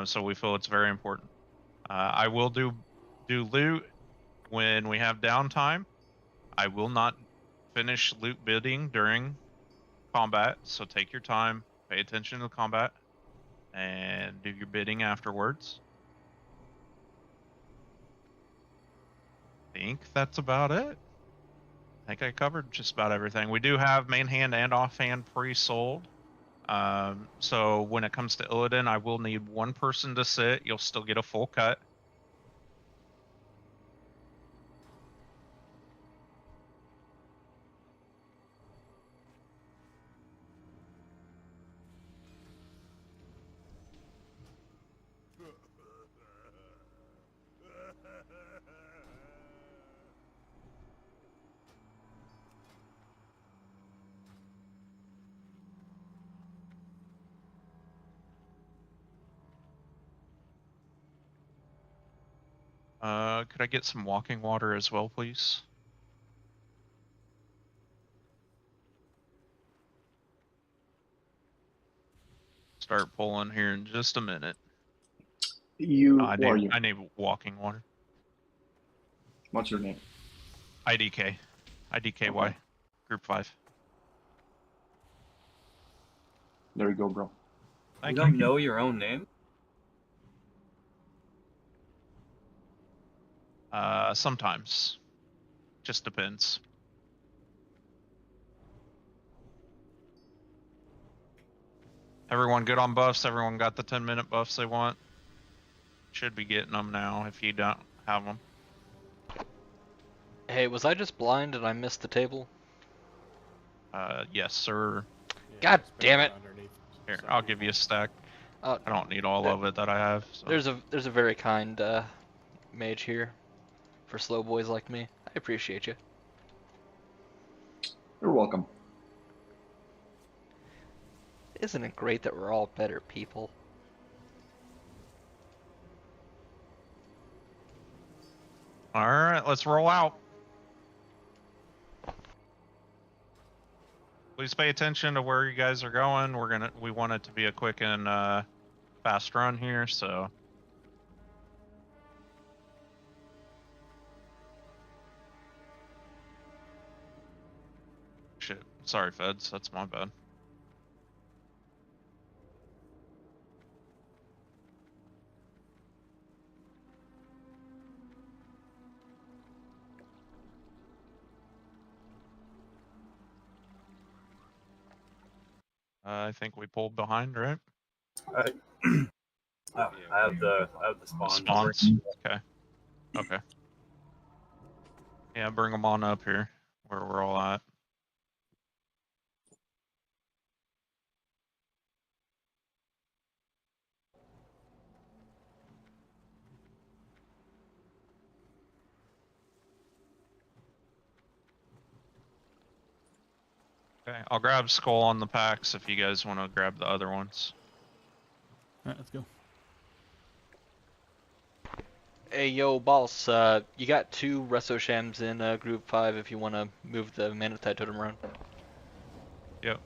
so we feel it's very important. I will do loot when we have downtime. I will not finish loot bidding during combat, so take your time, pay attention to the combat, and do your bidding afterwards. I think that's about it. I think I covered just about everything. We do have main hand and offhand pre-sold. So when it comes to Illidan, I will need one person to sit. You'll still get a full cut. Could I get some walking water as well, please? Start pulling here in just a minute. Who I are you? need walking water. What's your name? IDK. IDKY. Okay. Group 5. There you go, bro. You don't know your own name? Sometimes. Just depends. Everyone good on buffs? Everyone got the 10-minute buffs they want? Should be getting them now if you don't have them. Hey, was I just blind and I missed the table? Yes, sir. Yeah, God damn it! underneath. Here, Sorry. I'll give you a stack. I don't need all of it that I have. So. There's a very kind mage here for slow boys like me. I appreciate you. You're welcome. Isn't it great that we're all better people? All right, let's roll out. Please pay attention to where you guys are going. We want it to be a quick and fast run here, so. Shit, sorry, feds. That's my bad. I think we pulled behind, right? I have the spawn number. Spawns. Okay. Okay. Yeah, bring them on up here, where we're all at. Okay, I'll grab Skull on the packs if you guys want to grab the other ones. Alright, let's go. Hey, yo, boss, you got 2 Resto Shams in Group 5 if you want to move the Manatite Totem around. Yep.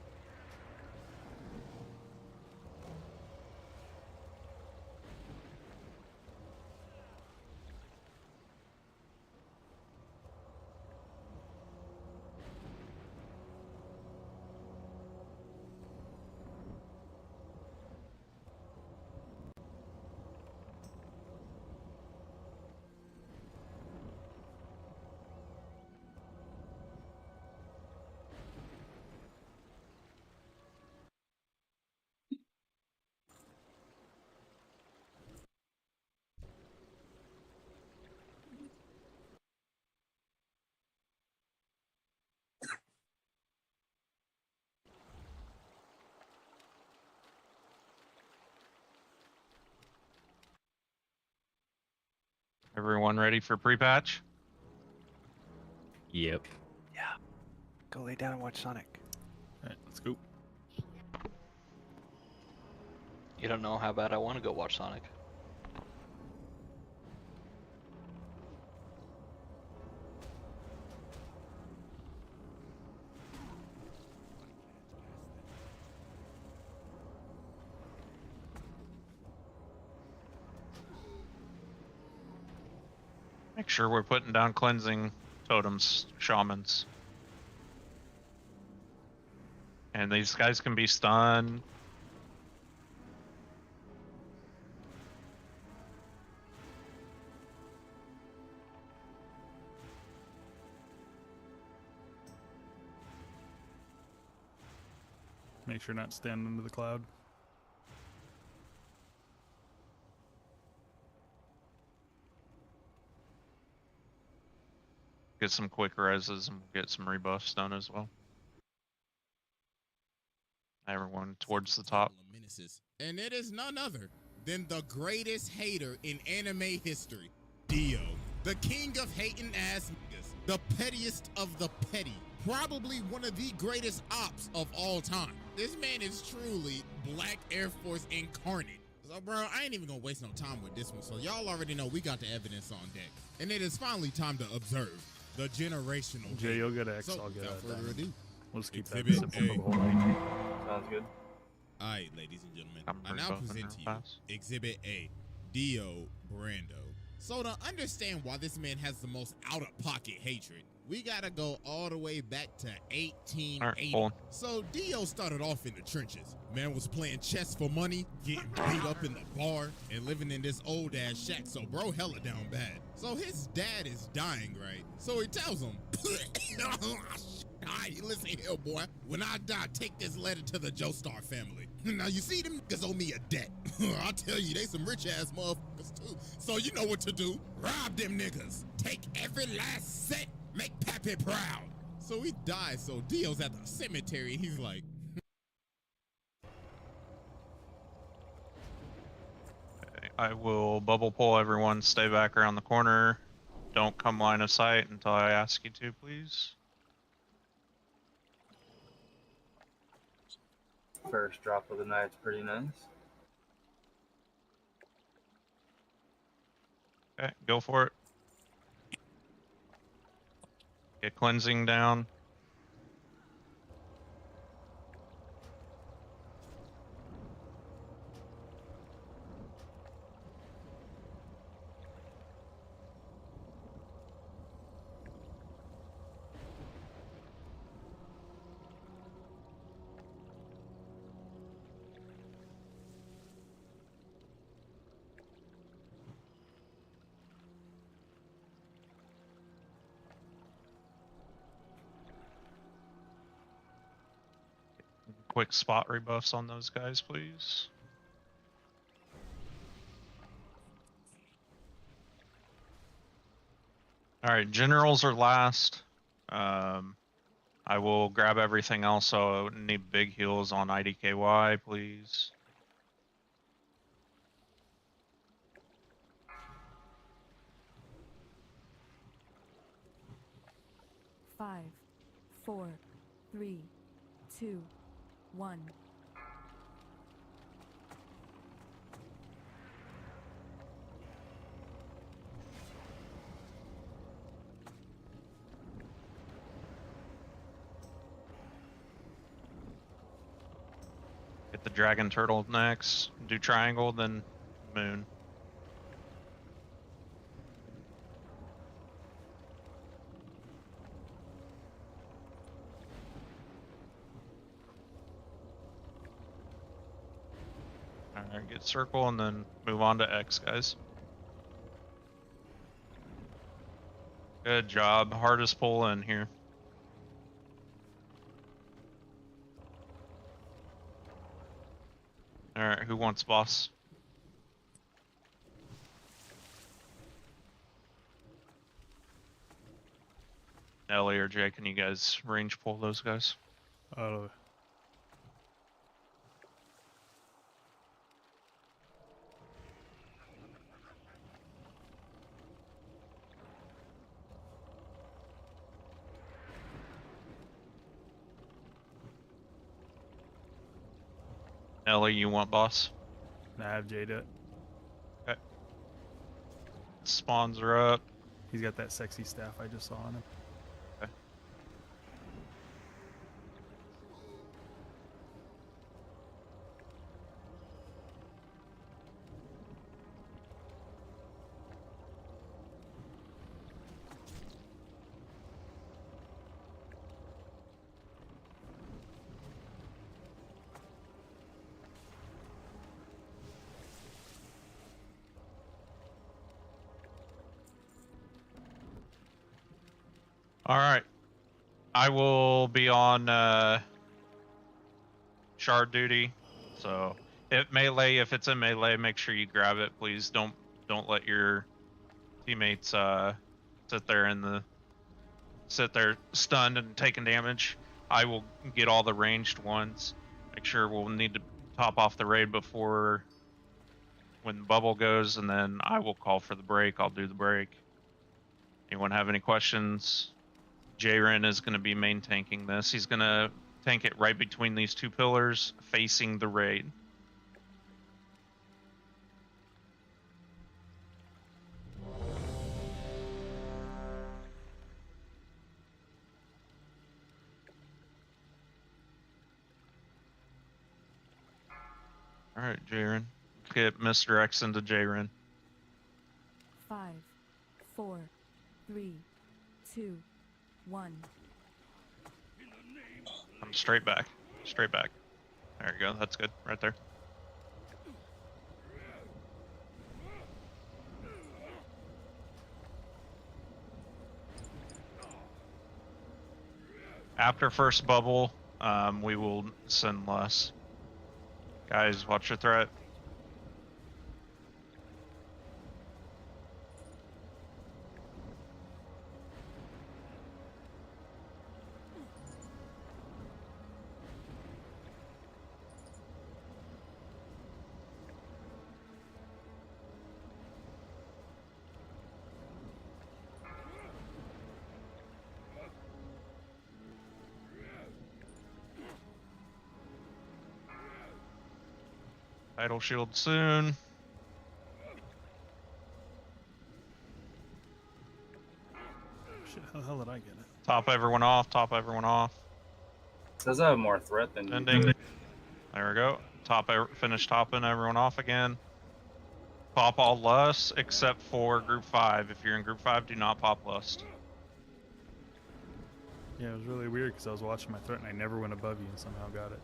Everyone ready for pre-patch? Yep. Yeah. Go lay down and watch Sonic. Alright, let's go. You don't know how bad I want to go watch Sonic. Make sure we're putting down cleansing totems, shamans. And these guys can be stunned. Make sure not to stand under the cloud. Get some quick reses and we'll get some rebuffs done as well. Everyone towards the top. Menaces. And it is none other than the greatest hater in anime history, Dio. The king of hating ass niggas. The pettiest of the petty. Probably one of the greatest ops of all time. This man is truly Black Air Force incarnate. So, bro, I ain't even gonna waste no time with this one. So y'all already know we got the evidence on deck. And it is finally time to observe the generational. Jay, you'll get X. So, I'll get without further that. ado, We'll just keep that Exhibit simple A. for the whole night. Sounds good. all right, ladies and gentlemen, I'm I now rebuffing present real to you fast. Exhibit A, Dio Brando. So to understand why this man has the most out-of-pocket hatred, we gotta go all the way back to 1880. All right, hold on. So Dio started off in the trenches. Man was playing chess for money, getting beat up in the bar, and living in this old ass shack. So bro hella down bad. So his dad is dying, right? So he tells him, "Alright, listen here, boy. When I die, take this letter to the Joestar family. Now you see them niggas owe me a debt. I'll tell you, they some rich ass motherfuckers too. So you know what to do. Rob them niggas. Take every last cent. Make Pappy proud." So he dies. So Dio's at the cemetery. He's like, I will bubble pull everyone. Stay back around the corner. Don't come line of sight until I ask you to, please. First drop of the night's pretty nice. Okay, go for it. Get cleansing down. Quick spot rebuffs on those guys, please. All right, generals are last. I will grab everything else. So I need big heals on IDKY, please. Five, 4, 3, 2, 1. Get the dragon turtle next. Do triangle, then moon. Alright, get circle and then move on to X, guys. Good job. Hardest pull in here. Alright, who wants boss? Ellie or Jay, can you guys range pull those guys? Ellie, you want boss? I have Jada. Okay. Spawns are up. He's got that sexy staff I just saw on him. Okay. All right. I will be on shard duty. So if it's in melee, make sure you grab it, please. Don't let your teammates sit there stunned and taking damage. I will get all the ranged ones. Make sure we'll need to top off the raid before when the bubble goes, and then I will call for the break. I'll do the break. Anyone have any questions? Jaren is going to be main tanking this. He's going to tank it right between these two pillars facing the raid. All right, Jaren. Get Mr. X into Jaren. 5, 4, 3, 2, 1. I'm straight back. Straight back. There you go. That's good. Right there. After first bubble, we will send less. Guys, watch your threat. Idle shield soon. Shit, how the hell did I get it? Top everyone off. Top everyone off. Says I have more threat than you. Ending. There we go. Finish topping everyone off again. Pop all lusts except for group 5. If you're in group 5, do not pop lust. Yeah, it was really weird because I was watching my threat and I never went above you and somehow got it.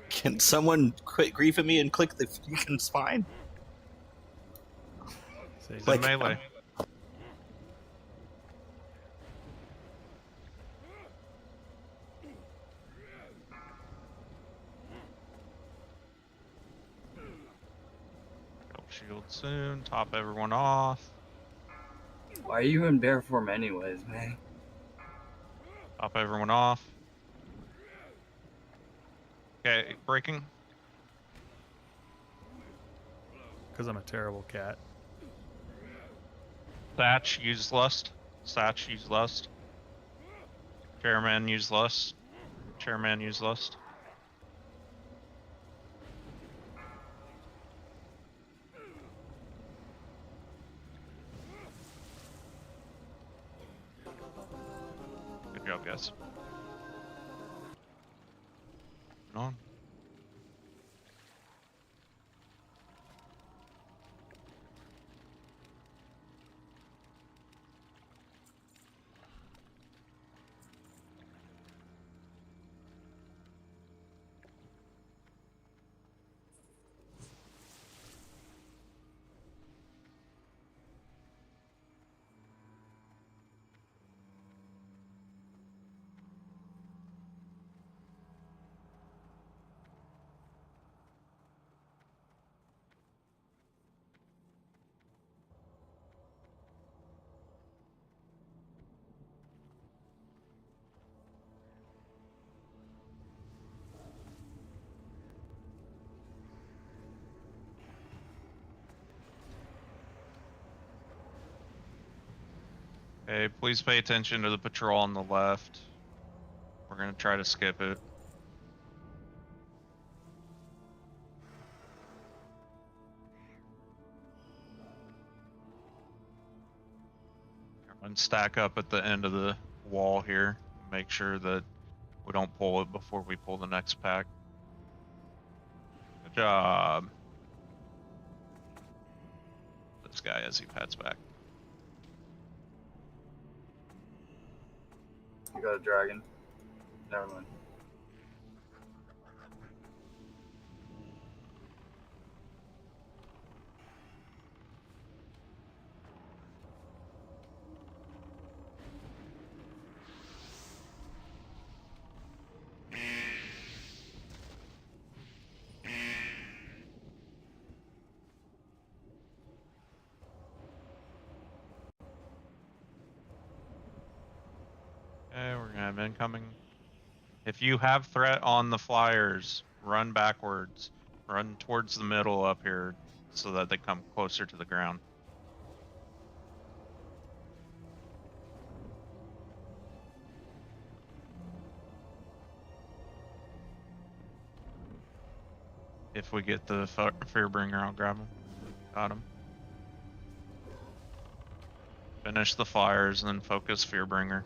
Can someone quit griefing me and click the freaking spine? Say, It's Like- in melee. Shield soon. Top everyone off. Why are you in bear form anyways, man? Top everyone off. Okay, breaking. because I'm a terrible cat. Thatch, use lust. Thatch, use lust. Chairman, use lust. Chairman, use lust. Good job, guys. On. Okay, please pay attention to the patrol on the left. We're gonna try to skip it. And stack up at the end of the wall here. Make sure that we don't pull it before we pull the next pack. Good job. This guy as he pats back. You got a dragon. Never mind. Okay, we're gonna have incoming. If you have threat on the flyers, run backwards. Run towards the middle up here so that they come closer to the ground. If we get the Fearbringer, I'll grab him. Got him. Finish the flyers and then focus Fearbringer.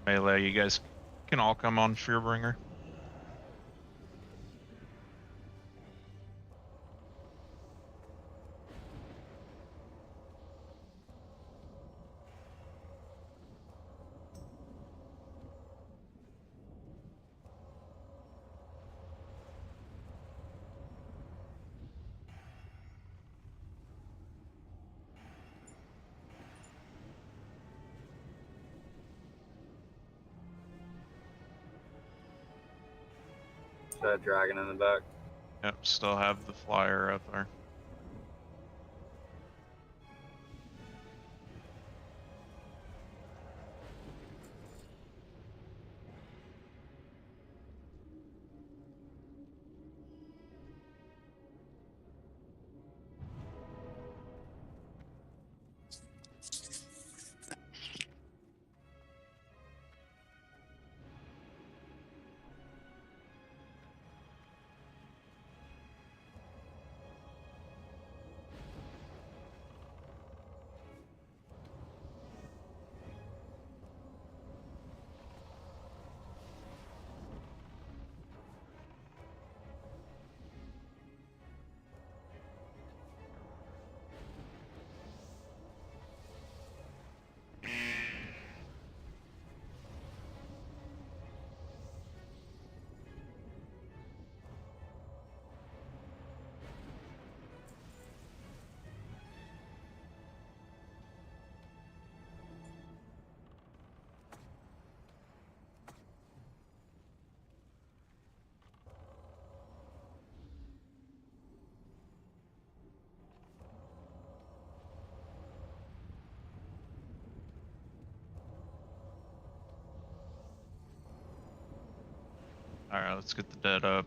Melee, you guys can all come on Fearbringer. Got a dragon in the back. Yep, still have the flyer up there. Alright, let's get the dead up.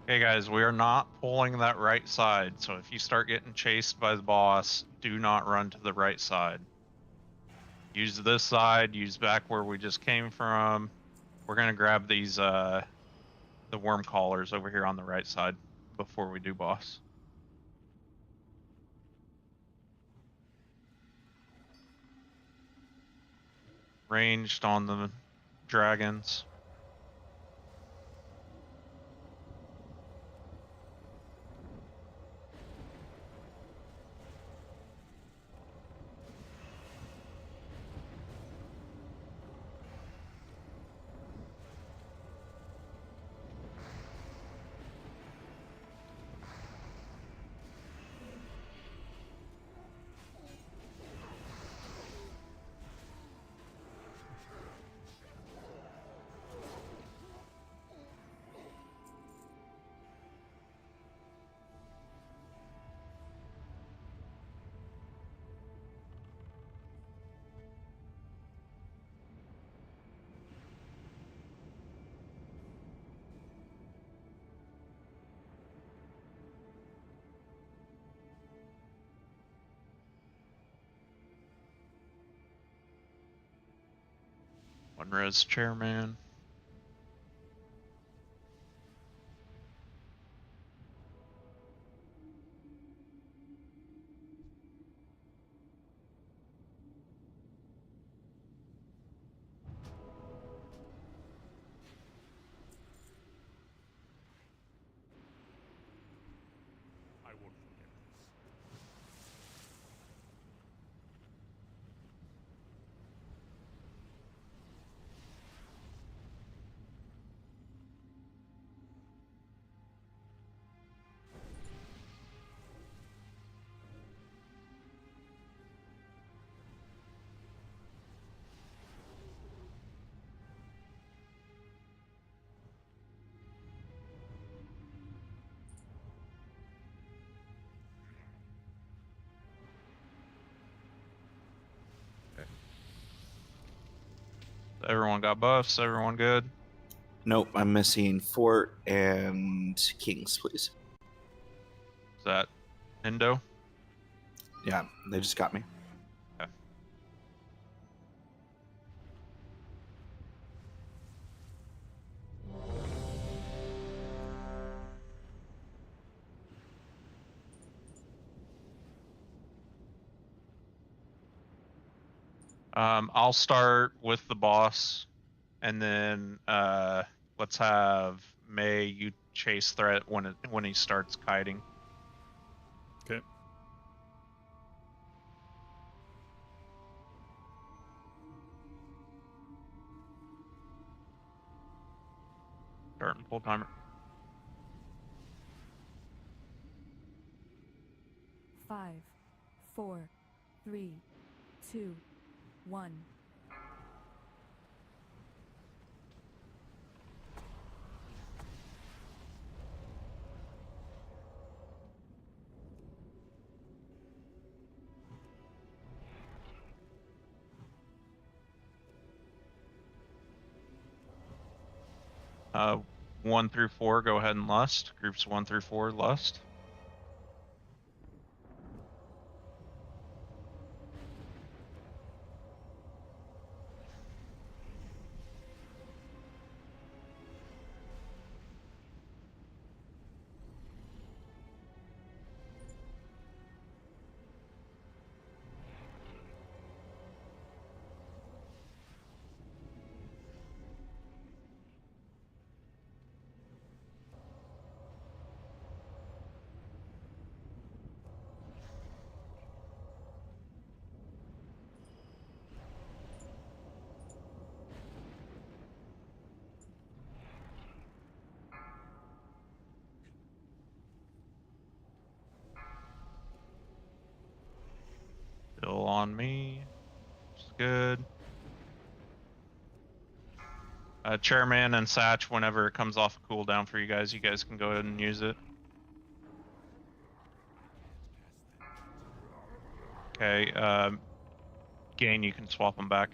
Okay guys, we are not pulling that right side, so if you start getting chased by the boss, do not run to the right side. Use this side, use back where we just came from. We're gonna grab these, the worm collars over here on the right side before we do boss. Ranged on the dragons. One res chairman. Everyone got buffs. Everyone good. Nope, I'm missing Fort and Kings, please. Is that Indo? Yeah, they just got me. Okay. I'll start with the boss, and then let's have May you chase threat when he starts kiting. Okay. Starting full timer. 5, 4, 3, 2, 1. Uh, 1 through 4, go ahead and lust. Groups 1 through 4, lust. Still on me, which is good. Chairman and Satch, whenever it comes off a cooldown for you guys can go ahead and use it. Okay, Gain, you can swap them back.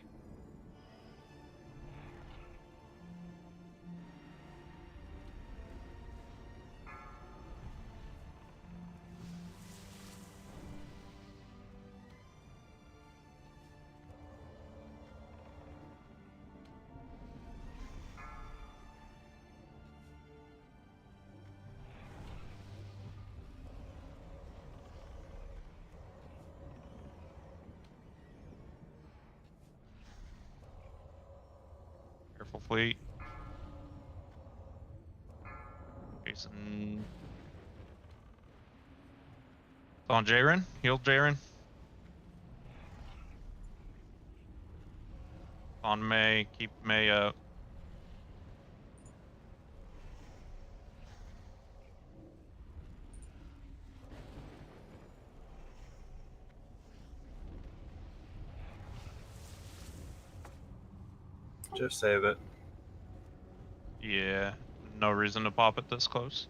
Careful, fleet. Jason. It's on Jaren. Heal Jaren. On May. Keep May up. Just save it. Yeah. No reason to pop it this close.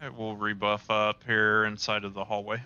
It will rebuff up here inside of the hallway.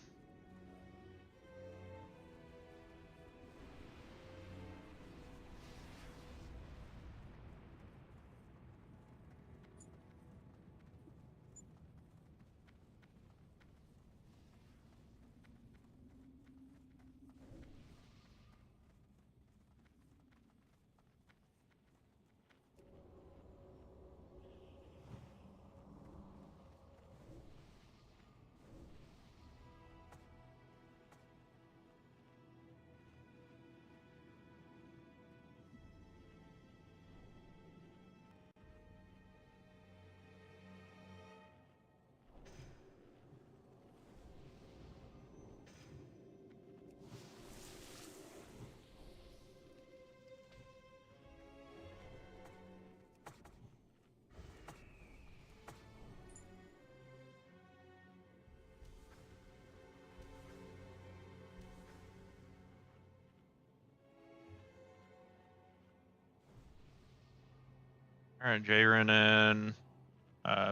All right, Jaren and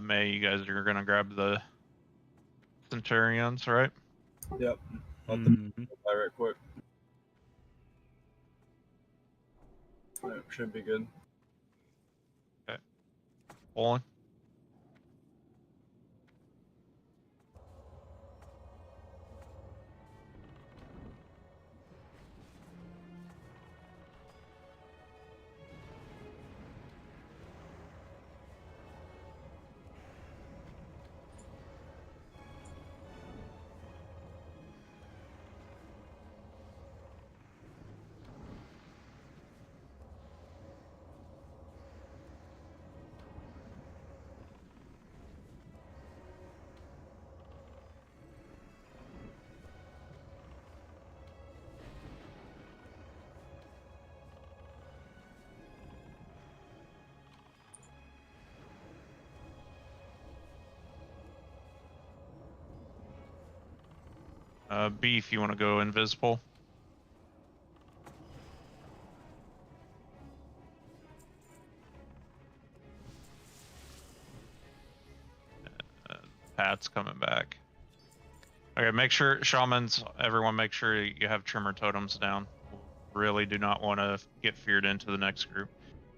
May, you guys are gonna grab the Centurions, right? Yep. Let Mhm. them buy right quick. That should be good. Pulling. Beef, you want to go invisible? Pat's coming back. Okay, make sure, shamans, everyone make sure you have trimmer totems down. Really do not want to get feared into the next group.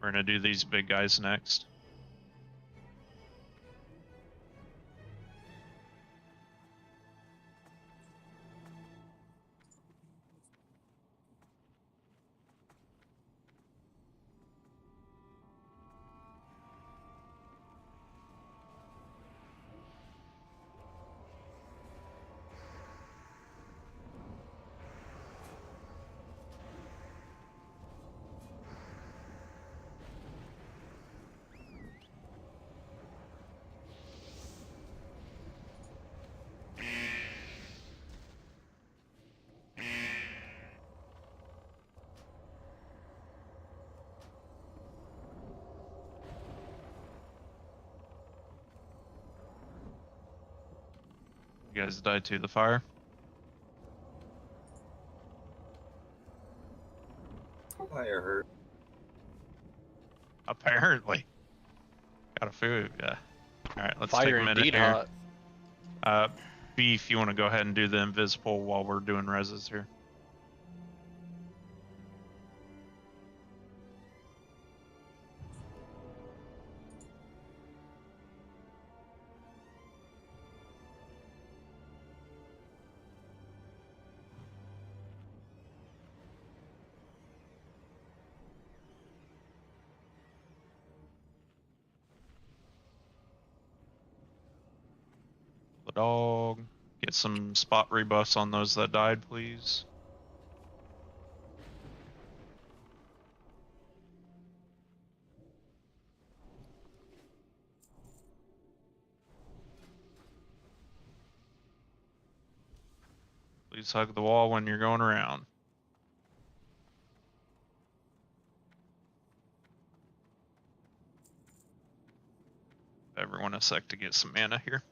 We're going to do these big guys next. You guys died to the fire. Fire hurt. Apparently. Got a food, yeah. Alright, let's take Fire a minute indeed here. hot. Beef, you want to go ahead and do the invisible while we're doing reses here? The dog. Get some spot rebuffs on those that died, please. Please hug the wall when you're going around. Everyone a sec to get some mana here.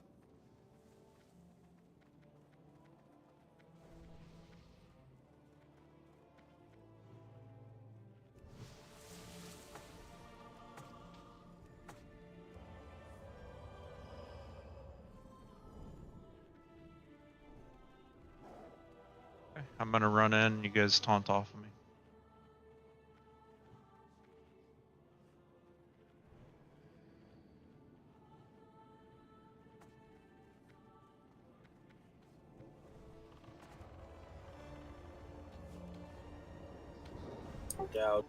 Okay, I'm gonna run in, you guys taunt off of me. Look out.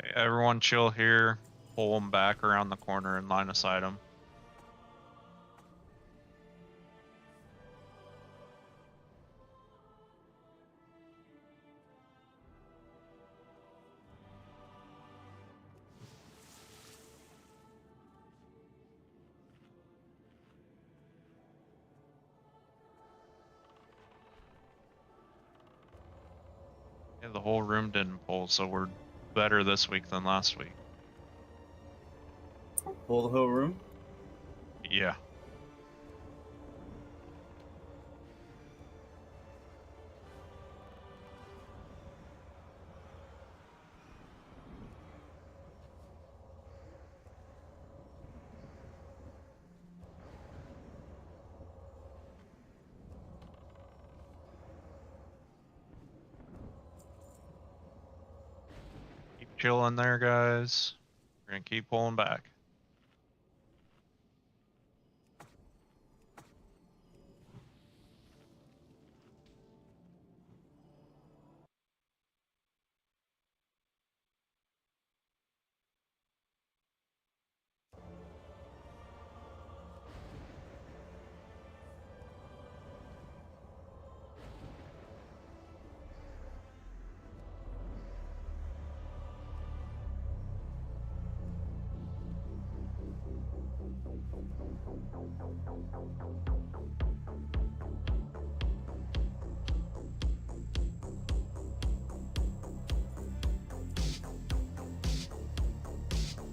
Okay, everyone chill here. Pull them back around the corner and line of sight them. Yeah, the whole room didn't pull, so we're better this week than last week. Pull the whole room? Yeah. Keep chilling there, guys. We're gonna keep pulling back.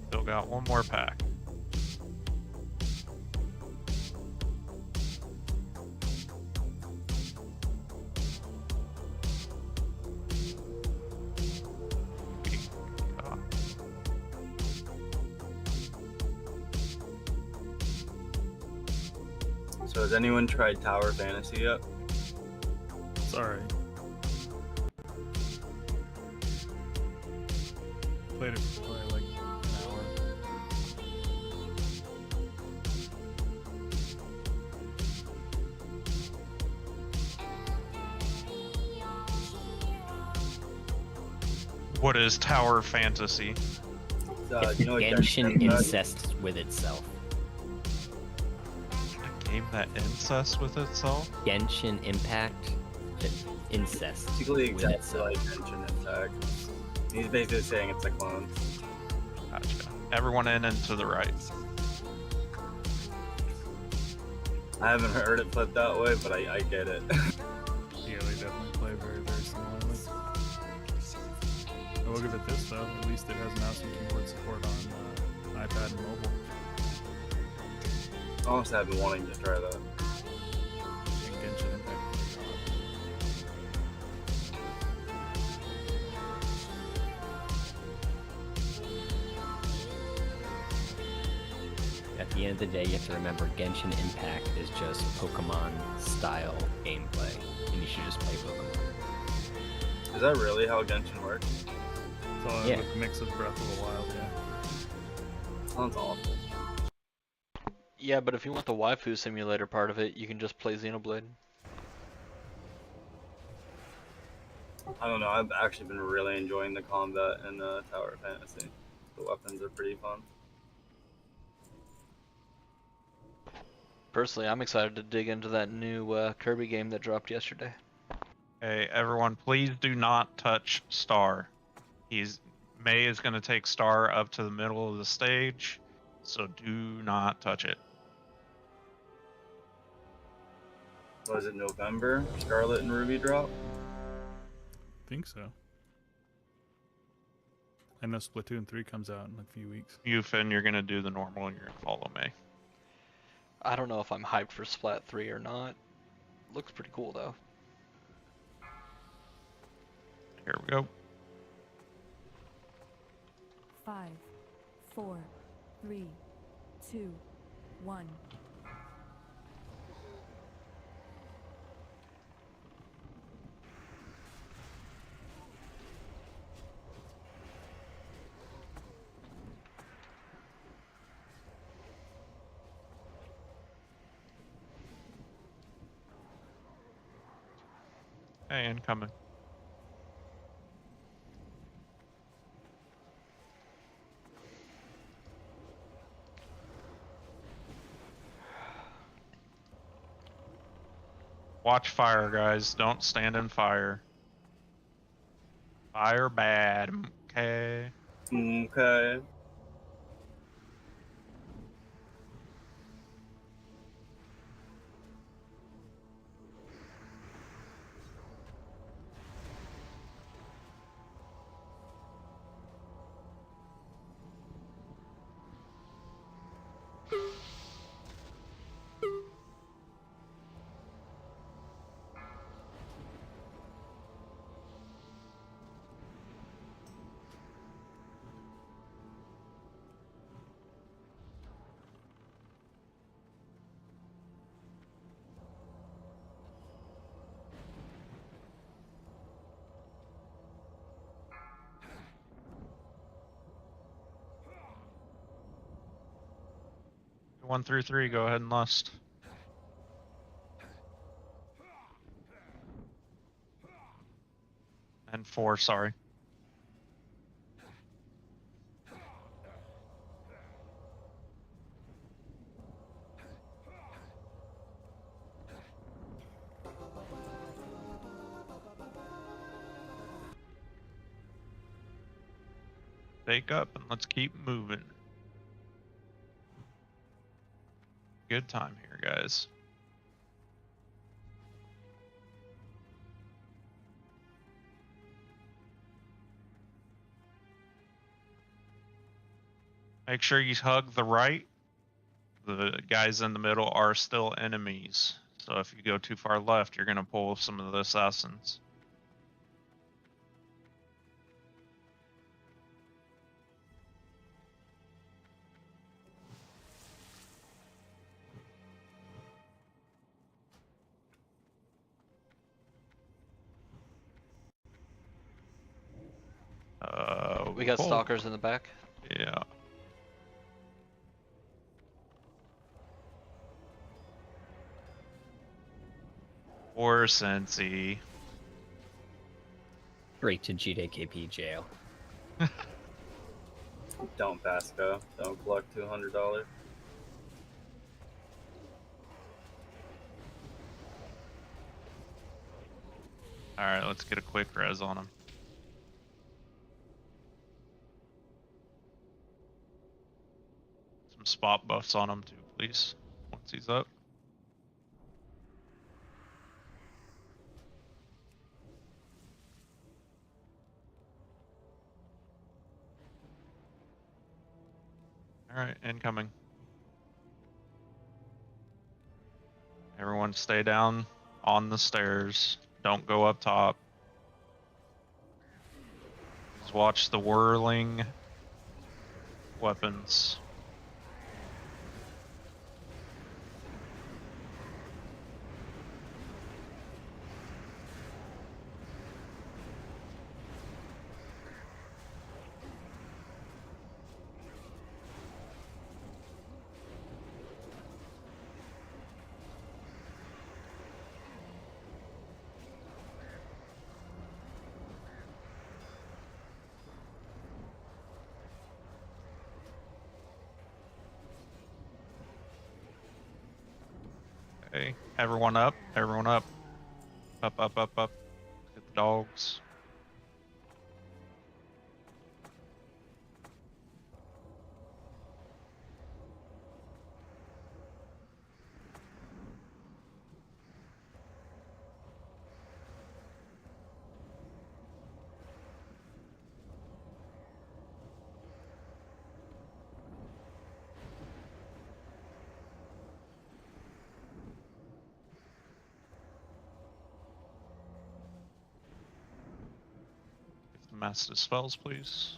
Still got one more pack. So has anyone tried Tower Fantasy yet? It's alright. Played it for probably like an hour. What is Tower Fantasy? You know what Genshin Genshin does? incests with itself. A game that incest with itself? Genshin Impact incest Basically with exactly itself. like Genshin Impact. He's basically saying it's a clone. Gotcha. Everyone in and to the right. I haven't heard it put that way, but I get it. Yeah, they definitely play very, very similarly. I will give it this though, at least it has mouse and keyboard support on iPad and mobile. I almost have been wanting to try that. And Genshin Impact. At the end of the day, you have to remember Genshin Impact is just Pokemon style gameplay, and you should just play Pokemon. Is that really how Genshin works? It's all Yeah. with a mix of Breath of the Wild, yeah. Sounds awful. Yeah, but if you want the waifu simulator part of it, you can just play Xenoblade. I don't know. I've actually been really enjoying the combat in Tower Fantasy. The weapons are pretty fun. Personally, I'm excited to dig into that new Kirby game that dropped yesterday. Hey, everyone, please do not touch Star. May is going to take Star up to the middle of the stage, so do not touch it. Was it November? Scarlet and Ruby drop? Think so. I know Splatoon 3 comes out in a few weeks. You, Finn, you're going to do the normal and you're going to follow May. I don't know if I'm hyped for Splat 3 or not. Looks pretty cool though. Here we go. 5, 4, 3, 2, 1. Hey, incoming. Watch fire, guys. Don't stand in fire. Fire bad. Okay. Okay. 1 through 3, go ahead and lust. And 4, sorry. Take up and let's keep moving. Good time here, guys. Make sure you hug the right. The guys in the middle are still enemies. So if you go too far left, you're going to pull some of the assassins. We got oh, stalkers in the back. Yeah. Or Sensi. Straight to GDKP jail. Don't pass go. Don't collect $200. Alright, let's get a quick res on him. Some spot buffs on him too, please. Once he's up. Alright, incoming. Everyone stay down on the stairs. Don't go up top. Just watch the whirling weapons. Okay, everyone up, everyone up. Up, up, up, up. Get the dogs. Master spells, please.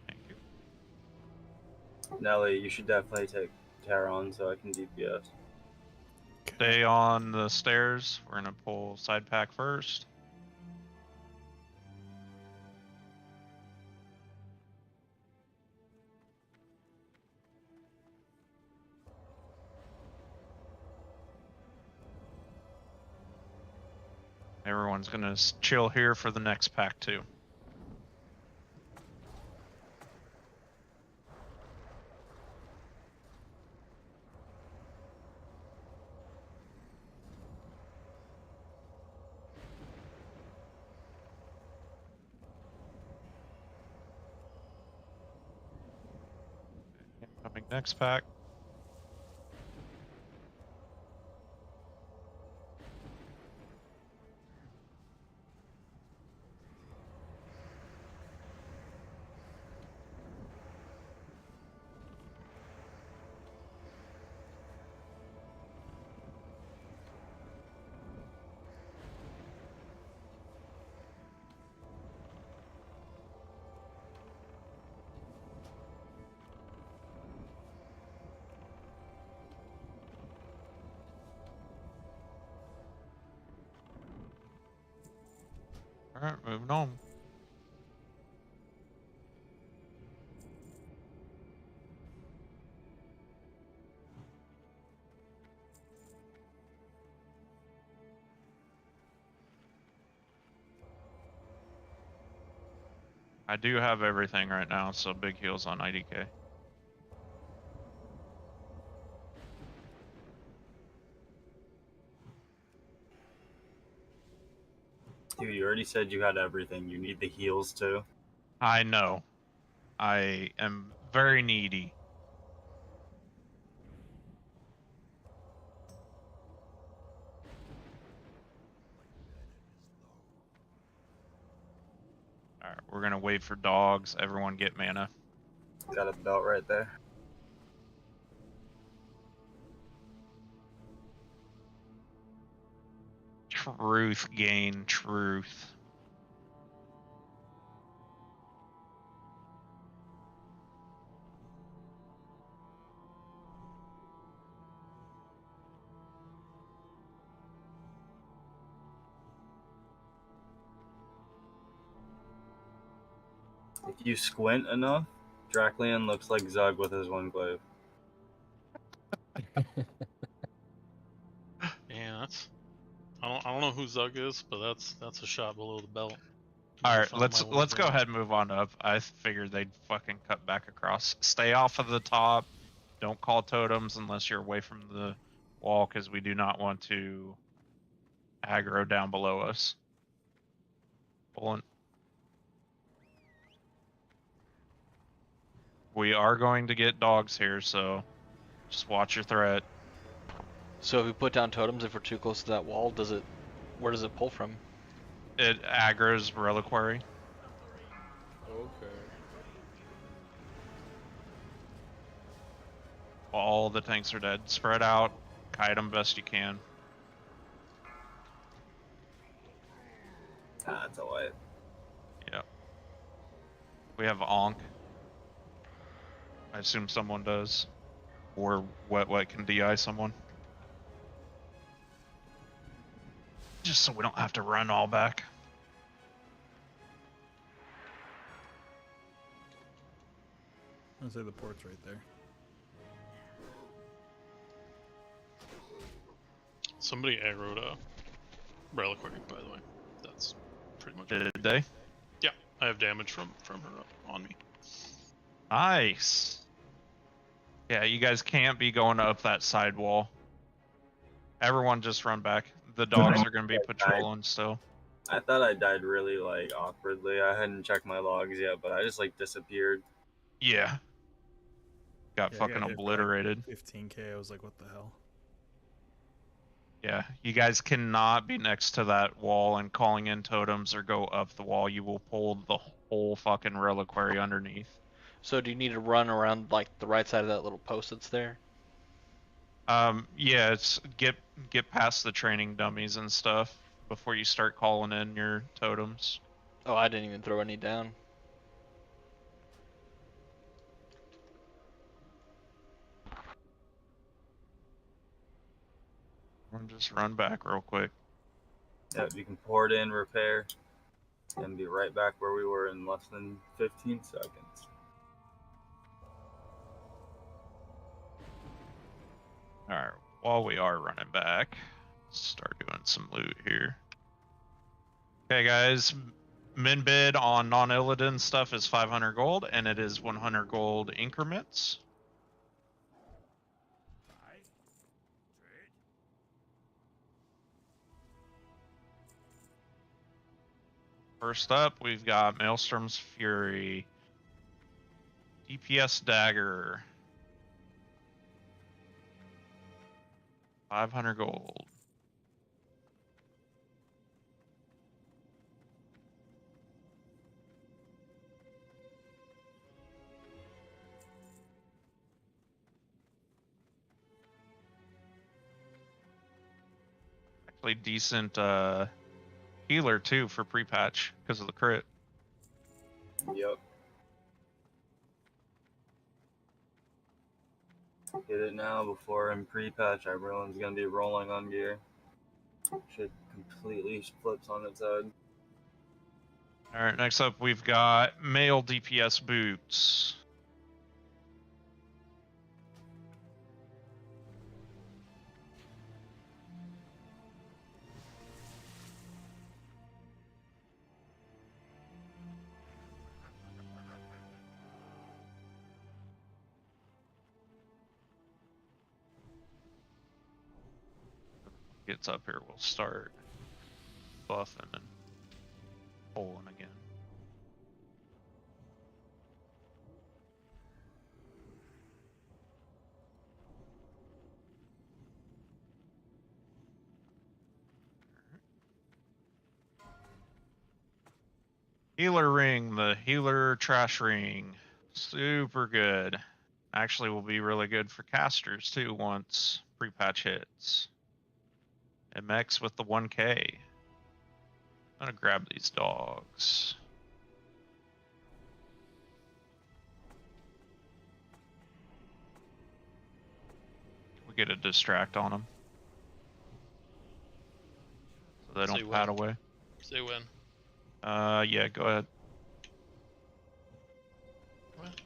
Thank you. Nelly, you should definitely take Taron so I can DPS. Stay on the stairs. We're gonna pull side pack first. Everyone's gonna chill here for the next pack too. Coming next pack. Alright, moving on. I do have everything right now, so big heals on IDK. Dude, you already said you had everything. You need the heals too. I know. I am very needy. Alright, we're gonna wait for dogs. Everyone get mana. Got a belt right there. Truth gain truth. If you squint enough, Draclian looks like Zug with his one glaive. Yeah, that's. I don't know who Zug is, but that's a shot below the belt. All right, Found my let's go wardrobe. ahead and move on up. I figured they'd fucking cut back across. Stay off of the top. Don't call totems unless you're away from the wall, because we do not want to aggro down below us. Pulling. We are going to get dogs here, so just watch your threat. So if we put down totems, if we're too close to that wall, where does it pull from? It aggro's reliquary. Okay. All the tanks are dead. Spread out. Kite them best you can. Ah, it's a wipe. Yep. We have Ankh. I assume someone does. Or what can DI someone. Just so we don't have to run all back. I'll say the port's right there. Somebody aggroed a reliquary, by the way. That's pretty much Did they? Yeah, I have damage from her on me. Nice. Yeah, you guys can't be going up that side wall. Everyone just run back. The dogs are going to be patrolling still. I thought I died really like awkwardly. I hadn't checked my logs yet, but I just like disappeared. Yeah. Got Yeah, I fucking got hit for, like, obliterated. 15k. I was like, what the hell? Yeah, you guys cannot be next to that wall and calling in totems or go up the wall. You will pull the whole fucking reliquary underneath. So do you need to run around like the right side of that little post that's there? Yeah, it's get past the training dummies and stuff before you start calling in your totems. Oh, I didn't even throw any down. Or just run back real quick. Yeah, you can pour it in, repair, and be right back where we were in less than 15 seconds. Alright, while we are running back, start doing some loot here. Okay guys, min bid on non-Illidan stuff is 500 gold, and it is 100 gold increments. First up, we've got Maelstrom's Fury, DPS Dagger, 500 gold. Actually decent healer too for pre-patch because of the crit. Yep. Get it now before in pre-patch everyone's gonna be rolling on gear. Shit completely flips on its head. All right, next up we've got male DPS boots. Gets up here, we'll start buffing and pulling again. Healer ring, the healer trash ring. Super good. Actually will be really good for casters too once pre-patch hits. MX with the 1K. I'm gonna grab these dogs. We get a distract on them. So they Say don't pat when. away. Say when. Yeah, go ahead. What?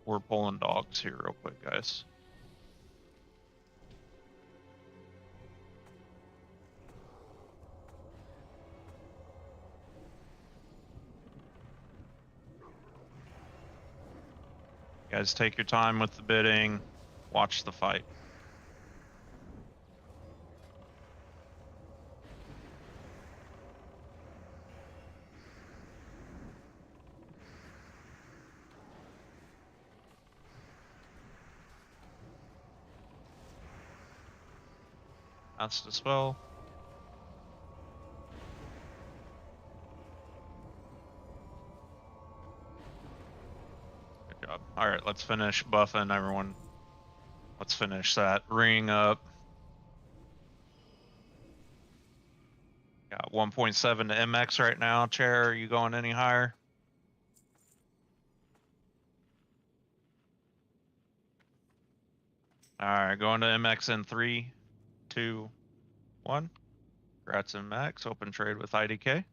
We're pulling dogs here real quick, guys. Guys, take your time with the bidding. Watch the fight. That's the spell. Good job. Alright, let's finish buffing everyone. Let's finish that ring up. Got 1.7 to MX right now. Chair, are you going any higher? Alright, going to MX in 3, 2, 1. Congrats MX. Open trade with IDK.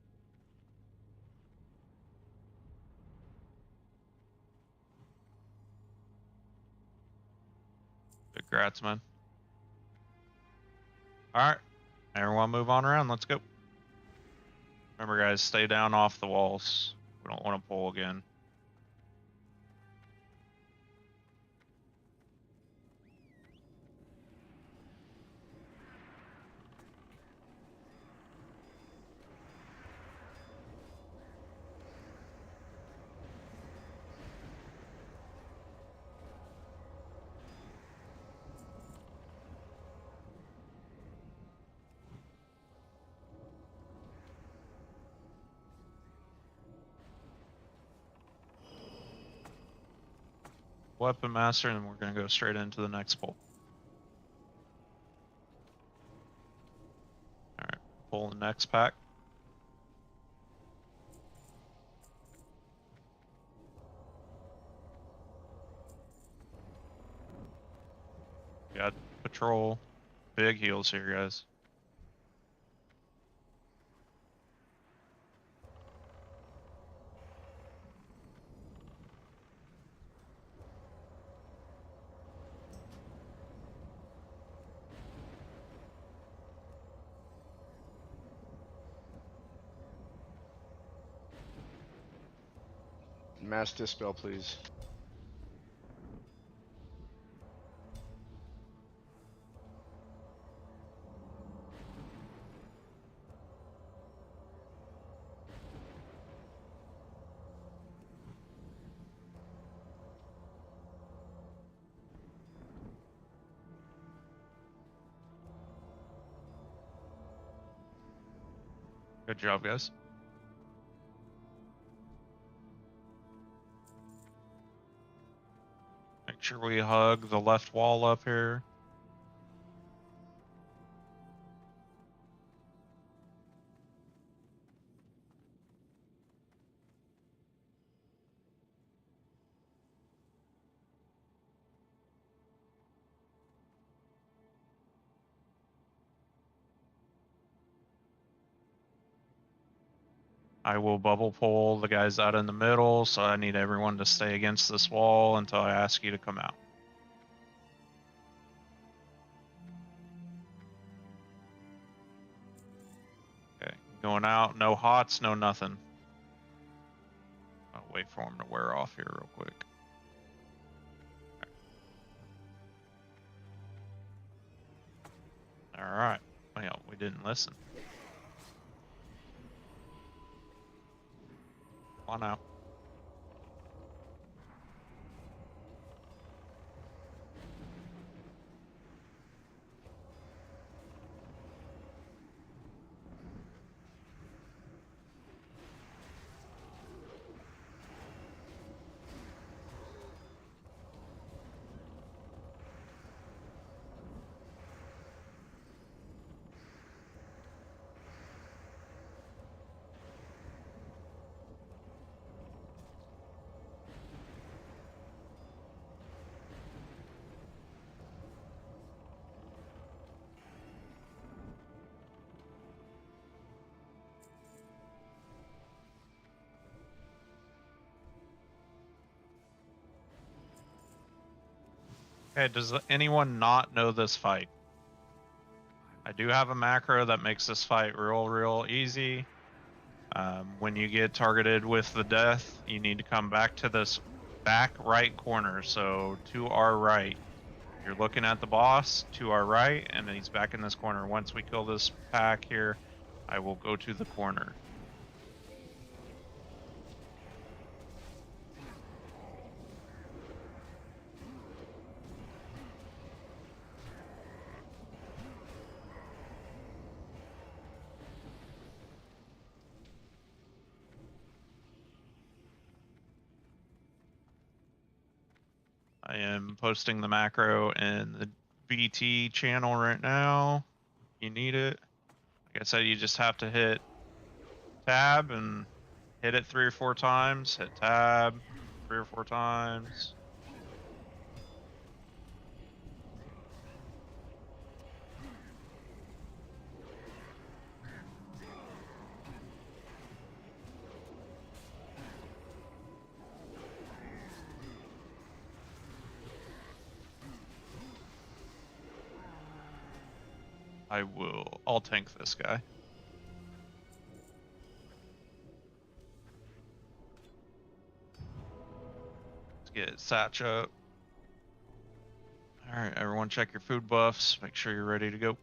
Congrats, man. Alright. Everyone move on around. Let's go. Remember, guys, stay down off the walls. We don't want to pull again. Weapon master, and we're going to go straight into the next pull. Alright, pull the next pack. Got patrol. Big heals here, guys. Mass dispel, please. Good job, guys. Make sure we hug the left wall up here. I will bubble pull the guys out in the middle, so I need everyone to stay against this wall until I ask you to come out. Okay, going out, no hots, no nothing. I'll wait for them to wear off here real quick. Alright, well, we didn't listen. Come on out. Okay, does anyone not know this fight? I do have a macro that makes this fight real easy. When you get targeted with the death, you need to come back to this back right corner. So to our right, you're looking at the boss to our right, and then he's back in this corner. Once we kill this pack here, I will go to the corner. I am posting the macro in the BT channel right now. You need it. Like I said, you just have to hit tab and hit it 3 or 4 times. Hit tab 3 or 4 times. I'll tank this guy. Let's get Satch up. Alright, everyone check your food buffs. Make sure you're ready to go.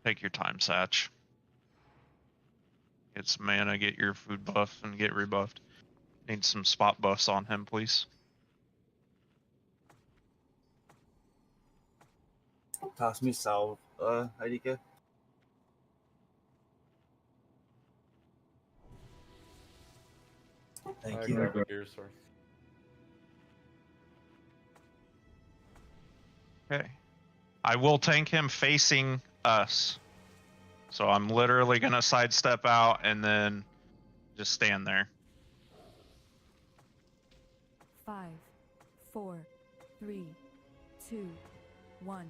Take your time, Satch. Get some mana, get your food buff, and get rebuffed. Need some spot buffs on him, please. Toss me salve, IDK. Thank you. Okay. I will tank him facing us. So I'm literally going to sidestep out and then just stand there. 5, 4, 3, 2, 1.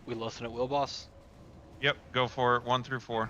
We listen at will, boss. Yep, go for it. 1 through 4.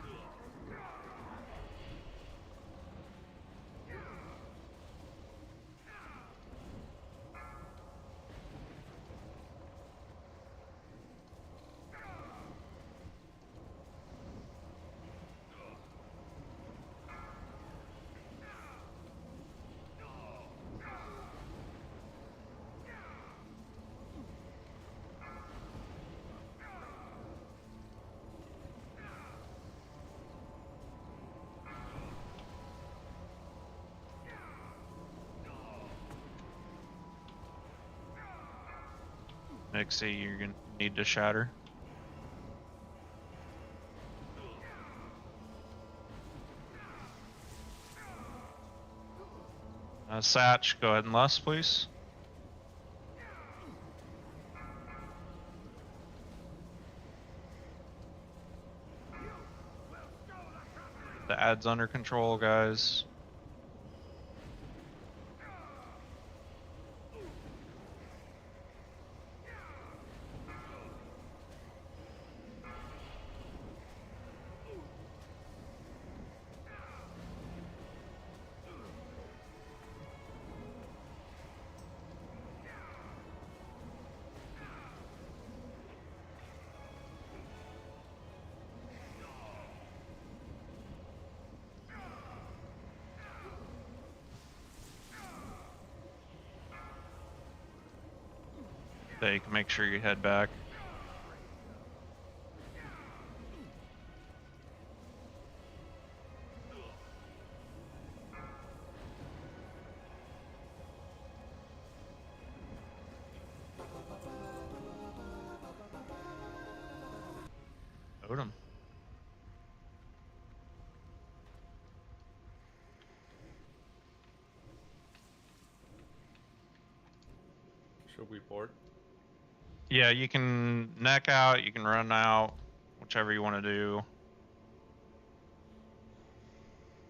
Nixie, you're gonna need to shatter. Satch, go ahead and lust, please. The ad's under control, guys. Take, make sure you head back. Totem. Should we board? Yeah, you can neck out, you can run out, whichever you want to do.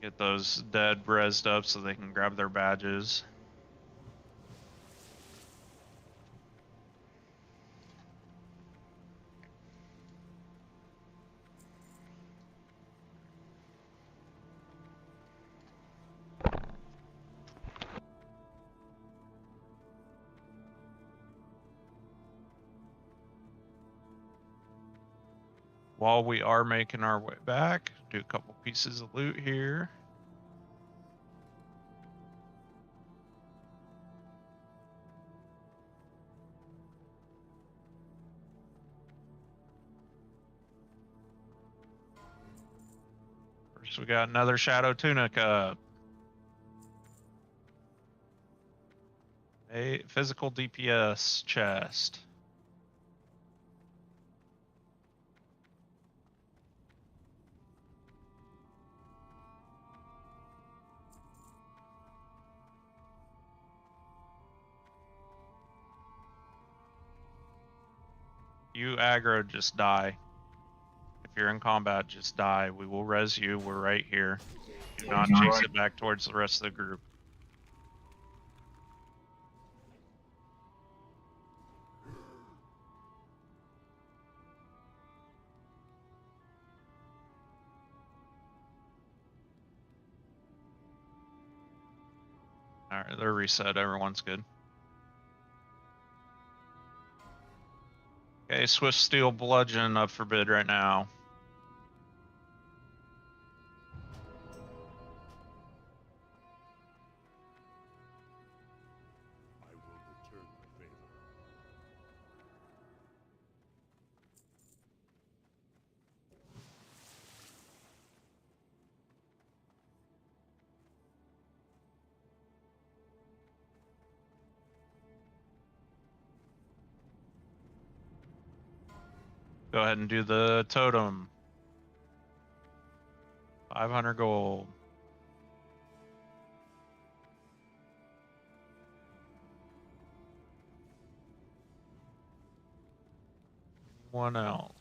Get those dead rezzed up so they can grab their badges. While we are making our way back, do a couple pieces of loot here. First, we got another Shadow Tunica. A physical DPS chest. You aggro, just die. If you're in combat, just die. We will res you. We're right here. Do not chase it back towards the rest of the group. Alright, they're reset. Everyone's good. Okay, Swift Steel Bludgeon up for bid right now. I will return the favor. Go ahead and do the totem. 500 gold. Anyone else?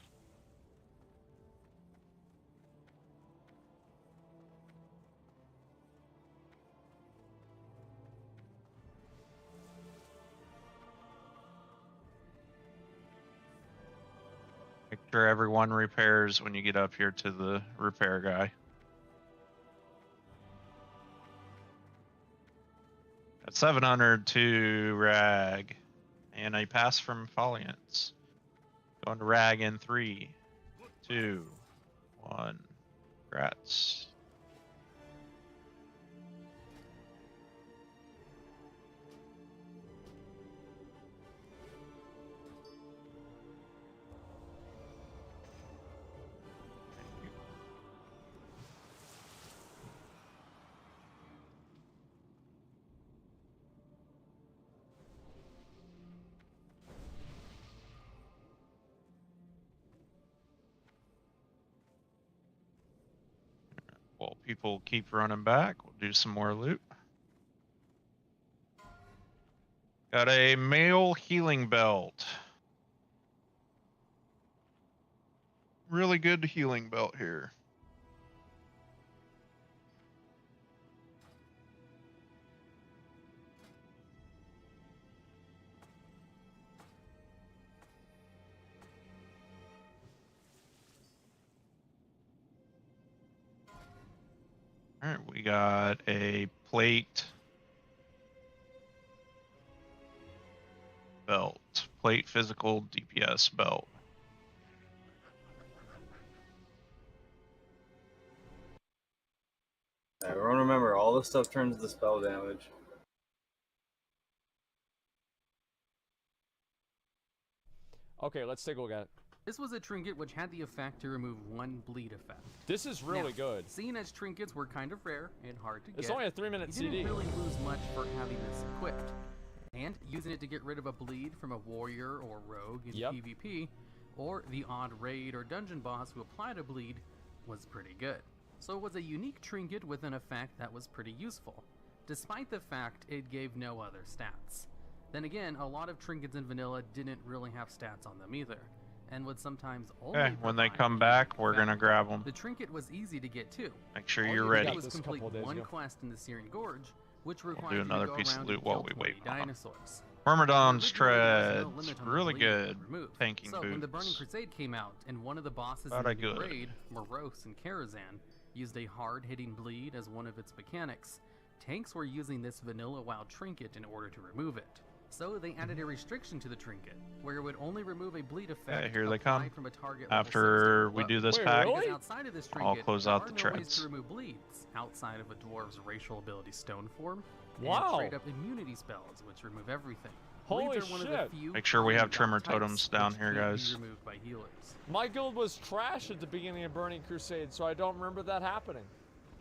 Make sure everyone repairs when you get up here to the repair guy. At 700 to Rag. And a pass from Foliance. Going to Rag in 3, 2, 1. Congrats. While people keep running back, we'll do some more loot. Got a male healing belt. Really good healing belt here. All right, we got a plate belt, plate physical DPS belt. Everyone remember, all this stuff turns to spell damage. Okay, let's take a look at it. This was a trinket which had the effect to remove 1 bleed effect. This is really Now, good. Seeing as trinkets were kind of rare and hard to get, It's only a 3-minute you CD. didn't really lose much for having this equipped. And using it to get rid of a bleed from a warrior or rogue in PvP, or the odd raid or dungeon boss who applied a bleed, was pretty good. So it was a unique trinket with an effect that was pretty useful, despite the fact it gave no other stats. Then again, a lot of trinkets in vanilla didn't really have stats on them either, and would sometimes only Okay, when they provide come a back, unique we're effect. gonna grab them. The trinket was easy to get too. Make sure All you're you had to ready. do was complete one quest in the Syrian Gorge, which required do you to another go piece of around loot and while kill we 20 wait for 'em. dinosaurs. Myrmidon's There literally was no treads, limit on the really bleed you good could remove. tanking So when the Burning boots. Crusade came out, and one of the bosses Very in the new good. raid, Morose and Karazhan, used a hard-hitting bleed as one of its mechanics, tanks were using this vanilla WoW trinket in order to remove it. So they added a restriction to the trinket, where it would only remove a bleed effect Yeah, here they applied come. from a target level After 60 we or do below. this pack, Because outside of this I'll trinket, close there out are the no ways treads. to remove bleeds outside of a dwarf's racial ability stone form. Wow. And straight up immunity spells, which remove everything. Holy Bleeds are one of the shit. few Make sure we have common trimmer dark totems types down which here, can't be guys. removed by healers. My guild was trash at the beginning of Burning Crusade, so I don't remember that happening.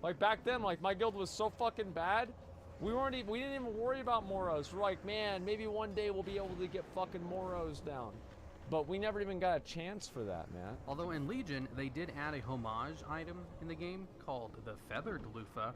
Like back then, like my guild was so fucking bad, we didn't even worry about Moros. We're like, man, maybe one day we'll be able to get fucking Moros down. But we never even got a chance for that, man. Although in Legion, they did add a homage item in the game called the Feathered Loofah.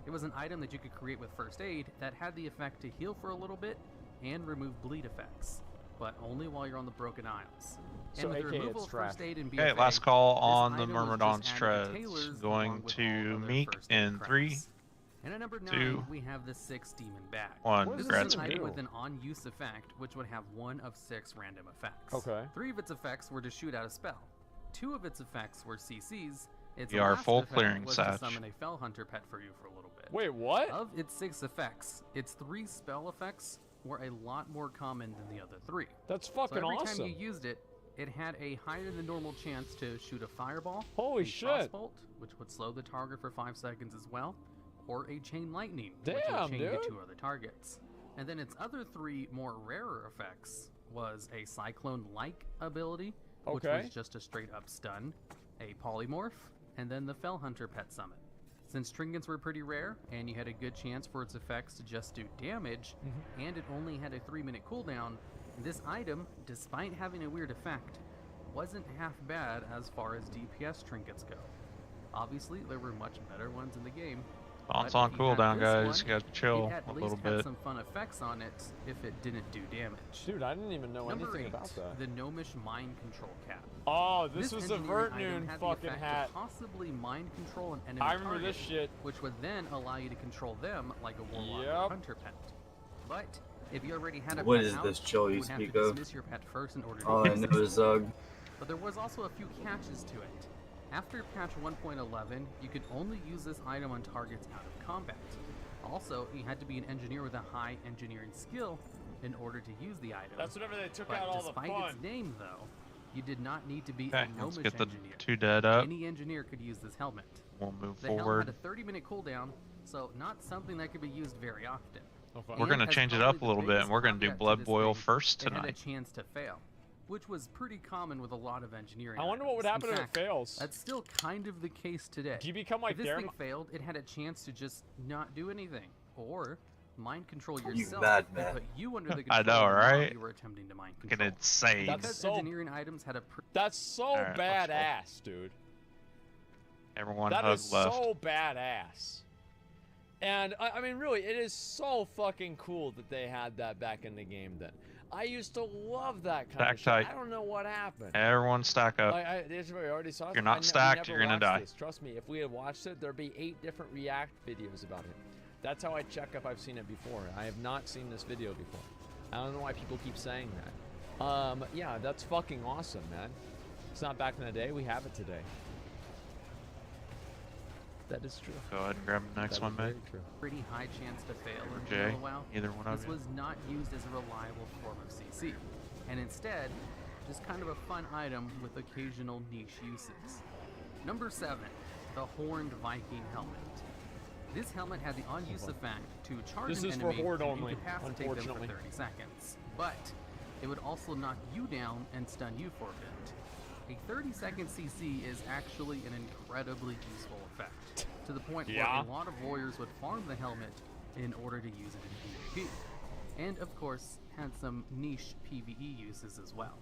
It was an item that you could create with First Aid that had the effect to heal for a little bit and remove bleed effects, but only while you're on the Broken Isles. So and with the AKA removal it's of First trash. Aid in Okay, BFA, last call this on the item was just Myrmidon's added to treads. tailors Going along with to all other Meek First Aid in 3, credits. And at number 9, 2, we have the 6 Demon Bag. 1. This Congrats, is an item Meek. with an on-use effect, which would have 1 of 6 random effects. Okay. 3 of its effects were to shoot out a spell. 2 of its effects were CCs. Its We are last full effect clearing, was Satch. to summon a Fell Hunter pet for you for a little bit. Wait, what? Of its 6 effects, its 3 spell effects were a lot more common than the other 3. That's fucking so every awesome. time you used it, it had a higher than normal chance to shoot a fireball, Holy a shit. crossbolt, which would slow the target for 5 seconds as well, or a chain lightning, which Damn, would chain you dude. to other targets. And then its other 3 more rarer effects was a cyclone-like ability, which Okay. was just a straight up stun, a polymorph, and then the Fell Hunter pet summon. Since trinkets were pretty rare, and you had a good chance for its effects to just do damage, and it only had a 3-minute cooldown, this item, despite having a weird effect, wasn't half bad as far as DPS trinkets go. Obviously, there were much better ones in the game. Bounce but on if you had cooldown, this guys. one, You gotta chill it at a least little had bit. some fun effects on it if it didn't do damage. Dude, I didn't even know Number anything 8, about that. the Gnomish Mind Control Cap. Oh, this was the engineering item Vertnoon had the fucking effect hat. to possibly mind control an enemy I remember target, this shit. which would then allow you to control them like a warlock or Yep. hunter pet. But if you already had a What pet is out, this chill you would have to speak of? dismiss your pet first in order to All I use know it. is Zug. But there was also a few catches to it. After patch 1.11, you could only use this item on targets out of combat. Also, you had to be an engineer with a high engineering skill in order to use the item. That's whenever they took But out all the despite fun. its name, though, you did not need to be Okay, a let's gnomish get the engineer. 2 dead up. Any engineer could use this helmet. We'll move The helmet forward. had a 30-minute cooldown, so not something that could be used very often. We're And gonna as change it probably up a the little bit, biggest and we're gonna do caveat to Blood this Boil thing, first it had a tonight. chance to fail, which was pretty common with a lot of engineering. I wonder what would items. In happen if it fact, fails. That's still kind of the case today. Do you become like if this Darren? thing failed, it had a chance to just not do anything, or mind control You yourself bad and man. put you under the I control know, of the mob right? you were attempting to mind Fucking control. insane. That's Because so- engineering items had a That's so Alright, let's go. badass, dude. Everyone That hug is left. so badass. And I mean, really, it is so fucking cool that they had that back in the game then. I used to love that kind of shit. Stack tight. I don't know what happened. Everyone stack up. We already saw If you're it. not we stacked, never you're gonna watched die. this. Trust me, if we had watched it, there'd be 8 different React videos about it. That's how I check if I've seen it before. I have not seen this video before. I don't know why people keep saying that. Yeah, that's fucking awesome, man. It's not back in the day. We have it today. That is true. Go ahead and grab the next one, mate. Pretty high chance to fail in Jay, Vanilla WoW. either one of This you. was not used as a reliable form of CC, and instead, just kind of a fun item with occasional niche uses. Number 7, the Horned Viking Helmet. This helmet had the on-use effect to charge This an is for enemy Horde and only, incapacitate them for unfortunately. 30 seconds, but it would also knock you down and stun you for a bit. A 30-second CC is actually an incredibly useful effect, to the point where a lot of warriors would farm the helmet in order to use it in PvP. And of course, had some niche PvE uses as well.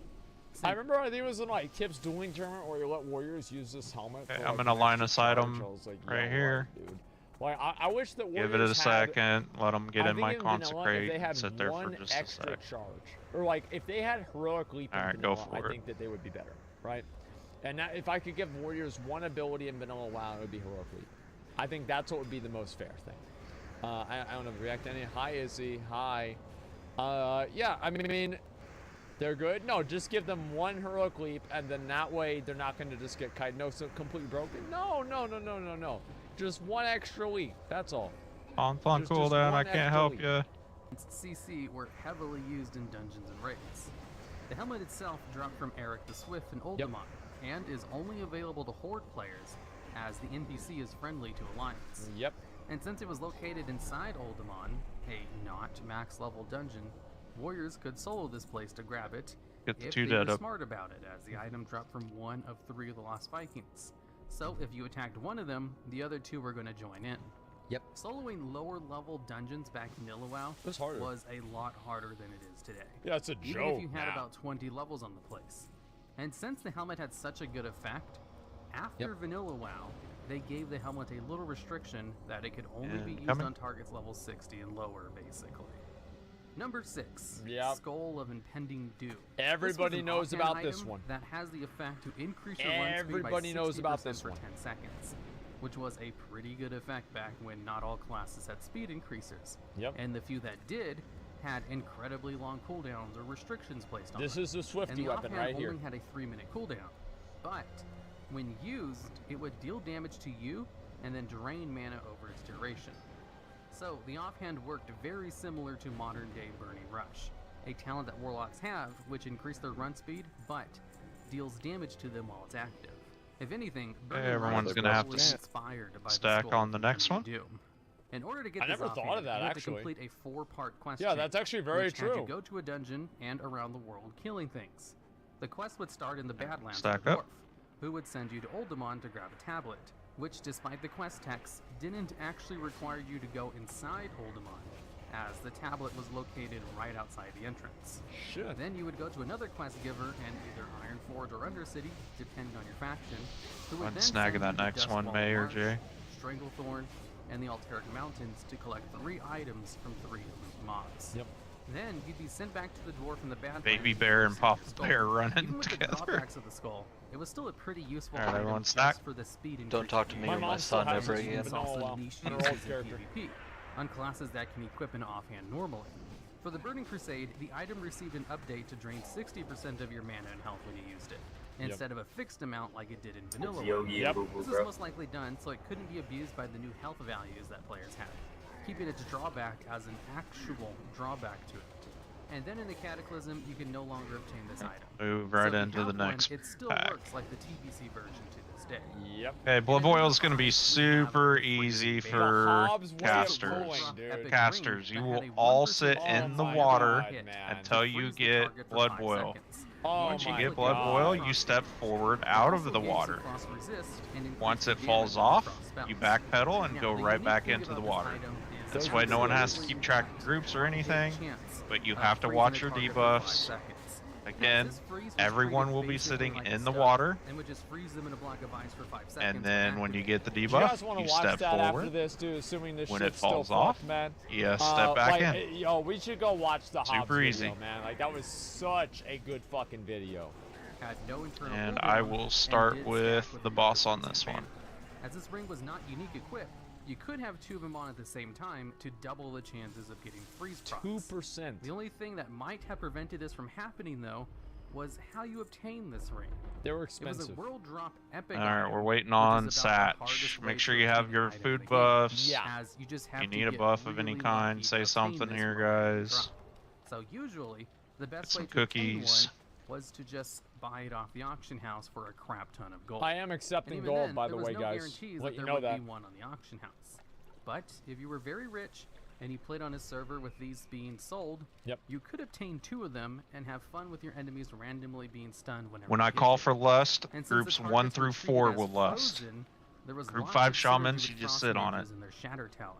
I remember, I think it was in like Tip's dueling tournament where you let warriors use this helmet. Okay, for, I'm like, gonna an line extra aside charge. 'em I was like, right yo, here. what, dude. Like, I wish that warriors Give it a had, second. Let them get I in think my in vanilla, consecrate if they and had sit there for one just a extra sec. charge, or like if they had heroic leap in Alright, go vanilla, for I it. think that they would be better, right? And that, if I could give warriors one ability in vanilla WoW, it would be heroic leap. I think that's what would be the most fair thing. I don't know if react any. Hi Izzy, hi. Yeah, I mean, they're good. No, just give them one heroic leap, and then that way they're not going to just get kited. No, so completely broken. No. Just one extra leap. That's all. On Just cooldown, I one can't extra help leap. you. CC were heavily used in dungeons and raids. The helmet itself dropped from Eric the Swift in Oldemon, and is only available to Horde players, as the NPC is friendly to Alliance. Yep. And since it was located inside Oldemon, a not max level dungeon, warriors could solo this place to grab it Get the if two they were dead up. smart about it, as the item dropped from one of 3 of the Lost Vikings. So if you attacked one of them, the other 2 were going to join in. Yep. Soloing lower level dungeons back in Vanilla WoW was harder. was a lot harder than it is today. Yeah, it's a Even joke if you had now. about 20 levels on the place. And since the helmet had such a good effect, after Vanilla WoW, they gave the helmet a little restriction that it could only be used Coming. on targets level 60 and lower, basically. Number 6, Yep. Skull of Impending Doom. Everybody This was an knows offhand about this item one. That has the effect to increase your run speed by Everybody knows about 60% this for one. 10 seconds, which was a pretty good effect back when not all classes had speed increasers. Yep. And the few that did had incredibly long cooldowns or restrictions placed on This them. is the Swifty and the weapon offhand right here. only had a 3-minute cooldown, but when used, it would deal damage to you and then drain mana over its duration. So the offhand worked very similar to modern day Burning Rush, a talent that Warlocks have, which increase their run speed, but deals damage to them while it's active. If anything, Burning everyone's Rush gonna was have to probably inspired by the stack Skull on the of next Impending one. Doom. In order to get I this never thought offhand, of that, you had actually. to complete a 4-part quest Yeah, chain, that's actually very which had true. you go to a dungeon and around the world killing things. The quest would start in the Badlands Stack of the up. Dwarf, who would send you to Oldemon to grab a tablet, which, despite the quest text, didn't actually require you to go inside Oldemon, as the tablet was located right outside the entrance. Shit. Then you would go to another quest giver in either Ironforge or Undercity, depending on your faction, who would I'm then snagging send you that to next one, Dustwall May or Marsh, Jay. Stranglethorn, and the Alteric Mountains to collect 3 items from 3 elite mobs. Yep. Then you'd be sent back to the dwarf in the Badlands. Baby to Bear and receive Papa the skull. Bear running Even with the together. drawbacks of the skull, it was still a pretty useful Alright, item everyone just stack. for the speed and Don't talk to me My or my mom still son has ever it, again. It's Vanilla also WoW, niche her uses old in character. PvP on classes that can equip an offhand normally. For the Burning Crusade, the item received an update to drain 60% of your mana and health when you used it, instead of a fixed amount like it did in Vanilla WoW. Yep. This was most likely done so it couldn't be abused by the new health values that players had, keeping its drawback as an actual drawback to it. And then in the Cataclysm, you can no longer obtain this item. Move right So if into you the have one, next it still pack. works like the TBC version to this day. Yep. Okay, Blood Boil is going to be super easy The for Hobbs way of casters. going, dude. Casters, you will all sit Oh in the my water God, man. until you get Blood Boil. Oh Once you my get Blood God. Boil, you step forward out of the water. Once it falls off, you backpedal and go right back into the water. This way no one has to keep track of groups or anything, but you have to watch your debuffs Again, This freeze was everyone treated will be basically sitting like a in the stun, water, and would just freeze them in a block of ice for 5 seconds. and then when you get the Do you guys debuff, want to you watch step that after forward. this, dude? Assuming this When shit's it falls still off, fucked, man. you step back in. Yo, we should go watch the Hobbs Super video, easy. man. Like, that was such a good fucking video. Had no internal And cooldown I will and start did with stack the your boss on resistance this one. advantage. As this ring was not unique equipped, you could have 2 of them on at the same time to double the chances of getting freeze procs. 2%. The only thing that might have prevented this from happening, though, was how you obtain this ring. They were It was expensive. a world drop epic. Alright, item, we're waiting which is on about the Satch. hardest way Make to sure you have obtain your an item in food the game, buffs. Yeah. as you just If have you to need a get buff of really any kind, lucky say to obtain something this here, world guys. drop. So usually, the best Get way some to obtain cookies. one was to just buy it off the auction house for a crap ton of gold. I am And accepting even gold, then, by there the was way, no guys. guarantees Let that you there know would that. be one on the auction house. But if you were very rich and you played on a server with these being sold, Yep. you could obtain 2 of them and have fun with your enemies randomly being stunned whenever When they I hit call you. for lust, And since groups the 1 targets were through treated 4 as will lust. frozen, there was Group lots 5 of synergy shamans, with you just frost sit on mages it. and their shatter talent.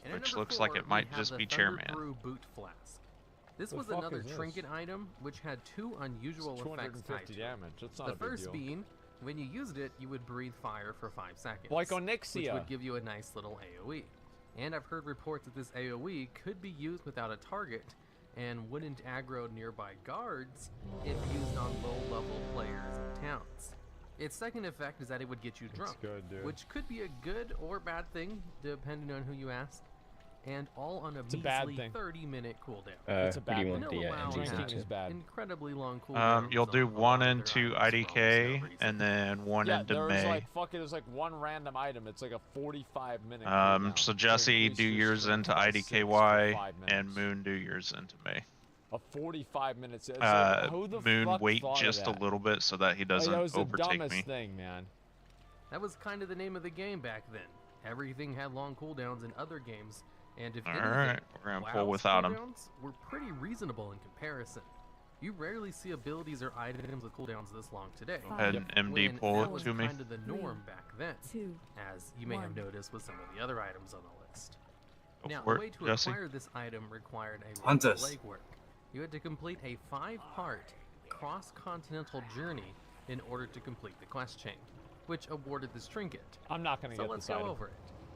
And at Which number looks like 4, it might we have just the be Thunder Chairman. Brew boot flask. This The was fuck another is this? trinket item which had 2 unusual It's effects tied 250 to it. damage. That's not The a big first deal. being, when you used it, you would breathe fire for 5 seconds. Like which Onyxia. would give you a nice little AoE. And I've heard reports that this AoE could be used without a target and wouldn't aggro nearby guards if used on low-level players in towns. Its second effect is that it would get you drunk, good, dude. which could be a good or bad thing, depending on who you ask, and all on a It's a bad measly thing. 30-minute cooldown. It's a bad Vanilla thing. WoW Drinking has is bad. incredibly long cooldowns. You'll do on a 1 lot of and their 2 items for almost no IDK, reason. and then 1 Yeah, into there's May. like fucking. There's like one random item. It's like a 45-minute. cooldown. So To Jesse, increase do your yours strength into by 6 for IDKY, 5 and minutes. Moon do yours into May. A 45 minutes. It's like, who the Moon fuck wait thought of just a that? little bit so that he Like, doesn't that was the overtake dumbest me. thing, man. That was kind of the name of the game back then. Everything had long cooldowns in other games, and if anything, Alright, we're gonna pull WoW's without him. cooldowns were pretty reasonable in comparison. You rarely see abilities or items with cooldowns this long today. Go ahead and MD when pull that it was to me. kind of the norm back then, 2, as you may have 1. noticed with some of the other items on the list. Go Now, for the it, way to Jesse. acquire this item required a lot Hunt of us. legwork. You had to complete a 5-part cross-continental journey in order to complete the quest chain, which awarded this trinket. I'm not gonna So get let's this go item. over it.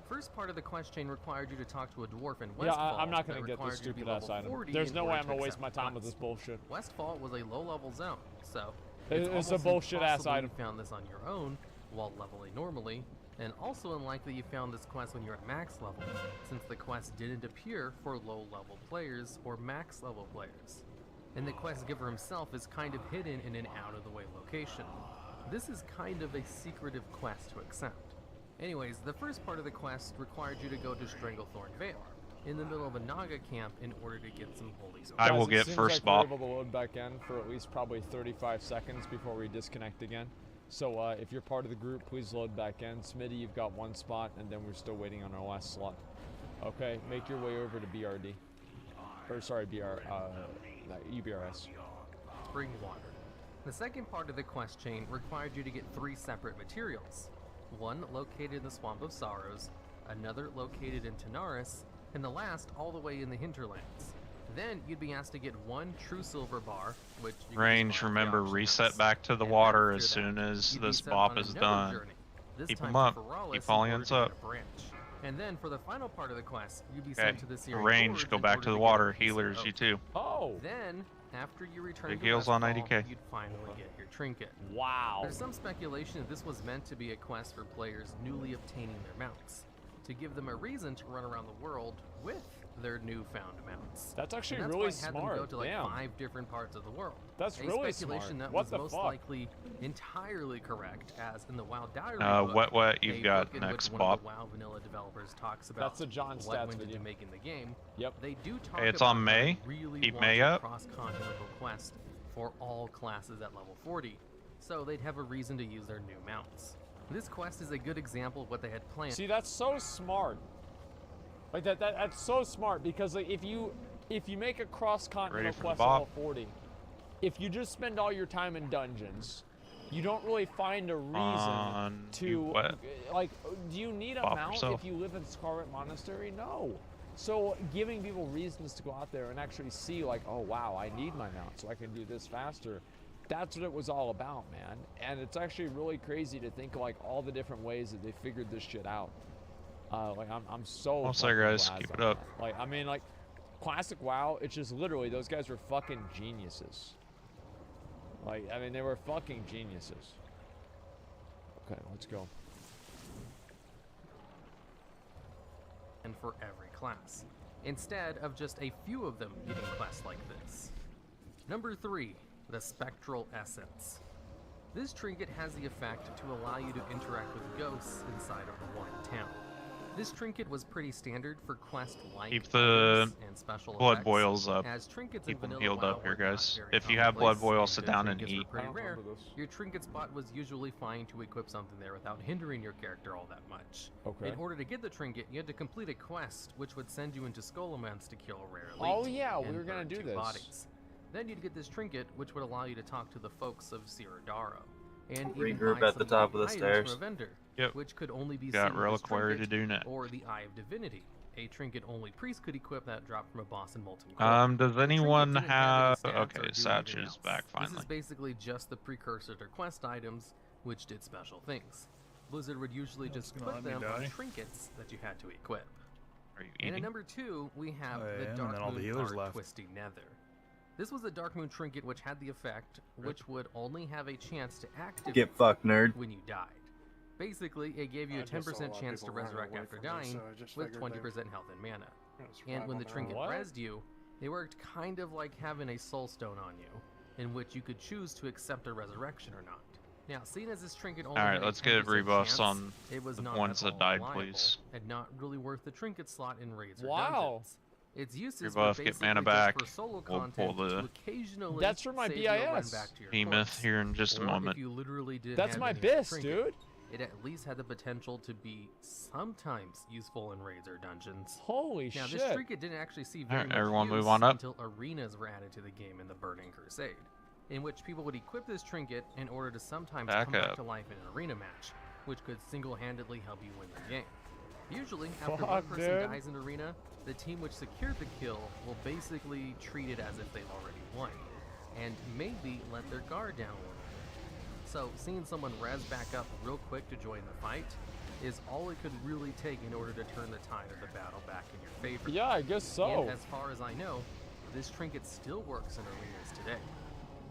First part of the quest chain required you to talk to a dwarf in Yeah, Westfall. I'm not gonna that get required this you to be stupid ass level item. 40 There's in no way order I'm to gonna waste accept my the time with this quest. bullshit. Westfall was a low-level zone, so It's a almost bullshit ass impossible item. You found this on your own while leveling normally, and also unlikely you found this quest when you're at max level, since the quest didn't appear for low-level players or max-level players. And the quest giver himself is kind of hidden in an out-of-the-way location. This is kind of a secretive quest to accept. Anyways, the first part of the quest required you to go to Stranglethorn Vale, in the middle of a Naga camp in order to get some holy stones. I will Guys, it get seems first like bop. We're able to load back in for at least probably 35 seconds before we disconnect again. So if you're part of the group, please load back in. Smitty, you've got 1 spot, and then we're still waiting on our last slot. Okay, make your way over to BRD. Or sorry, UBRS. Spring water. The second part of the quest chain required you to get 3 separate materials. One located in the Swamp of Sorrows, another located in Tanaris, and the last all the way in the hinterlands. Then you'd be asked to get 1 true silver bar, which you can Range, just buy at the remember, auction reset house. back to the And water after as that, soon as you'd be this sent bop on is another done. journey, this Keep time 'em to up. Feralis Keep in order audience to get up. a branch. And then for the final part of the quest, you'd be Okay, sent to the Syrian range, Gorge go in back order to the get a water. piece of Healers, oak. you too. Oh! Then, after you return Big to heals on Westfall, 90K. you'd finally get your trinket. Wow. There's some speculation that this was meant to be a quest for players newly obtaining their mounts, to give them a reason to run around the world with their newfound mounts. That's actually And really that's why it had them go smart. to like Damn. 5 different parts of the world. That's a really speculation smart. that What was the most fuck? likely entirely correct, as in the WoW Diary book, what you've a got book in next, which one Bob? of the WoW vanilla developers talks about That's a John what Stats went video. into making the game. Yep. They do talk Hey, it's about on how May. they really Keep want May a up. cross-continental quest for all classes at level 40, so they'd have a reason to use their new mounts. This quest is a good example of what they had planned. See, that's so smart. Like that's so smart because like if you make a cross-continental Ready for the quest bop? level 40, if you just spend all your time in dungeons, you don't really find a reason On to you what? like. Do you need a Bop mount yourself. if you live in Scarlet Monastery? No. So giving people reasons to go out there and actually see like, oh wow, I need my mount so I can do this faster. That's what it was all about, man. And it's actually really crazy to think like all the different ways that they figured this shit out. Like I'm so. Well, sorry guys, keep it up. Like I mean, like classic WoW. It's just literally those guys were fucking geniuses. Like I mean, they were fucking geniuses. Okay, let's go. And for every class, instead of just a few of them getting quests like this. Number 3, the Spectral Essence. This trinket has the effect to allow you to interact with ghosts inside of one town. This trinket was pretty standard for quests like Keep the and special blood effects, boils up. as trinkets Keep in them vanilla healed WoW up here, were not guys. very If you have blood commonplace, boils, and sit good down and trinkets were eat. pretty rare. Your trinket spot was usually fine to equip something there without hindering your character all that much. Okay. In order to get the trinket, you had to complete a quest, which would send you into Skullomance to kill a rare elite. Oh yeah, we and were gonna burn do 2 this. bodies. Then you'd get this trinket, which would allow you to talk to the folks of Siradaro. And Regroup even buy at the some top of the items stairs. from a vendor, Yep. which could only be Got seen with this reliquary to trinket do net. or the Eye of Divinity, a trinket only priest could equip that dropped from a boss in Molten Core. Does The anyone trinket didn't have? any stats or Okay, do Satch anything is else. back This finally. is basically just the precursor to quest items, which did special things. Blizzard would usually just gonna put let me them on die. trinkets that you had to equip. Are you And at eating? number 2, we have I the am, Dark and then all the Moon healers Guard left. Twisty Nether. This was a Dark Moon trinket which had the effect, which would only have a chance to activate Get fucked, nerd. when you died. Basically, it gave you a 10% chance to resurrect after dying with 20% health and mana. And when the trinket What? rezzed you, they worked kind of like having a soul stone on you, in which you could choose to accept a resurrection or not. Now, seeing as this trinket only Alright, had a let's get 10% rebuffs chance, on it was the not ones at that all died, reliable, please. and not really worth the trinket slot in raids or Wow. dungeons. Its uses Rebuff, were get basically mana just back. for solo We'll content pull the to occasionally That's for my save you a run BIS. back to your Behemoth corpse. here in just a Or moment. If you literally did That's have my any of the bis, trinket, dude. it at least had the potential to be sometimes useful in raids or dungeons. Holy Now, shit. this trinket didn't actually see very Alright, much everyone use move on up. until arenas were added to the game in the Burning Crusade, in which people would equip this trinket in order to sometimes Back come back up. to life in an arena match, which could single-handedly help you win the game. Usually, after Fuck, one person dude. dies in arena, the team which secured the kill will basically treat it as if they've already won, and maybe let their guard down a little bit. So, seeing someone res back up real quick to join the fight is all it could really take in order to turn the tide of the battle back in your favor. Yeah, I guess so. And as far as I know, this trinket still works in arenas today.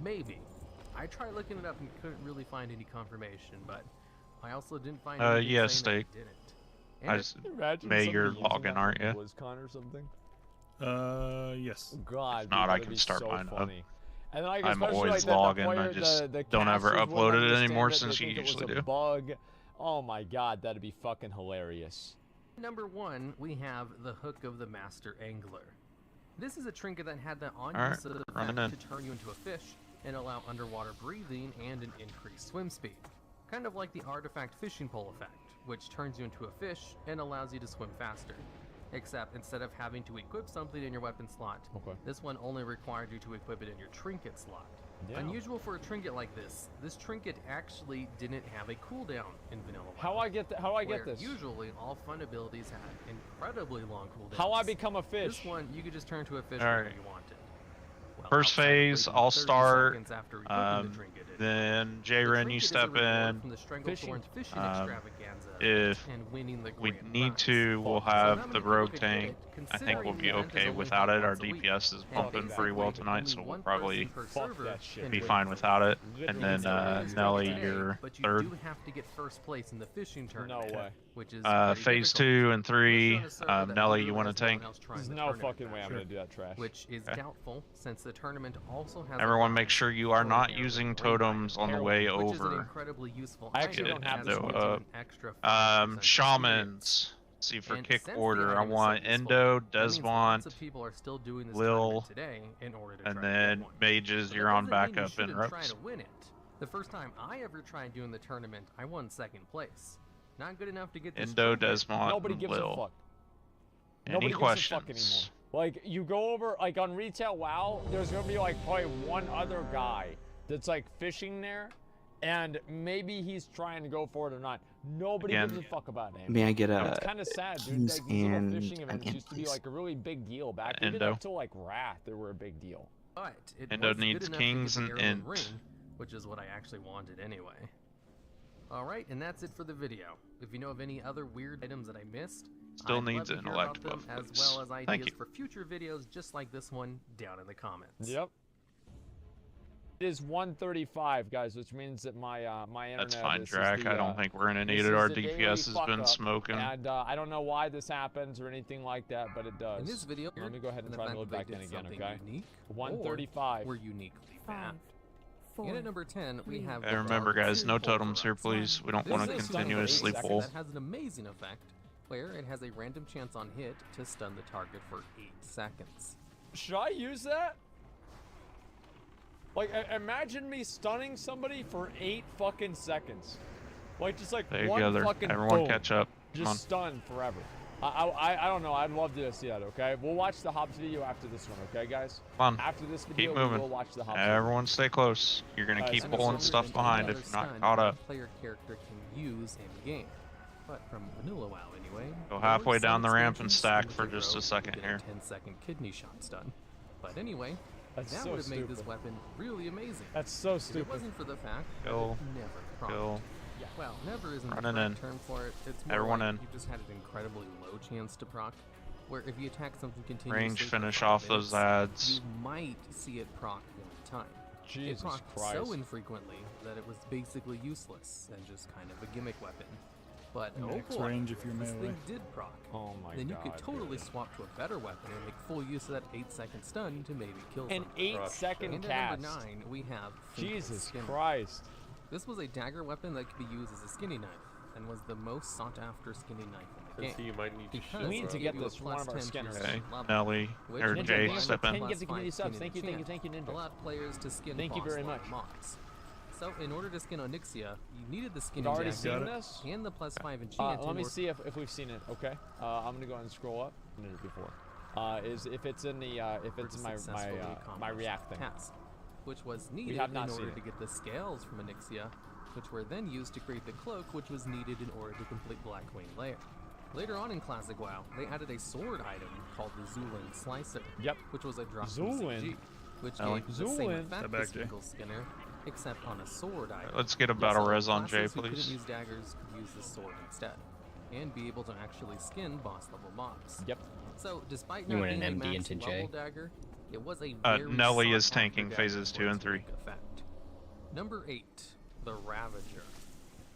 Maybe. I tried looking it up and couldn't really find any confirmation, but I also didn't find anything yeah, saying Steak. that it didn't. I And just, Imagine May, somebody you're using logging, that aren't in you? BlizzCon or something. Yes. God, If not, dude, I that'd can be start so mine up. funny. And like, I'm especially always like the logging, player, I just the don't ever casters upload wouldn't it anymore understand since they you think it was usually a do. bug. Oh my god, that'd be fucking hilarious. Number 1, we have the Hook of the Master Angler. This is a trinket that had the Alright, on-use running effect in. to turn you into a fish and allow underwater breathing and an increased swim speed. Kind of like the artifact fishing pole effect, which turns you into a fish and allows you to swim faster. Except instead of having to equip something in your weapon slot, this one only required you to equip it in your trinket slot. Yeah. Unusual for a trinket like this trinket actually didn't have a cooldown in vanilla WoW. How I get where this? Usually, all fun abilities had incredibly long cooldowns. How I become a fish? This one, you could just turn to a fish All whenever right. you wanted. Well, First outside phase, waiting I'll 30 start. seconds after equipping the trinket, Then the Jaren, you trinket is a step reward in. from the Stranglethorn fishing Um, extravaganza if and winning the we grand need prize. to, we'll So not have many the people rogue could get tank. it, I think we'll considering be the event is okay only without held it. Our once a week. DPS is And bumping pretty well basically, tonight, only so we'll one probably person per Fuck server that shit. be can fine win. without it. And Literally then It's not Nelly, today, you're but you third. do have to get first place in the fishing tournament, way. which is Phase pretty 2 and difficult. 3. Unless you're on a server that Nelly, you literally want has to no tank? one else trying There's the no tournament fucking way I'm match, gonna do that trash. which is Okay. doubtful since the tournament also has. a Everyone, prize make sure you are for not an using heirloom totems on the Heirloom, way which is an over. incredibly useful I actually item don't have as this it one. gives you an extra 5% experience. Shamans. See, for And kick since the order, I item is so want useful, Endo, that means lots Desmond, of people are still doing this Lil, tournament today in order to and try to then get one. mages, But you're that on doesn't mean you backup and shouldn't try ropes. to win it. The first time I ever tried doing the tournament, I won second place. Not good enough to get this Endo, trinket. Desmond, Nobody and gives a Lil. fuck. Any Nobody gives a fuck questions? anymore. Like, you go over, like, on Retail WoW, there's gonna be, like, probably one other guy that's, like, fishing there, And maybe he's trying to go for it or not. Nobody Again, gives a fuck about him. May I get It's kind of sad, dude. Kings Like, these little and fishing events an used to be please? like a really big deal back even Endo. up till like Wrath, they were a big deal. But it Endo was good needs enough to kings get and the arrow int. ring, which is what I actually wanted anyway. Alright, and that's it for the video. If you know of any other weird items that I missed, Still I'd needs love an to hear about elect them, buff, as please. well as Thank ideas you. for future videos just like this one down in the comments. Yep. It is 1:35, guys, which means that my my internet. That's fine, is Drac. the, I don't think we're gonna need this it. is Our the daily DPS has fuck been up, smoking. And I don't know why this happens or anything like that, but it does. In this video, Let me go ahead and the try and fact load that back they in did again, something okay? unique, 1:35. We're uniquely bad. 5, 4, And at number 10, we have. And the remember, Dark guys, no Temple totems here, Rust. please. We don't This want is to a stun continuously effect pull. that has an amazing effect, where it has a random chance on hit to stun the target for 8 seconds. Should I use that? Like, imagine me stunning somebody for 8 fucking seconds. Like, just like There you one go there. fucking Everyone boom. catch up. Come Just on. stunned forever. I don't know. I'd love to see that, okay? We'll watch the Hobbs video after this one, okay, guys? Come on. After this video, Keep we moving. will watch the Hobbs video. Everyone stay close. You're gonna Guys, keep I'm pulling sorry, stuff I'm behind Another if you're not stun caught that up. a player character can use in game. But from vanilla WoW anyway. Go there halfway were down some the ramp and expansions stack in for the just a hero second who did here. 10-second kidney shot stun. But anyway, That's that so would have made this stupid. weapon really amazing. That's so If it stupid. wasn't for the fact Kill. that it never procced. Kill. Well, never isn't the Running correct in. term for it. It's more Everyone like in. you just had an incredibly low chance to proc. Where if you attack something continuously Range for finish 5 off those minutes, ads. you might see it proc one time. Jesus it procced Christ. so infrequently that it was basically useless and just kind of a gimmick weapon. But Max oh boy, range if you're this melee. thing did proc. Oh my Then you god. could totally dude. swap to a better weapon and make full use of that 8-second stun to maybe kill An something. 8-second And at cast. number 9, we have Finkel Jesus Skinner. Christ. This was a dagger weapon that could be used as a skinny knife, and was the most sought-after skinny knife in the game. You might need to Because We need it to gave get you a this from one of our +10 to skinners. your Okay, skin level, Nelly which or meant Jay, that step the in. Ninja, give the community +5 subs. skin Thank you, enchant thank you, Ninja. allowed players to skin Thank you boss very level much. mobs. So in order to skin Onyxia, you needed the skinny We've already dagger seen this? and the +5 enchant. Let in me order- see if we've seen it. Okay, I'm gonna go ahead and scroll up. I've seen it before. Is if it's in the if to it's in my successfully my accomplish React that thing. task, which was needed have in not order seen to it. get the scales from Onyxia, which were then used to create the cloak, which was needed in order to complete Blackwing Lair. Later on in Classic WoW, they added a sword item called the Zulin Slicer. Yep. Which was a drop from Zulin? CG, which Ellie. gave the same Zulin? effect Step back, as Jay. Finkel Skinner, except on a sword item. Let's get a battle So res on Jay, classes who couldn't please. use daggers could use the sword instead, and be able to actually skin boss level mobs. Yep. So despite You not went being an a MD max into level Jay? dagger, it was a very Nelly is sought-after tanking dagger phases for 2 and its 3. unique effect. Number 8, the Ravager.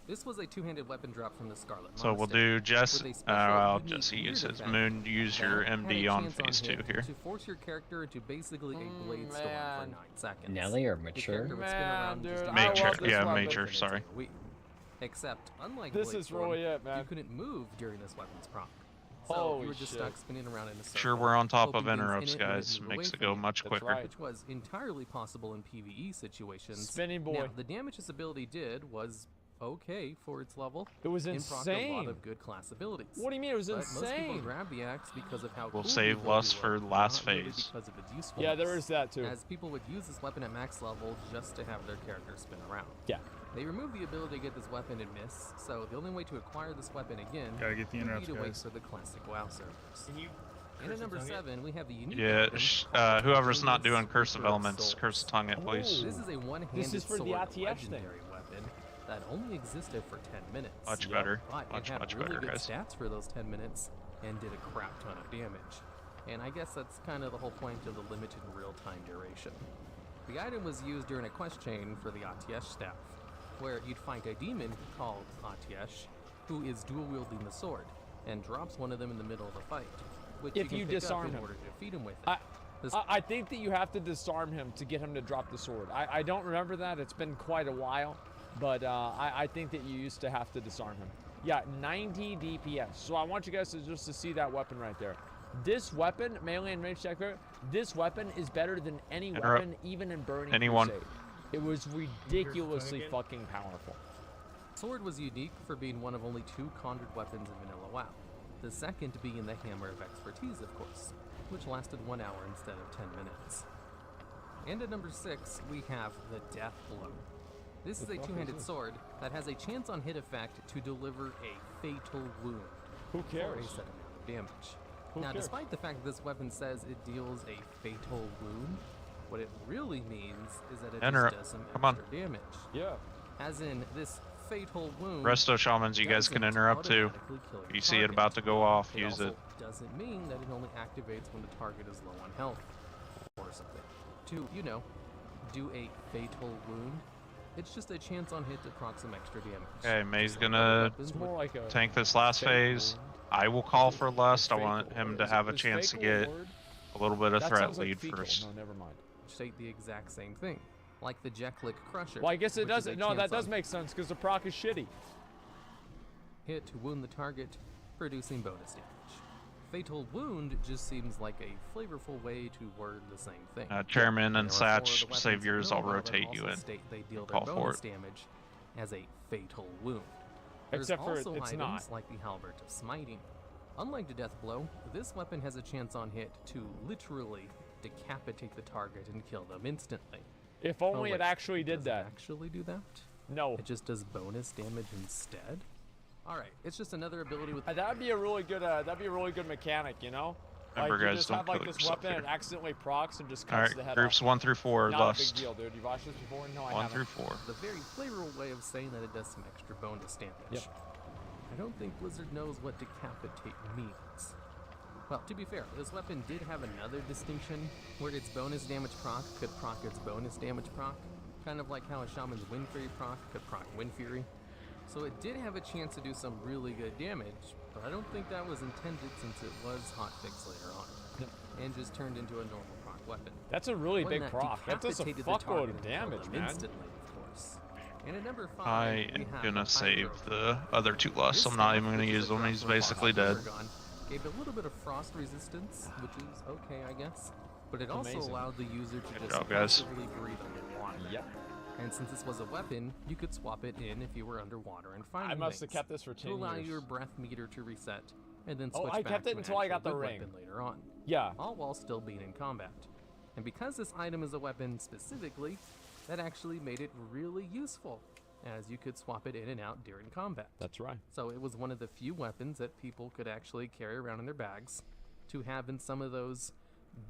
This was a two-handed weapon drop from the Scarlet So we'll Monastery do Jess. with a special Well, unique Jesse weird uses effect Moon. Use your that had MD a on chance phase 2 hit here. to force your character into basically a blade storm for man. 9 seconds. Nelly or The mature? character would spin Man, around dude, just I Mature, love this yeah, weapon. mature, sorry. Except, unlike This Blade is Storm, really it, man. you couldn't move during this weapon's proc. So Holy you were just shit. stuck spinning around in a circle. Sure, we're on top of hoping things interrupts, in it wouldn't guys. move Makes away it from go you, much That's quicker. right. which was entirely possible in PvE situations. Spinning boy. Now, the damage this ability did was okay for its level. It was and procced a lot insane. of good class abilities. What do you mean it was But most people insane? grab the axe because of how We'll cool save the ability Lust for was, last not really phase. because of its usefulness. Yeah, there is that too. As people would use this weapon at max level just to have their character spin around. Yeah. They removed the ability to get this weapon and miss, so the only way to acquire this weapon again Gotta get the would be interrupts, to wait guys. for the classic WoW servers. Can you And at number 7, we have the unique Yeah, weapon called whoever's not Genius doing Curse of Secret Elements, Souls. Curse of Tongue it, please. This is a one-handed This is for the sword RTS thing. legendary weapon that only existed for 10 minutes. Much better. But Much, it had much really better, good guys. stats for those 10 minutes and did a crap ton of damage. And I guess that's kind of the whole point of the limited real-time duration. The item was used during a quest chain for the Atiesh staff, where you'd fight a demon called Atiesh, who is dual-wielding the sword, and drops one of them in the middle of the fight, which If you you can pick disarm up in him. order to defeat him with it. I think that you have to disarm him to get him to drop the sword. I don't remember that. It's been quite a while. But I think that you used to have to disarm him. Yeah, 90 DPS. So I want you guys to just to see that weapon right there. This weapon, melee and range checker, this weapon is better than any Interrupt. weapon, even in Burning Anyone. Crusade. It was ridiculously fucking powerful. Sword was unique for being one of only 2 conjured weapons in Vanilla WoW. The second being the Hammer of Expertise, of course, which lasted 1 hour instead of 10 minutes. And at number 6, we have the Death Blow. This is a two-handed sword that has a chance on hit effect to deliver a fatal wound. Who For cares? a set amount of damage. Who Now, cares? despite the fact that this weapon says it deals a fatal wound, what it really means is that it Enter just it. does some Come on. extra damage. Yeah. As in, this fatal wound Resto Shamans, you guys can doesn't interrupt too. automatically kill your You see it target. about to go off, It use also it. doesn't mean that it only activates when the target is low on health or something. To, you know, do a fatal wound, it's just a chance on hit to proc some extra damage. Okay, May's Just like other gonna weapons It's more would. like a tank this last fake phase. wound. I will call for Is Lust. I fecal- want him to is- have a is chance to fecal a get word? a little bit of That threat sounds like lead fecal. first. No, never mind. State the exact same thing, like the Jeklik Crusher. Well, I guess it which is does. a No, that chance does on make sense because the proc is shitty. hit to wound the target, producing bonus damage. Fatal wound just seems like a flavorful way to word the same thing. Chairman and There are four of Satch, the weapons save that yours, know I'll about that rotate also you in. state they deal Call their for bonus it. damage as a fatal wound. There's Except for also it's items not. like the Halbert of Smiting. Unlike the Death Blow, this weapon has a chance on hit to literally decapitate the target and kill them instantly. If Oh, only wait, it actually did does that. It actually do that? No. It just does bonus damage instead? Alright, it's just another ability with That'd be a really good. That'd be a really good mechanic, you know. Remember, Like you guys, just don't have like kill this yourself weapon and here. accidentally procs and just All cuts the right, head groups off. 1 through 4, Not Lust. a big deal, dude. You've watched this before? No, I 1 haven't. through 4. the very flavorful way of saying that it does some extra bonus damage. Yep. I don't think Blizzard knows what decapitate means. Well, to be fair, this weapon did have another distinction where its bonus damage proc could proc its bonus damage proc, kind of like how a Shaman's Wind Fury proc could proc Wind Fury. So it did have a chance to do some really good damage, but I don't think that was intended since it was hotfix later on, and just turned into a normal proc weapon. That's a really One big that proc. That does a decapitated the fuckload target of and killed damage, them man. instantly, of course. And at number 5, I we am have gonna the save Hydro. the other 2 Lusts. This I'm not stuff, even gonna which is use a them. He's grappler basically box dead. Overgon, gave a little bit of frost resistance, which is okay, I guess. But it also Amazing. allowed the user to Good just job, guys. passively breathe underwater. Yep. And since this was a weapon, you could swap it in if you were underwater and find I must have things kept this for 10 to allow years. your breath meter to reset, and then Oh, switch I back kept it to an until I got actual the good ring. weapon later on. Yeah. All while still being in combat. And because this item is a weapon specifically, that actually made it really useful, as you could swap it in and out during combat. That's right. So it was one of the few weapons that people could actually carry around in their bags to have in some of those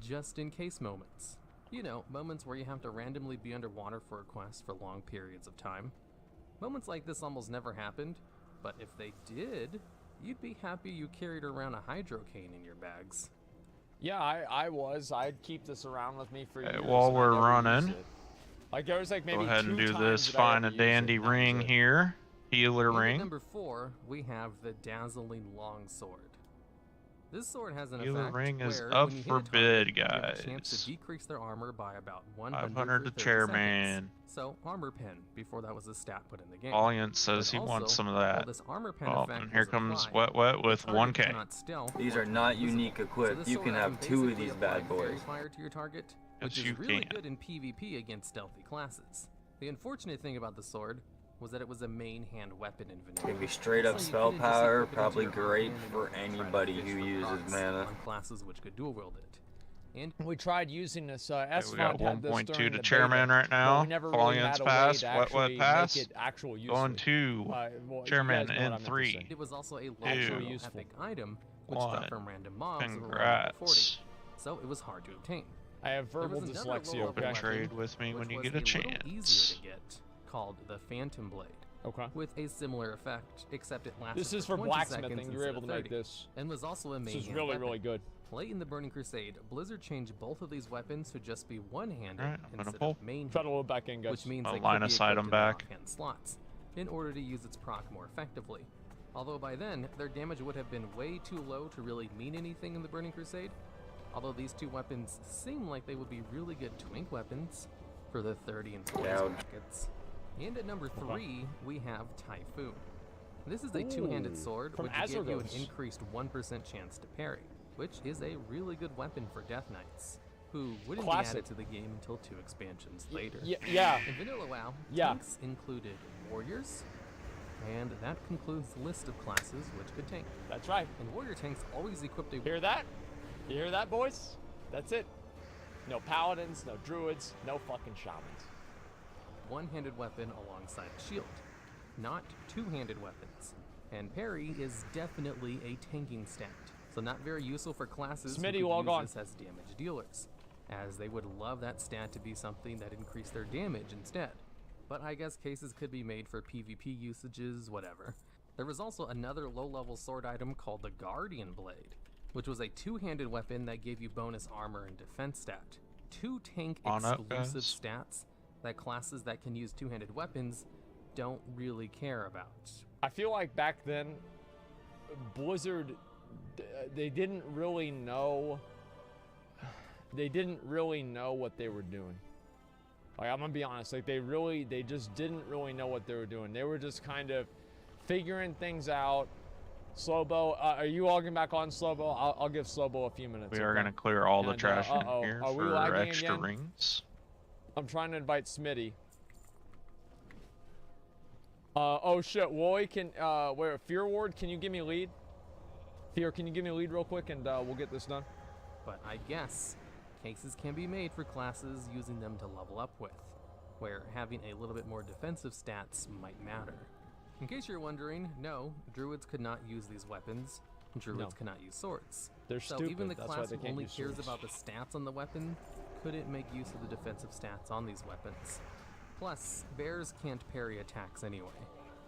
just-in-case moments. You know, moments where you have to randomly be underwater for a quest for long periods of time. Moments like this almost never happened, but if they did, you'd be happy you carried around a hydrocane in your bags. Yeah, I was. I'd keep this around with me for years. while and I we're never used running, it. Like there was like maybe Go ahead and 2 do times this that I fine ever and used it, dandy and that was ring it. here. Healer And at ring. number 4, we have the Dazzling Longsword. This sword has an Healer effect ring is where up when you hit a for target, bid, you have a chance guys. to decrease their armor by about 100 500 for to 30 chairman. seconds. So armor pen before that was a stat put in the game. Valiant says But he wants also, some of while that. this armor pen Oh, effect and here was comes applied, Wet with the target 1K. cannot stealth These or are not visible. unique So equipped. this You sword can have can 2 of basically these apply bad fairy boys. fire to your target, which Yes, is you really can. good in PvP against stealthy classes. The unfortunate thing about the sword was that it was a main hand weapon in vanilla. Maybe straight up So you spell couldn't just power, equip it into probably your great arm and for then try to anybody fish who for uses procs mana. on classes which could dual wield it. And We tried using this. Okay, we S-Font got had this 1.2 during to the chairman beta, right now. but we never really Valiant's had a way pass. to Wet actually pass. make it actual useful. Going to well, you chairman guys know what I in meant to 3. say. it was also a Actually large useful. epic item, which 1. dropped from random mobs of around level 40. Congrats. So it was hard to obtain. I have There verbal was another dyslexia. low-level Okay. weapon, Trade with me when which you was get a little easier chance. to get, called the Phantom Blade, Okay. with a similar effect, except it lasted This is for 20 blacksmithing. seconds You were instead able to of make 30, this. and was also a main This is hand really, weapon. really good. Late in the Burning Crusade, Blizzard changed both of these weapons to just be one-handed Alright, I'm gonna instead pull. of main Try to load back in, guys. which means I'll they line could of be sight equipped 'em in their back. offhand slots in order to use its proc more effectively. Although by then, their damage would have been way too low to really mean anything in the Burning Crusade. Although these two weapons seem like they would be really good twink weapons for the 30 and 40 Gouge. brackets. And at number 3, we have Typhoon. This is a two-handed Ooh, sword from which will give you an Azergos. increased 1% chance to parry, which is a really good weapon for Death Knights, who wouldn't be Classic. added to the game until 2 expansions later. Yeah. In Vanilla WoW, Yeah. tanks included warriors, and that concludes the list of classes which could tank. That's right. And warrior tanks always equipped a Hear that? You hear that, boys? That's it. No paladins, no druids, no fucking shamans. one-handed weapon alongside a shield, not two-handed weapons. And parry is definitely a tanking stat, so not very useful for classes who could use this as damage dealers, as they would love that stat to be something that increased their damage instead. But I guess cases could be made for PvP usages, whatever. There was also another low-level sword item called the Guardian Blade, which was a two-handed weapon that gave you bonus armor and defense stat. Two tank exclusive stats that classes that can use two-handed weapons don't really care about. I feel like back then, Blizzard, they didn't really know what they were doing. Like, I'm gonna be honest, like they just didn't really know what they were doing. They were just kind of figuring things out. Slowbo, are you logging back on, Slowbo? I'll give Slowbo a few minutes. We are going to clear all the trash in here for extra rings. I'm trying to invite Smitty. Oh shit, Wooly, Fear Ward, can you give me a lead? Fear, can you give me a lead real quick and we'll get this done? But I guess cases can be made for classes using them to level up with, where having a little bit more defensive stats might matter. In case you're wondering, no, druids could not use these weapons. Druids cannot use swords. They're so stupid. Even the That's class why they who can't only use cares swords. about the stats on the weapon couldn't make use of the defensive stats on these weapons. Plus, bears can't parry attacks anyway.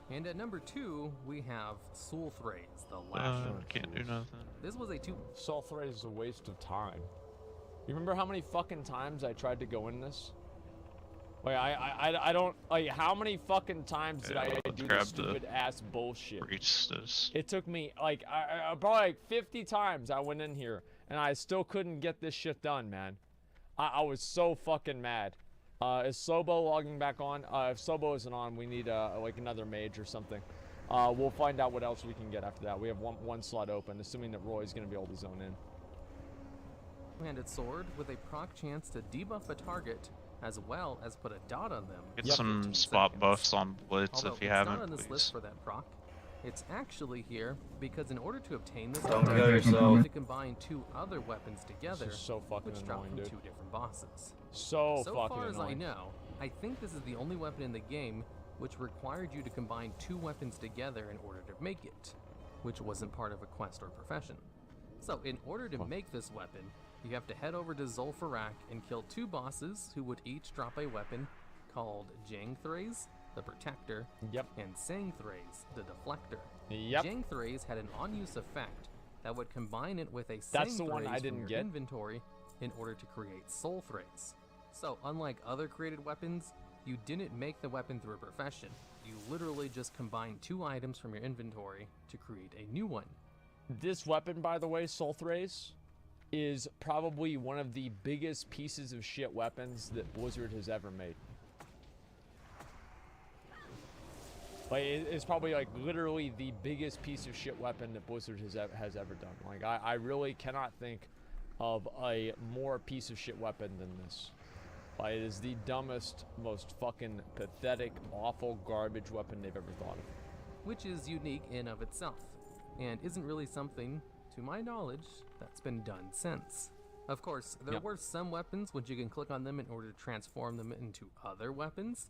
And at number 2, we have Soul Thrays, the Lasher. Can't do nothing. This was a Soul Thrays is a waste of time. You remember how many fucking times I tried to go in this? Like, I don't, like, how many fucking times did I do this stupid ass bullshit? It took me, like, probably like 50 times I went in here, and I still couldn't get this shit done, man. I was so fucking mad. Is Slobo logging back on? If Slobo isn't on, we need, like, another mage or something. We'll find out what else we can get after that. We have one slot open, assuming that Roy's gonna be able to zone in. two-handed sword with a proc chance to debuff a target, as well as put a dot on them. Get some spot buffs on Blitz if you haven't, Although it's not on this list for that proc, it's actually here because in order to obtain this, Don't you kill yourself. need to combine two other weapons together, This is so fucking which drop annoying, from dude. two different bosses. So far fucking as I annoying. know, I think this is the only weapon in the game which required you to combine two weapons together in order to make it, which wasn't part of a quest or profession. So in order to make this weapon, you have to head over to Zul'Farrak and kill two bosses who would each drop a weapon called Jangthraze, the Protector, and Sangthraze, the Deflector. Jangthraze had an on-use effect that would combine it with a That's the one I Sangthraze from didn't your get. inventory in order to create Soul Thraze. So unlike other created weapons, you didn't make the weapon through a profession. You literally just combined two items from your inventory to create a new one. This weapon, by the way, Soul Thraze, is probably one of the biggest pieces of shit weapons that Blizzard has ever made. Like, it's probably, like, literally the biggest piece of shit weapon that Blizzard has ever done. Like, I really cannot think of a more piece of shit weapon than this. Like, it is the dumbest, most fucking pathetic, awful garbage weapon they've ever thought of. Which is unique in of itself, and isn't really something, to my knowledge, that's been done since. Of course, there were some weapons which you can click on them in order to transform them into other weapons,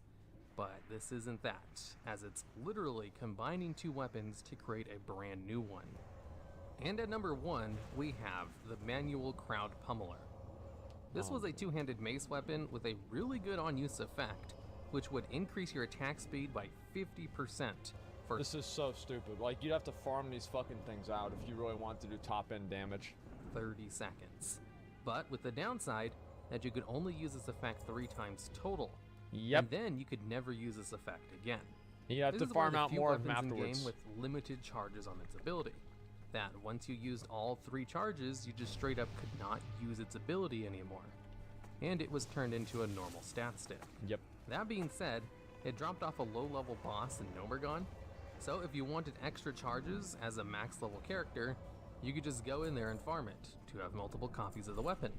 but this isn't that, as it's literally combining two weapons to create a brand new one. And at number 1, we have the Manual Crowd Pummeler. This was a two-handed mace weapon with a really good on-use effect, which would increase your attack speed by 50%. This is so stupid. Like, you'd have to farm these fucking things out if you really want to do top-end damage. 30 seconds. But with the downside that you could only use this effect 3 times total. And then you could never use this effect again. You have This to is one farm the out few more of them weapons in the afterwards. game with limited charges on its ability. That once you used all 3 charges, you just straight up could not use its ability anymore. And it was turned into a normal stat stick. That being said, it dropped off a low-level boss in Nomergon, so if you wanted extra charges as a max-level character, you could just go in there and farm it to have multiple copies of the weapon.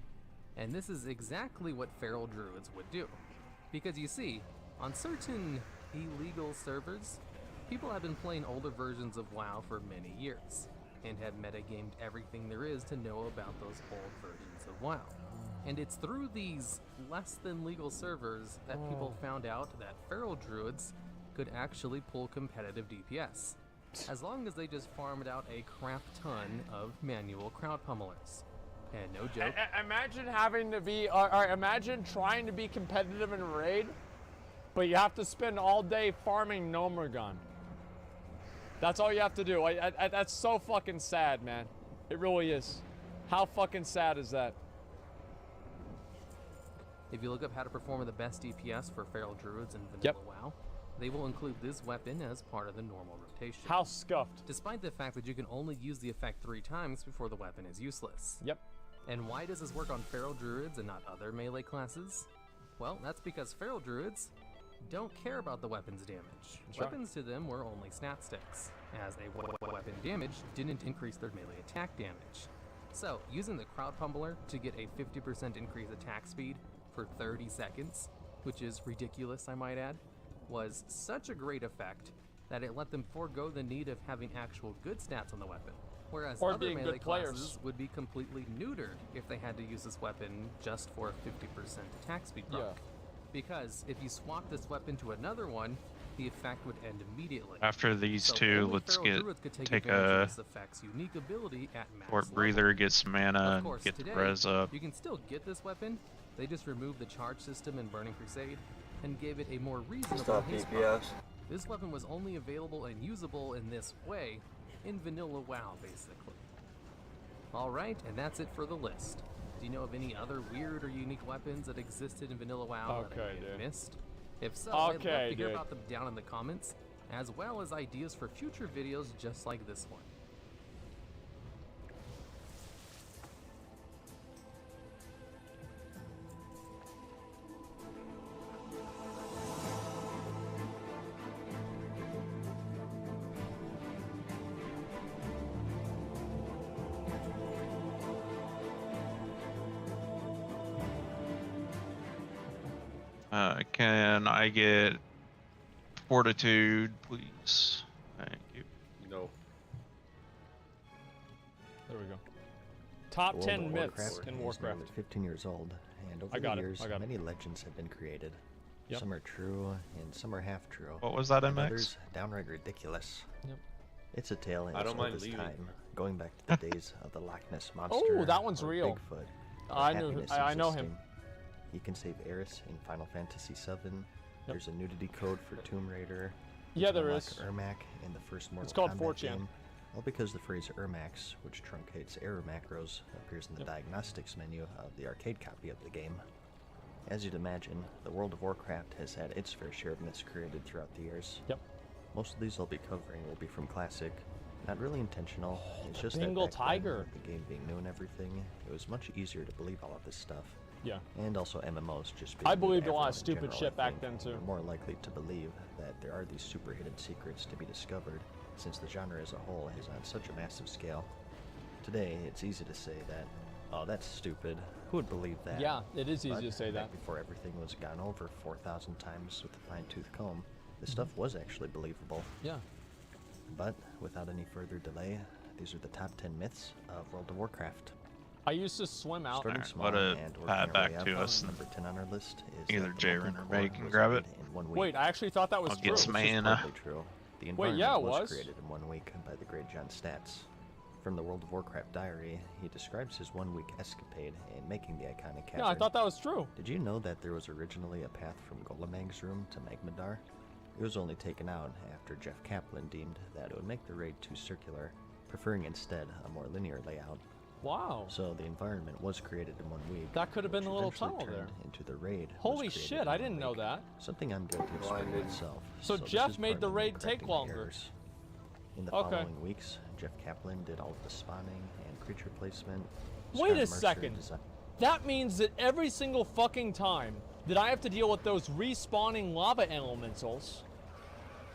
And this is exactly what Feral Druids would do. Because you see, on certain illegal servers, people have been playing older versions of WoW for many years, and have metagamed everything there is to know about those old versions of WoW. And it's through these less than legal servers that people found out that feral druids could actually pull competitive DPS, as long as they just farmed out a crap ton of manual crowd pummelers. And no joke. Imagine having to be, imagine trying to be competitive in Raid, but you have to spend all day farming Nomergun. That's all you have to do. That's so fucking sad, man. It really is. How fucking sad is that? If you look up how to perform the best DPS for feral druids in Vanilla WoW, they will include this weapon as part of the normal rotation. How scuffed. Despite the fact that you can only use the effect 3 times before the weapon is useless. Yep. And why does this work on feral druids and not other melee classes? Well, that's because feral druids don't care about the weapon's damage. Weapons to them were only stat sticks, as a weapon damage didn't increase their melee attack damage. So, using the crowd pummeler to get a 50% increased attack speed for 30 seconds, which is ridiculous I might add, was such a great effect that it let them forego the need of having actual good stats on the weapon. Whereas Or other being melee good players. classes would be completely neutered if they had to use this weapon just for a 50% attack speed buff. Because if you swap this weapon to another one, the effect would end immediately. After these So two, only let's feral get druids could take advantage of a this effect's unique ability at max short level. breather, get some mana, Of and course, get the today, res up. you can still get this weapon. They just removed the charge system in Burning Crusade and gave it a more reasonable Stop haste DPS. bar. This weapon was only available and usable in this way in Vanilla WoW, basically. Alright, and that's it for the list. Do you know of any other weird or unique weapons that existed in Vanilla WoW that I may have missed? If so, I'd love to hear about them down in the comments, as well as ideas for future videos just like this one. Can I get fortitude, please? Thank you. No. There we go. Top World 10 of myths Warcraft in is Warcraft. nearly 15 years old, and over I got the it, years, I got it. many legends have been created. Yep. Some are true, and some are half true. What was that, and MX? Others downright ridiculous. Yep. It's a tale in I its don't mind oldest leaving. time, going back to the days of the Loch Ness Monster. Oh, that one's or real. Bigfoot. I or knew- happiness I know him. existing. He can save Eris in Final Fantasy VII. There's a nudity code for Tomb Raider. You Yeah, can there unlock is. Ermac in the first Mortal It's called Kombat 4chan. game. All because the phrase Ermax, which truncates error macros, appears in the diagnostics menu of the arcade copy of the game. As you'd imagine, the World of Warcraft has had its fair share of myths created throughout the years. Yep. Most of these I'll be covering will be from Classic. Not really intentional, it's just Bengal that back then, tiger. with the game being new and everything, it was much easier to believe all of this stuff. Yeah. And also MMOs just being I new to believed a lot everyone of in stupid general, shit I back think. then, too. We're more likely to believe that there are these super hidden secrets to be discovered, since the genre as a whole is on such a massive scale. Today, it's easy to say that, oh, that's stupid. Who would believe that? Yeah, it is easy But to say back that. before everything was gone over 4,000 times with a fine-tooth comb, this stuff was actually believable. Yeah. But without any further delay, these are the top 10 myths of World of Warcraft. I used to swim out. Starting Alright, small what a and working pat our back way up, to us. Number 10 on our list is Either that the Jaren or molten May core can was grab it. created in 1 week. Wait, I actually thought that was I'll true. get some This is mana. partly true. The Wait, environment yeah, it was was. created in 1 week by the great John Statz. From the World of Warcraft diary, he describes his 1 week escapade in making the iconic cavern. Yeah, I thought that was true. Did you know that there was originally a path from Golemag's room to Magmadar? It was only taken out after Jeff Kaplan deemed that it would make the raid too circular, preferring instead a more linear layout. Wow. So the environment was created in 1 week. That could have been which the little eventually tunnel there. turned into the raid. was Holy created shit, in I 1 didn't know week. that. Something I'm guilty of spreading Blinded. myself. So this Jeff is made the part of raid me take correcting my longer. errors. In the Okay. following weeks, Jeff Kaplan did all of the spawning and creature placement. Wait Scott a Mercer second. desi- That means that every single fucking time that I have to deal with those respawning lava elementals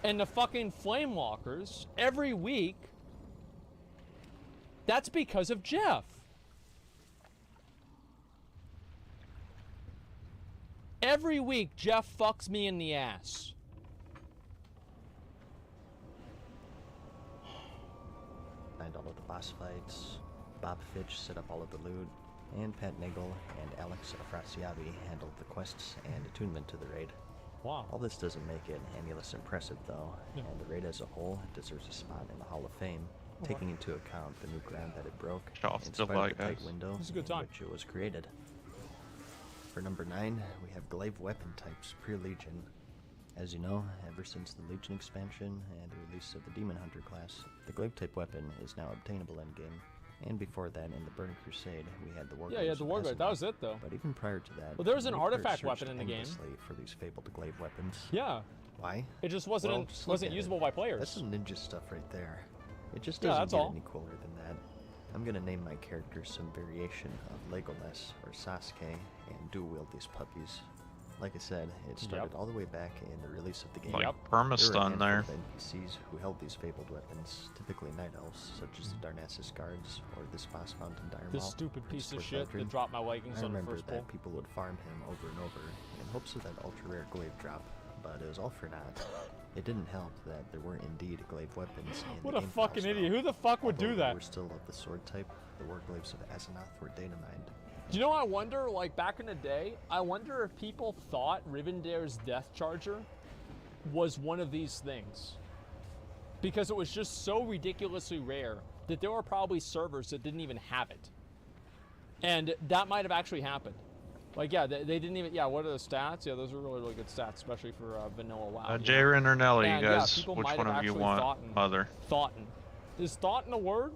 and the fucking flame walkers every week, that's because of Jeff. Every week, Jeff fucks me in the ass. Find all of the boss fights. Bob Fitch set up all of the loot. and Pat Nagel and Alex Afrasiabi handled the quests and attunement to the raid. Wow. All this doesn't make it any less impressive, though, No. and the raid as a whole deserves a spot in the Hall of Fame, taking into account the new ground that it broke, Off in the spite of the light, tight window It's a good in time. which it was created. For number 9, we have glaive weapon types pre-Legion. As you know, ever since the Legion expansion and the release of the Demon Hunter class, the glaive type weapon is now obtainable in-game. And before that, in the Burning Crusade, we had the Warglaives. Yeah, you had the of Warglaive. That Azeroth. was it, though. But even prior to that, Well, there was an Warglaives artifact searched weapon in the game. endlessly for these fabled glaive weapons. Yeah. Why? It just wasn't Well, just look wasn't at usable it. by players. That's some ninja stuff right there. It just Yeah, doesn't that's get all. any cooler than that. I'm gonna name my character some variation of Legolas or Sasuke and dual wield these puppies. Like I said, it started all the way back in the release of the game. Like Yep. permastun There were a there. handful of NPCs who held these fabled weapons, typically night elves, such as the Darnassus guards or this boss found in Dire This Maul, stupid piece of Prince shit Valdrin. that dropped my leggings I on the remember first that pull. people would farm him over and over in hopes of that ultra rare glaive drop, but it was all for naught. It didn't help that there were indeed glaive weapons in What the a game fucking files, idiot. though. Who the fuck would do Although that? They were still of the sword type. The Warglaives of Azeroth were data-mined. Do you know, I wonder, like, back in the day, I wonder if people thought Rivendare's Death Charger was one of these things. Because it was just so ridiculously rare that there were probably servers that didn't even have it. And that might have actually happened. Like, yeah, they didn't even, yeah, what are the stats? Yeah, those are really, really good stats, especially for vanilla WoW. you know? Jaren or Nelly, you And, yeah, guys, people which might one have of you actually want? thoughten- Mother. Thoughten. Is thoughten a word?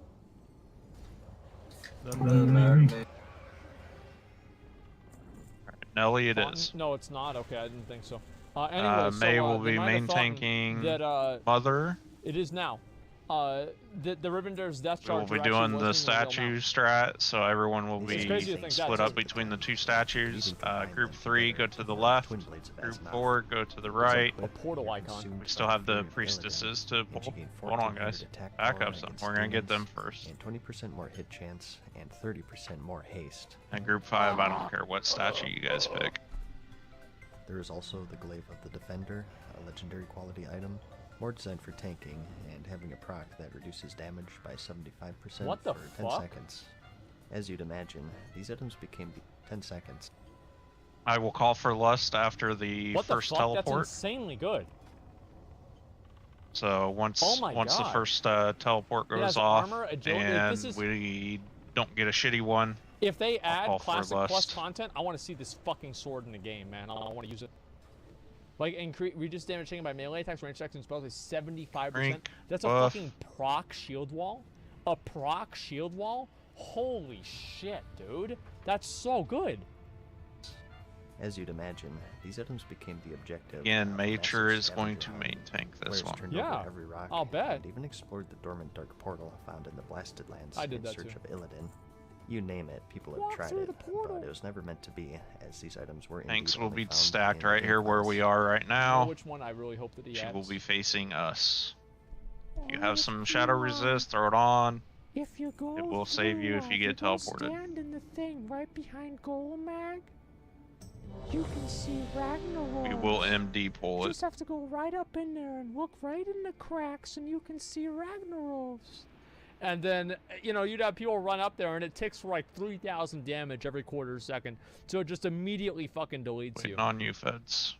Nelly, it Thoughten? is. No, it's not. Okay, I didn't think so. Anyway, May will they be might have main thought tanking that, Mother. It is now. The Rivendare's Death We'll Charger be actually doing the wasn't in real statue map. strat, so everyone will It's be crazy to think that, split too. up between the two statues. Group 3, go to the left. Twin blades of Group Azeroth. 4, go to the right. A portal icon. We still have the priestesses to pull. Hold on, guys. Back up some. We're gonna get them first. And 20% more hit chance and 30% more haste. And Group 5, I don't care what statue you guys pick. There is also the Glaive of the Defender, a legendary quality item, more designed for tanking and having a proc that reduces damage by 75% What the for 10 fuck? seconds. As you'd imagine, these items became 10 seconds. I will call for Lust after the What first the fuck? That's teleport. insanely good. So once Oh my the God. first teleport It has goes off, armor, agility, and this is- we don't get a shitty one, If they I'll add call for Classic Plus Lust. content, I want to see this fucking sword in the game, man. I want to use it. Like, reduce damage taken by melee attacks, range attacks, and spells by 75%. Drink, That's a buff. fucking proc shield wall. A proc shield wall? Holy shit, dude. That's so good. As you'd imagine, these items became the objective. Again, of Mature massive is going to scavenger main hunt. tank this Players one. turned Yeah, over every rock I'll bet. and even explored the dormant dark portal found in the Blasted Lands I did in that search too. of Illidan. You name it, people have Walk tried through it, the portal. but it was never meant to be, as these items were Tanks indeed will only be found stacked in right the here where class. we are right I know now. which one I really hope that he She adds. will be facing us. If you have some shadow resist, throw it on. If you go It will save you if you get teleported. Stand in the thing right behind Golomag, you can see Ragnarok. We will MD pull You it. just have to go right up in there and look right in the cracks, and you can see Ragnaros. And then, you know, you'd have people run up there, and it ticks for like 3,000 damage every quarter second. So it just immediately fucking deletes you. Waiting on you, feds.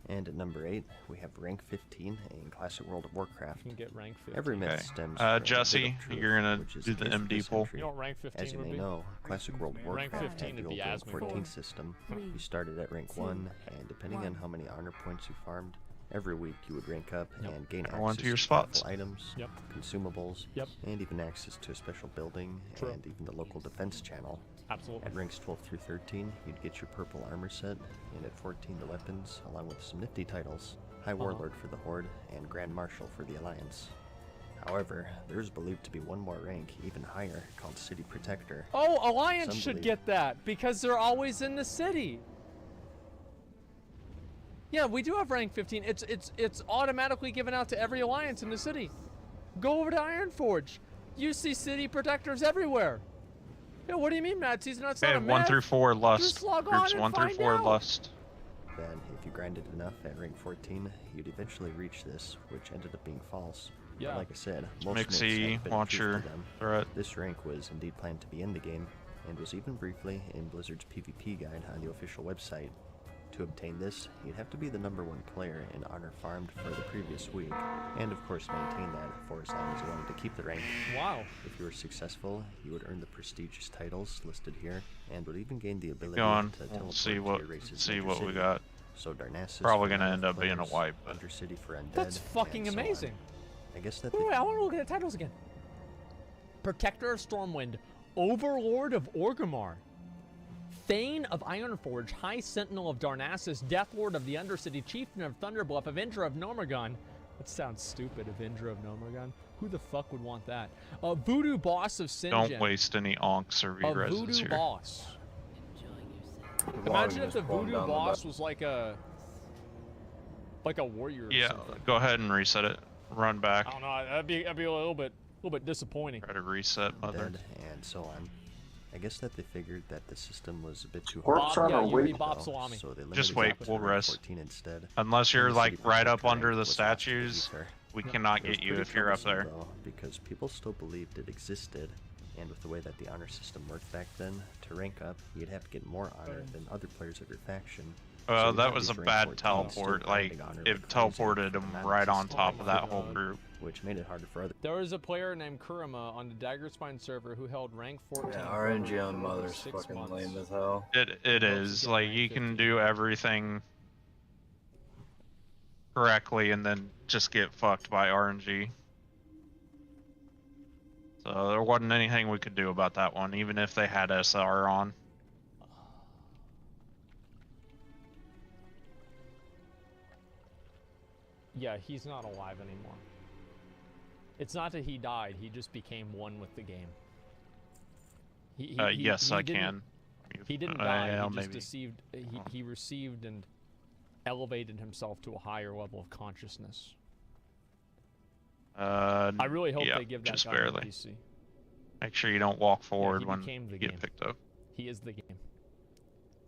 And at number 8, we have rank 15 in Classic World of Warcraft. You can get rank 15. Every myth Okay. stems from a bit of Jesse, truth, you're gonna which is do the case for MD this poll. entry. You know what rank 15 As you would may be? know, Classic World of Rank Warcraft 15 had would the be old game Asmodee. 14 system. You started at rank 1, and depending on how many honor points you farmed, every week you would rank up and gain Everyone access to your powerful spots. items, consumables, and even access to a special building True. and even the local defense channel. Absolutely. At ranks 12 through 13, you'd get your purple armor set, and at 14 the weapons, along with some nifty titles, High Warlord for the Horde and Grand Marshal for the Alliance. However, there is believed to be one more rank, even higher, called City Protector. Oh, Alliance Some should believe- get that because they're always in the city. Yeah, we do have rank 15. It's automatically given out to every Alliance in the city. Go over to Ironforge. You see city protectors everywhere. Yeah, what do you mean, Matt? Season that's Okay, not a 1 myth. through 4 Lust. Just log on Groups and 1 through find 4 out. Lust. Then, if you grinded enough at rank 14, you'd eventually reach this, which ended up being false. Yeah. But like I said, most myths Mixie, have been watch truth your to them. threat. This rank was indeed planned to be in the game, and was even briefly in Blizzard's PvP guide on the official website. To obtain this, you'd have to be the #1 player in Honor farmed for the previous week, and of course maintain that for as long as you wanted to keep the rank. Wow. If you were successful, you would earn the prestigious titles listed here, and would even gain the ability Go on. to We'll teleport see to what your race's see major what we city. got. So Darnassus Probably for gonna native end up being a players, wipe, but Undercity for undead. That's fucking and so on. amazing. I guess that Wait, I want to look at the titles again. Protector of Stormwind, Overlord of Orgrimmar, Thane of Ironforge, High Sentinel of Darnassus, Deathlord of the Undercity, Chieftain of Thunderbluff, Avenger of Gnomeregan. That sounds stupid, Avenger of Gnomeregan. Who the fuck would want that? Voodoo Boss of Sinjin. Don't waste any onks or A V-reses Voodoo here. Boss. As long as Imagine you if the just pull 'em Voodoo down the Boss back. was like a warrior or Yeah, something. go ahead and reset it. Run back. I don't know, that'd be a little bit disappointing. Try to reset, mother. Dead, and so on. I guess that they figured that the system was a bit too Corpse hard. Runner, yeah, you wait. be Bob Salami. So they Just limited wait, it to we'll rank rest. 14 instead. Unless you're And the like city right up protector under rank the was lost to statues, ether. we cannot It was get you pretty if you're up troublesome, there. though, because people still believed it existed, and with the way that the honor system worked back then, to rank up, you'd have to get more honor than other players of your faction. Well, So that you was a had these bad rank 14s still teleport. Like, grinding honor it like crazy teleported for them the right on system, top of that whole group. which made it harder for other. There was a player named Kurama on the Daggerspine server who held rank 14. Yeah, for RNG on over Mother's 6 fucking months. lame as hell. It is. Like, you can do everything correctly and then just get fucked by RNG. So there wasn't anything we could do about that one, even if they had SR on. Yeah, he's not alive anymore. It's not that he died, he just became one with the game. Yes, I didn't- can. He didn't die, Yeah, he just maybe. received, he received and elevated himself to a higher level of consciousness. I really hope yeah, they give that just guy barely. an NPC. Make sure you don't walk forward he when became the you get game. picked up. He is the game.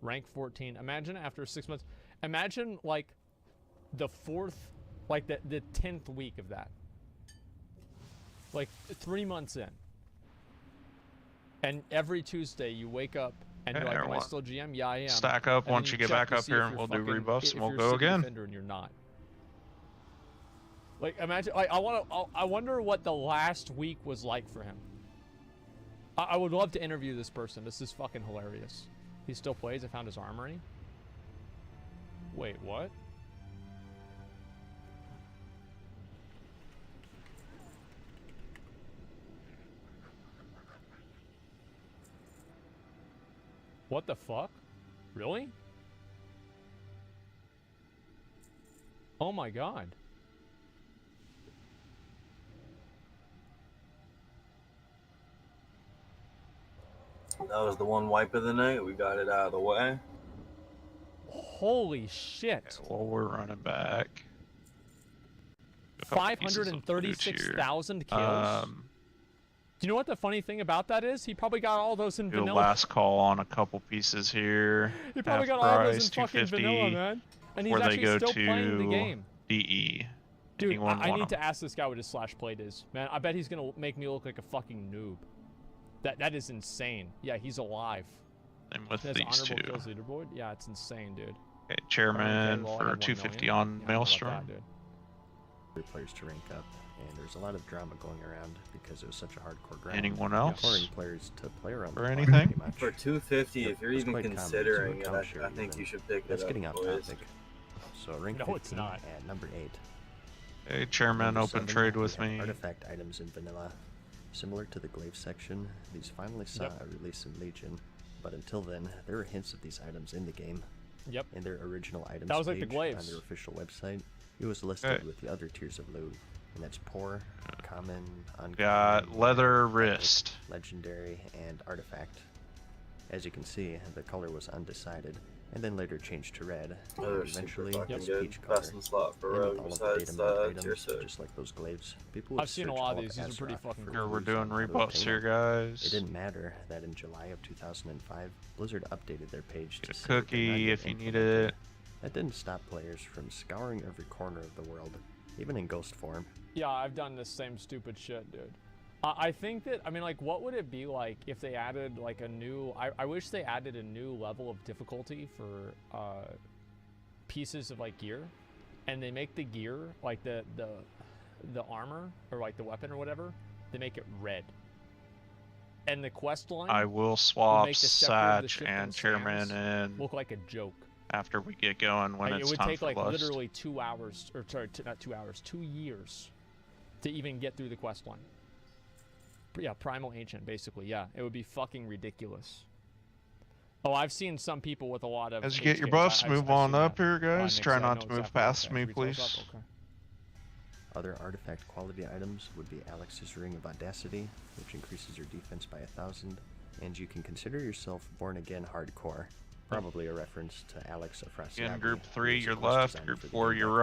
Rank 14. Imagine after 6 months. Imagine like the 4th, like the 10th week of that. Like 3 months in. And every Tuesday you wake up and you're Hey, like, am I what? still GM? Yeah, I am. Stack up And once then you get check back to up see here if and you're we'll do fucking- rebuffs and if we'll you're go city again. defender and you're not. Like imagine, I wonder what the last week was like for him. I would love to interview this person. This is fucking hilarious. He still plays. I found his armory. Wait, what? What the fuck? Really? Oh my god. That was the one wipe of the night. We got it out of the way. Holy shit. Well, we're running back. A couple pieces of loot here. 536,000 kills? Do you know what the funny thing about that is? He probably got all those in Do a vanilla. last call on a couple pieces here. He probably Half got all price, those in fucking 250, vanilla, man. And he's where they actually go still to playing the game. DE. Dude, Anyone I want need 'em? to ask this guy what his slash plate is. Man, I bet he's gonna make me look like a fucking noob. That is insane. Yeah, he's alive. Same with That's these honorable two. kills leaderboard. Yeah, it's insane, dude. Okay, chairman well, I for had 1 250 million. on Yeah, I don't know about Maelstrom. that, dude. For players to rank up, and there's a lot of drama going around because it was such a hardcore grind. Anyone else? Requiring players to play around the Or clock, anything? pretty much. For 250, Yep, if you're it's even quite common to considering it, account share I think even. you should pick That's it up, getting off boys. topic. So rank No, 15 it's not. at number 8. Hey, chairman, Number open 7, trade we with have me. Artifact items in vanilla. Similar to the glaive section, these finally saw Yep. a release in Legion, but until then, there were hints of these items in the game. Yep. In their original items That was like the page glaives. on their official website, it was listed with the other tiers of loot, and that's poor, common, uncommon, Got leather epic, wrist. legendary, and artifact. As you can see, the color was undecided, and then later changed to red, Oh, and they're eventually super fucking it's good. peach color. Best in slot for And with rogue all of the besides data mode tier items, 6. just like those glaives, people I've would seen a search lot of all these. These are pretty Azeroth fucking for cool. Here, we're clues doing on how to rebuffs obtain here, them. guys. It didn't matter that in July of 2005, Blizzard updated their page Get to a say that they're not cookie yet if you need implemented. it. That didn't stop players from scouring every corner of the world, even in ghost form. Yeah, I've done this same stupid shit, dude. I think that, I mean, like, what would it be like if they added, like, a new... I wish they added a new level of difficulty for pieces of, like, gear. And they make the gear, like, the armor, or, like, the weapon or whatever, they make it red. And the quest line... I will swap Satch and Chairman in... look like a joke. After we get going, when like, it's it would time take, for like, Lust. literally 2 hours, or sorry, not 2 hours, 2 years to even get through the quest line. Yeah, Primal Ancient, basically, yeah. It would be fucking ridiculous. Oh, I've seen some people with a lot of... As you get your HKs. buffs, I've move seen on that. up here, guys. Nick Try said, I not know to move exactly past what me, that is. Retail's please. up, okay. Other artifact quality items would be Alex's Ring of Audacity, which increases your defense by 1,000, and you can consider yourself Born Again Hardcore. Probably a reference to Alex Afrasiabi. In group who 3, was your the quest left. designer Group for the 4, game your back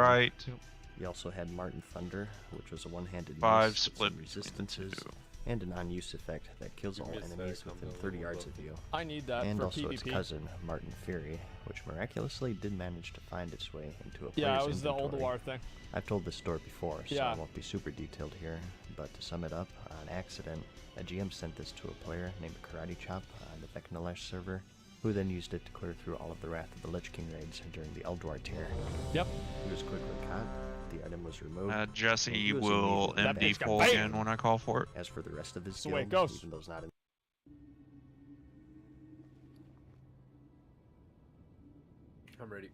then. right. You also had Martin Thunder, which was a one-handed 5 mace with split some between resistances, two. and a non-use effect that kills all enemies within 30 yards of you. I need that and for also PvP. its cousin, Martin Fury, which miraculously did manage to find its way into a player's Yeah, it was the old inventory. war thing. I've told this story before, so Yeah. I won't be super detailed here, but to sum it up, on accident, a GM sent this to a player named Karate Chop on the Vecnalesh server, who then used it to clear through all of the Wrath of the Lich King raids during the Eldwar tier. Yep. He was quickly caught, the item was removed. and Jesse he was will immediately MD back full in the again game. when I call for it. As for the rest of his That's the way it guild, goes. even though it's not in I'm ready.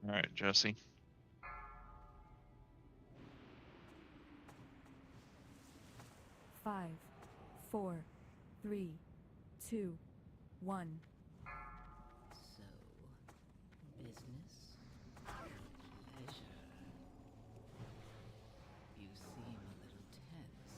Alright, Jesse. Five, 4, 3, 2, 1. So, business, pleasure. You seem a little tense.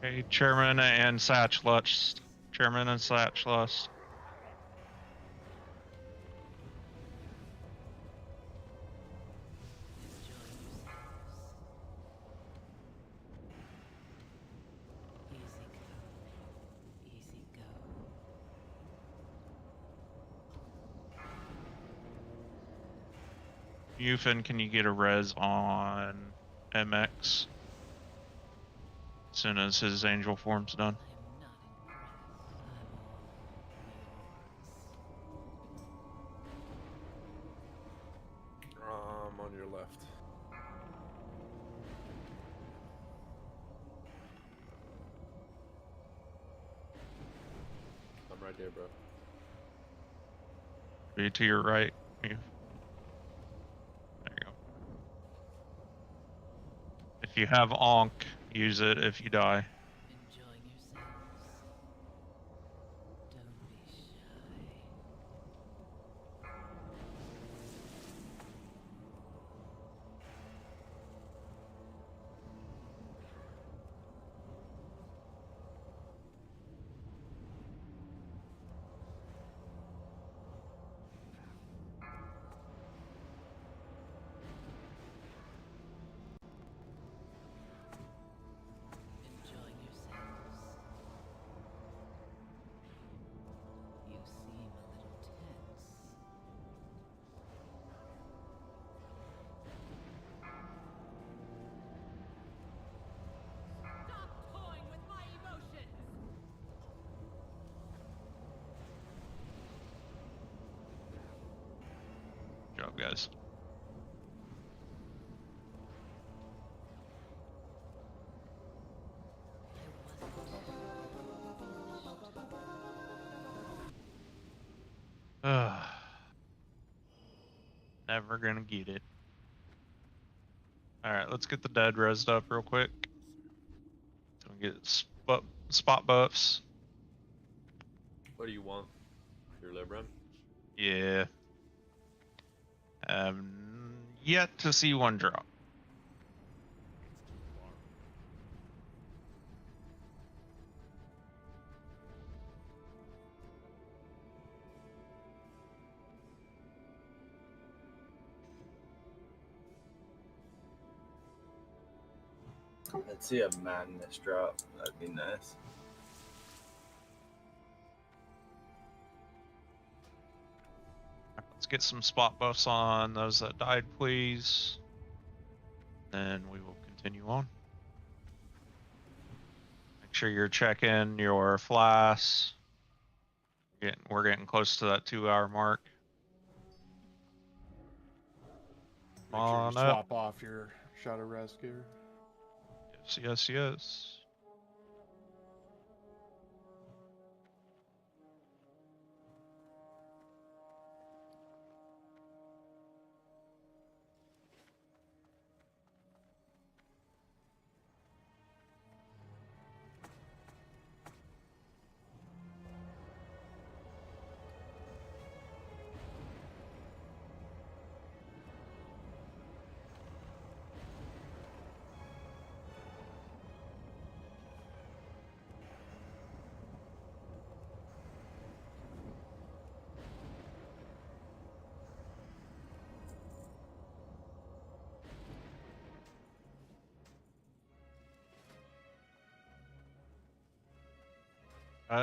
Okay, Chairman and Satch Lust. Chairman and Satch Lust. Eufin, can you get a res on MX? As soon as his angel form's done. On your left. I'm right there, bro. Be to your right. There you go. If you have Onk, use it if you die. Enjoying yourselves. Don't be shy. Enjoying yourselves. You seem a little tense. Stop toying with my emotions! Good job, guys. Never gonna get it. Alright, let's get the dead rezzed up real quick. So we get spot buffs. What do you want? Your Libram? Yeah. Yet to see one drop. I'd see a madness drop. That'd be nice. Let's get some spot buffs on those that died, please. Then we will continue on. Make sure you're checking your flasks. We're getting close to that 2-hour mark. Make sure you swap off your Shadow Rest gear. Yes, yes, yes.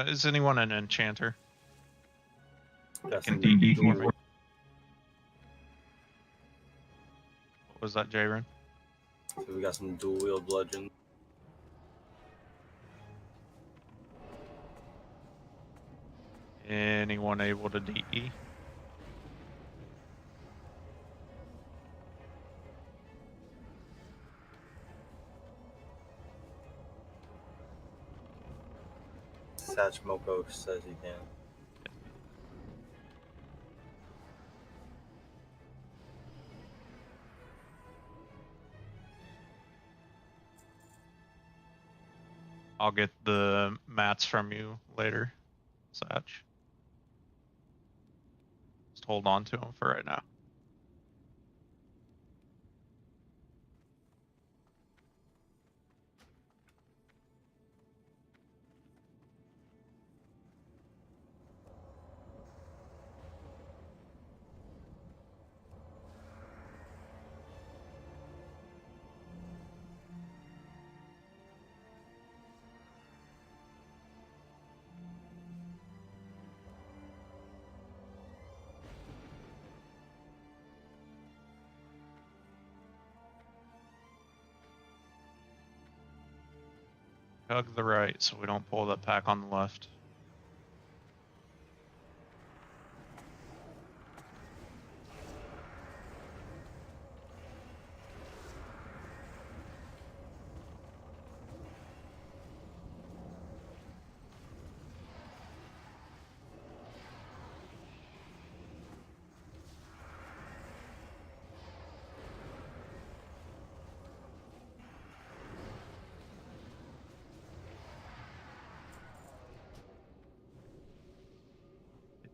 Is anyone an enchanter? Can DD for me? What was that, Jayron? So we got some dual wield bludgeon. Anyone able to DE? Sachmoko says he can. I'll get the mats from you later, Sach. Just hold on to them for right now. Hug the right so we don't pull that pack on the left.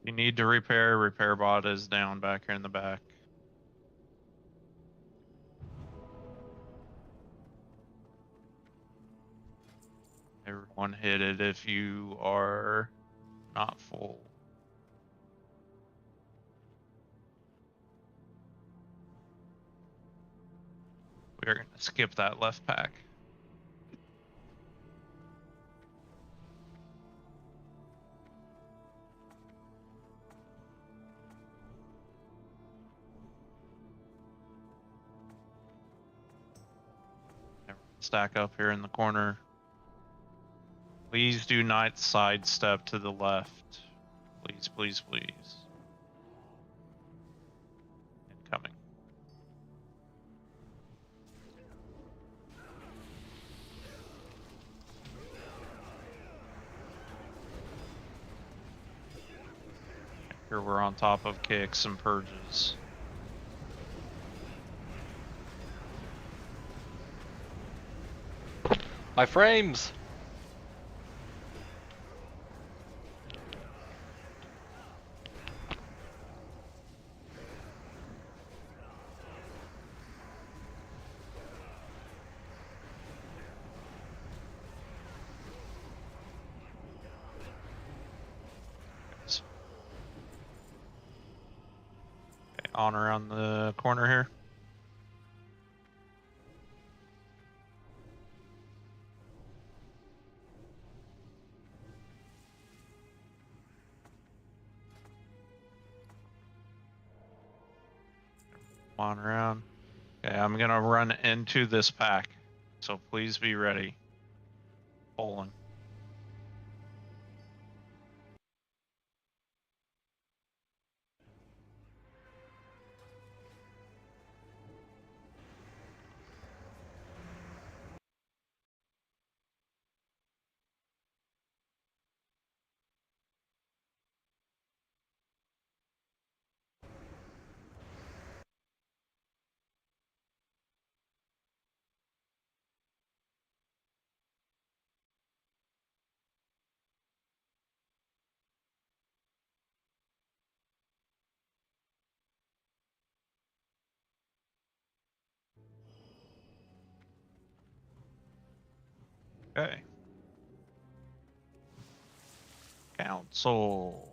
You need to repair bot is down back here in the back. Everyone hit it if you are not full. We are going to skip that left pack. Stack up here in the corner. Please do not sidestep to the left. Please, please, please. Incoming. Here we're on top of kicks and purges. My frames! Okay, on around the corner here. on around. Okay, I'm gonna run into this pack, so please be ready. Pulling. Okay. Council.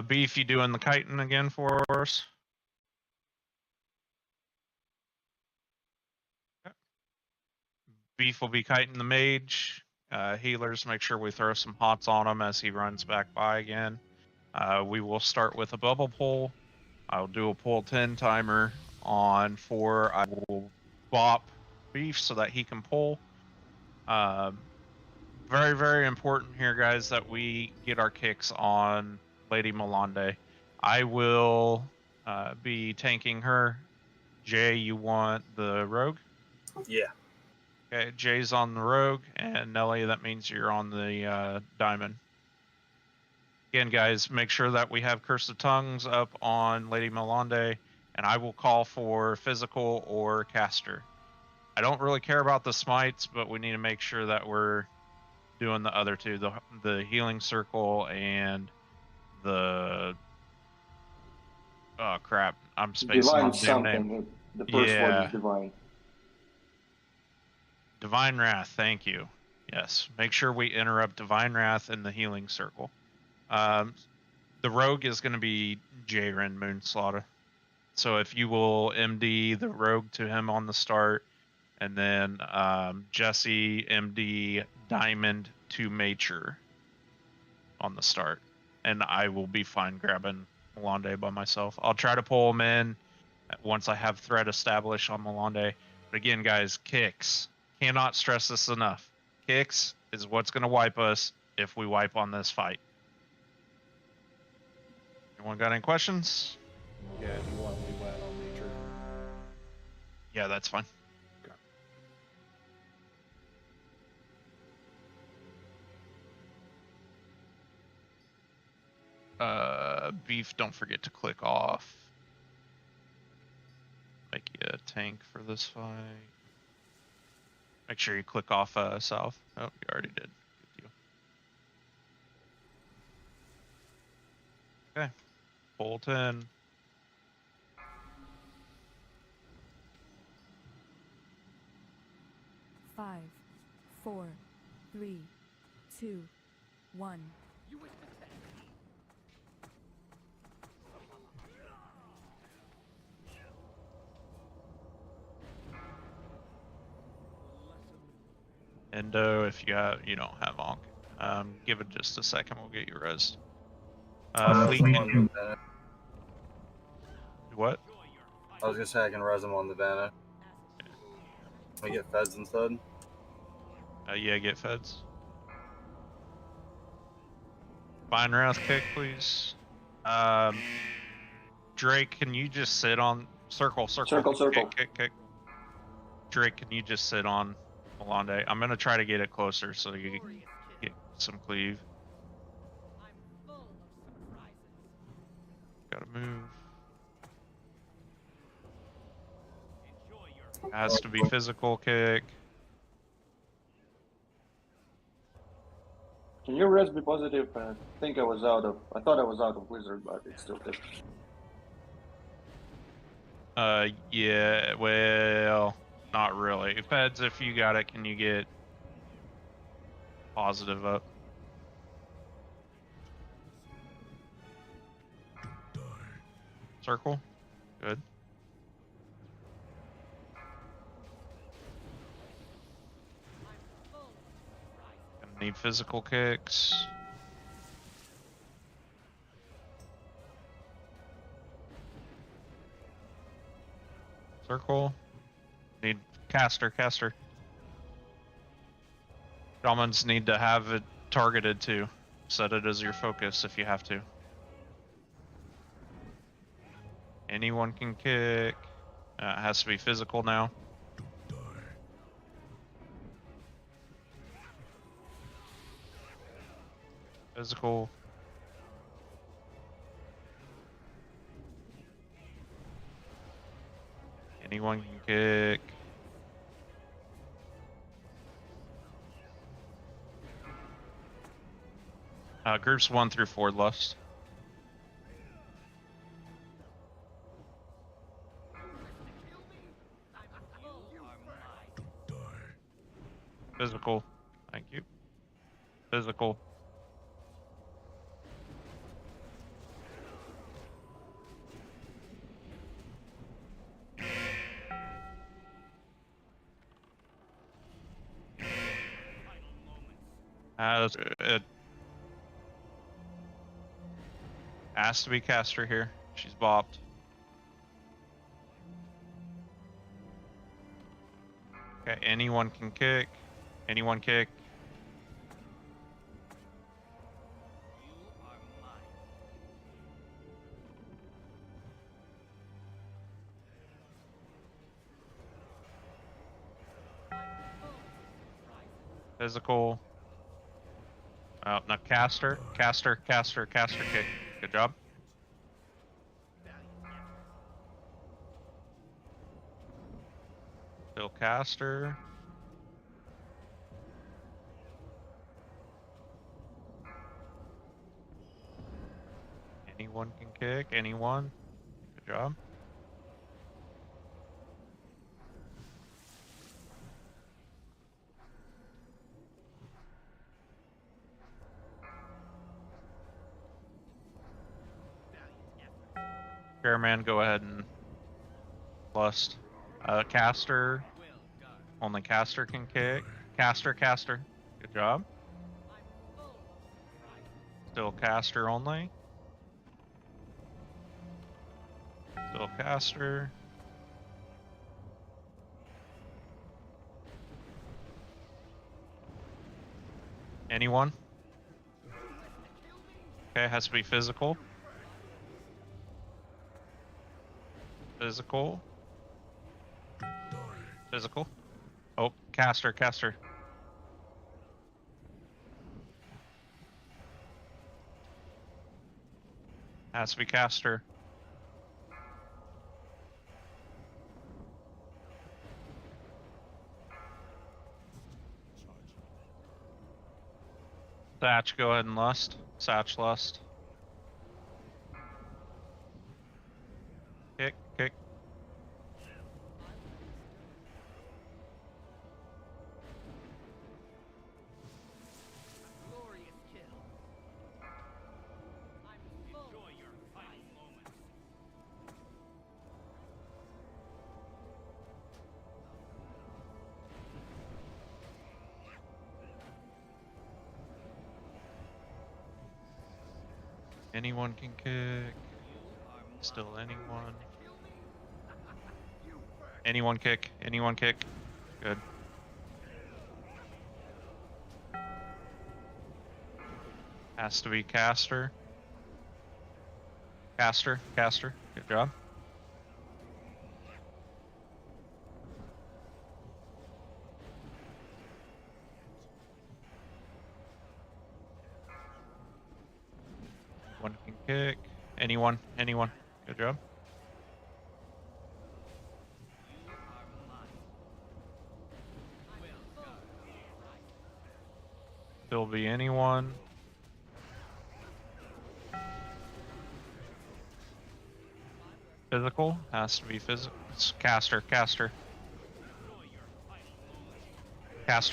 Beef, you doing the chitin again for us? Okay. Beef will be chitin the mage. Healers, make sure we throw some hots on him as he runs back by again. We will start with a bubble pull. I'll do a pull 10 timer on 4. I will bop Beef so that he can pull. Very, very important here, guys, that we get our kicks on Lady Malande. I will be tanking her. Jay, you want the rogue? Yeah. Okay, Jay's on the rogue, and Nelly, that means you're on the diamond. Again, guys, make sure that we have Curse of Tongues up on Lady Malande, and I will call for physical or caster. I don't really care about the smites, but we need to make sure that we're doing the other two, the healing circle and the crap, I'm spacing Divine on the damn something. name. The first Yeah. word is divine. Divine Wrath, thank you. Yes, make sure we interrupt Divine Wrath in the healing circle. The rogue is going to be Jaren Moonslaughter. So if you will MD the rogue to him on the start, and then Jesse MD Diamond to Mature on the start. And I will be fine grabbing Malande by myself. I'll try to pull him in once I have threat established on Malande. But again, guys, kicks. Cannot stress this enough. Kicks is what's going to wipe us if we wipe on this fight. Anyone got any questions? Yeah, do you want me wet on nature? Yeah, that's fine. Beef, don't forget to click off. Make you a tank for this fight. Make sure you click off south. Oh, you already did. Good deal. Okay. Pull 10. Five, 4, 3, 2, 1. Endo, if you don't have Onk, give it just a second. We'll get you res. Fleet, can you? What? I was gonna say I can res him on the banner. Can I get feds instead? Yeah, get feds. Fine Wrath kick, please. Drake, can you just sit on circle? Kick. Drake, can you just sit on Malande? I'm gonna try to get it closer so you can get some cleave. Gotta move. Has to be physical kick. Can your res be positive? I think I thought I was out of wizard, but it's still good. Yeah, well, not really. Feds, if you got it, can you get positive up? Circle? Good. Gonna need physical kicks. Circle. Need caster. Shamans need to have it targeted too. Set it as your focus if you have to. Anyone can kick. It has to be physical now. Physical. Anyone can kick. Groups 1 through 4 lust. Physical. Thank you. Physical. It has to be caster here. She's bopped. Okay, anyone can kick. Anyone kick. Physical. Oh, no, caster kick. Good job. Still caster. Anyone can kick, anyone. Good job. Fairman, go ahead and lust. Caster. Only caster can kick. Caster. Good job. Still caster only. Still caster. Anyone? Okay, has to be physical. Physical. Oh, caster. Has to be caster. Satch, go ahead and lust. Satch lust. Kick. Anyone can kick. Still anyone. Anyone kick. Good. Has to be caster. Caster. Good job. One can kick. Anyone. Good job. Still be anyone. Physical. Has to be physical. It's caster. Caster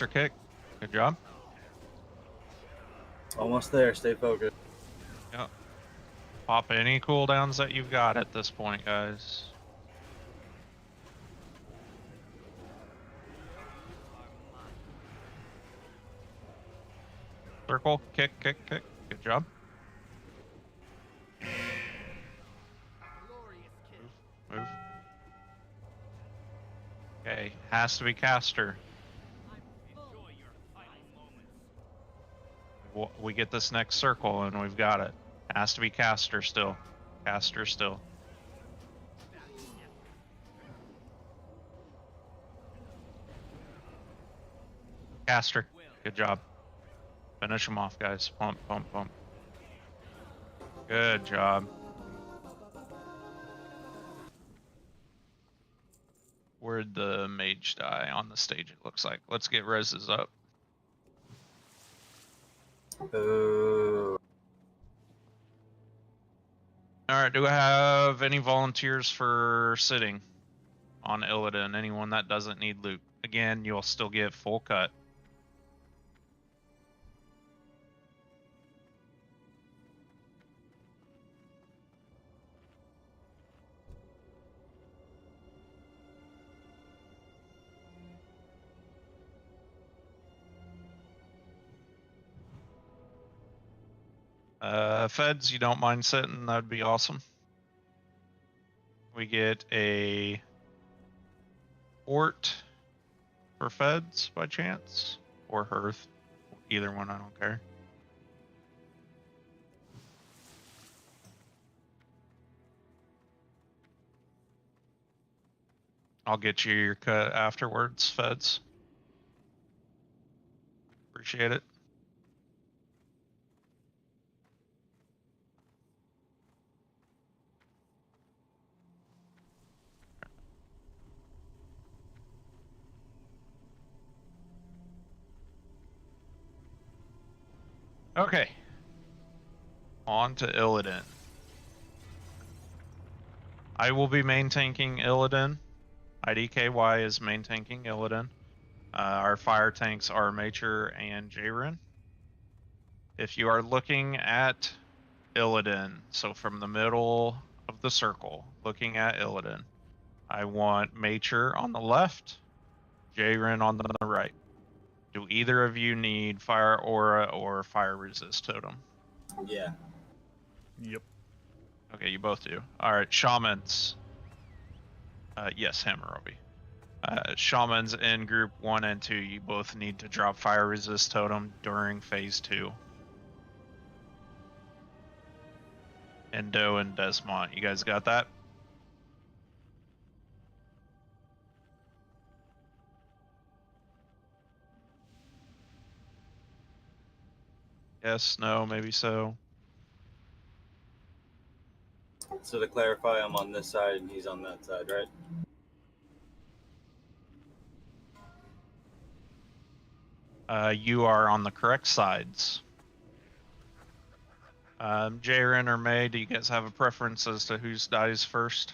kick. Good job. Almost there. Stay focused. Yep. Pop any cooldowns that you've got at this point, guys. Circle, kick. Good job. Move. Has to be caster. We get this next circle and we've got it. Has to be caster still. Caster still. Caster. Good job. Finish them off, guys. Pump, pump, pump. Good job. Where'd the mage die on the stage, it looks like. Let's get reses up. Alright, do I have any volunteers for sitting on Illidan? Anyone that doesn't need loot? Again, you'll still get full cut. Feds, you don't mind sitting, that'd be awesome. We get a port for Feds by chance, or Hearth, either one, I don't care. I'll get you your cut afterwards, Feds. Appreciate it. Okay. On to Illidan. I will be main tanking Illidan. IDKY is main tanking Illidan. Our fire tanks are Mature and Jayrin. If you are looking at Illidan, so from the middle of the circle, looking at Illidan, I want Mature on the left, Jayrin on the right. Do either of you need fire aura or fire resist totem? Yeah. Yep. Okay, you both do. Alright, shamans. Yes, Hammurabi. Shamans in group 1 and 2, you both need to drop fire resist totem during phase 2. Endo and Desmont, you guys got that? Yes, no, maybe so. So to clarify, I'm on this side and he's on that side, right? You are on the correct sides. Jayrin or May, do you guys have a preference as to whose dies first?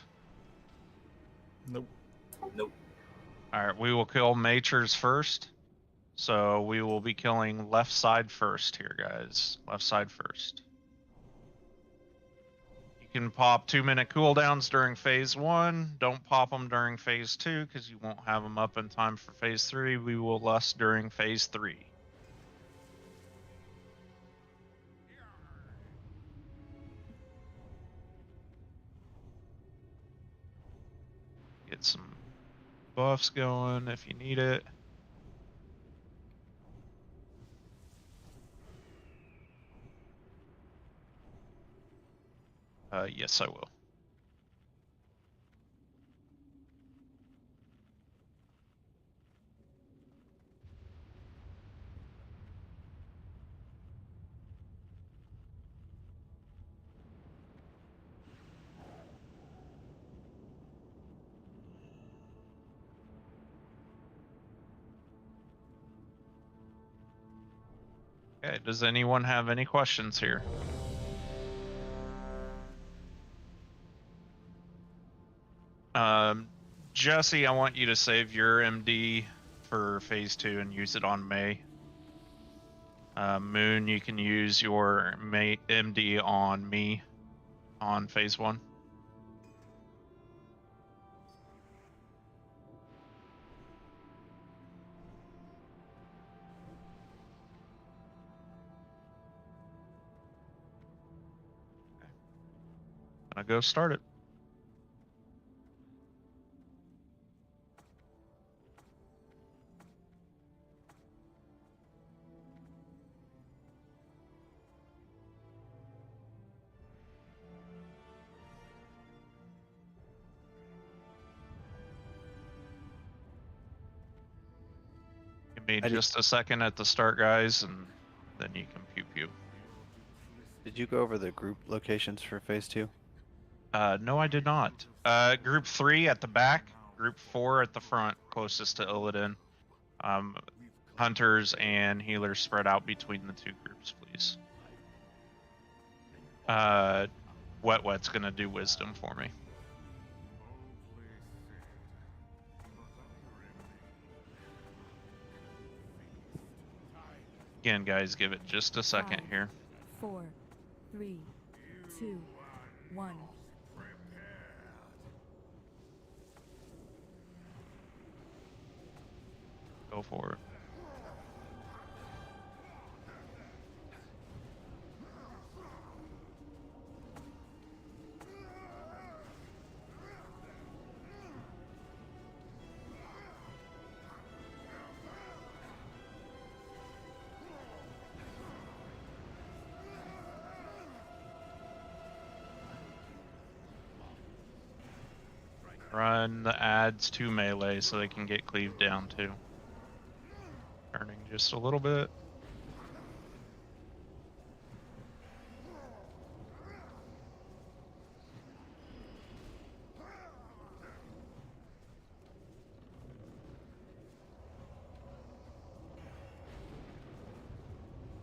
Nope. Nope. Alright, we will kill Mature's first. So we will be killing left side first here, guys. Left side first. You can pop 2-minute cooldowns during phase 1. Don't pop them during phase 2 because you won't have them up in time for phase 3. We will lust during phase 3. Get some buffs going if you need it. Yes, I will. Okay, does anyone have any questions here? Jesse, I want you to save your MD for phase 2 and use it on May. Moon, you can use your MD on me on phase 1. Gonna go start it. me just a second at the start, guys, and then you can pew pew. Did you go over the group locations for phase 2? No, I did not. Group 3 at the back, Group 4 at the front, closest to Illidan. Hunters and healers spread out between the two groups, please. Wet's gonna do wisdom for me. Again, guys, give it just a second 5, here. 4, 3, 2, 1. Go for it. Run the adds to melee so they can get cleaved down too. Turning just a little bit.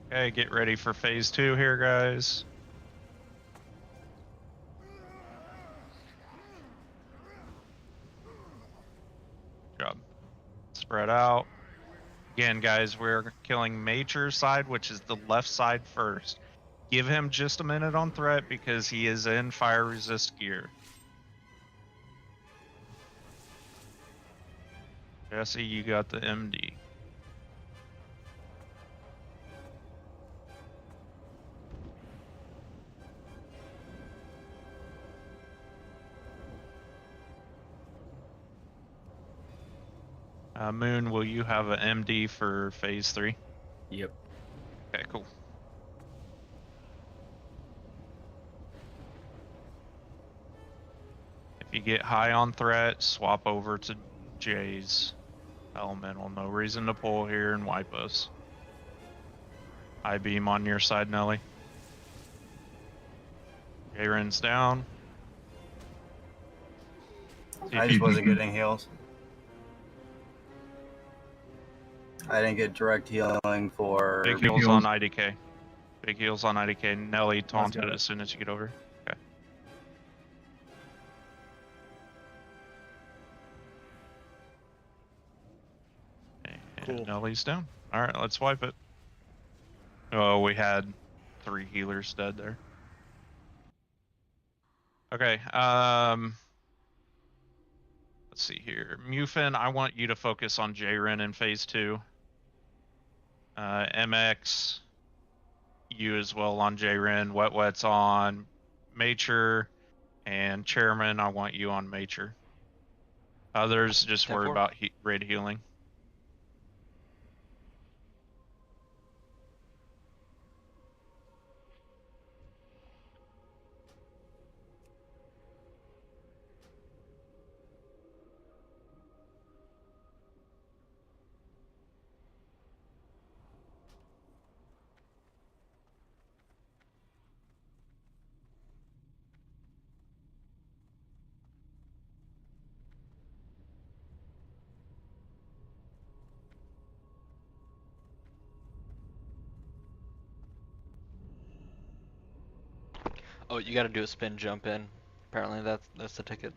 Okay, get ready for phase 2 here, guys. Job. Spread out. Again, guys, we're killing Matur's side, which is the left side first. Give him just a minute on threat because he is in fire resist gear. Jesse, you got the MD. Moon, will you have an MD for phase 3? Yep. Okay, cool. If you get high on threat, swap over to Jay's elemental. No reason to pull here and wipe us. I beam on your side, Nelly. Jayren's down. I just wasn't getting heals. I didn't get direct healing for... Big heals on IDK. Big heals on IDK. Nelly taunted as soon as you get over. Okay. And Nelly's down. Alright, let's wipe it. Oh, we had 3 healers dead there. Okay, let's see here. Mufin, I want you to focus on Jayren in phase 2. MX, you as well on Jayren. Wet's on Mature, and Chairman, I want you on Mature. Others just worry about raid healing. Oh, you gotta do a spin jump in. Apparently that's the ticket.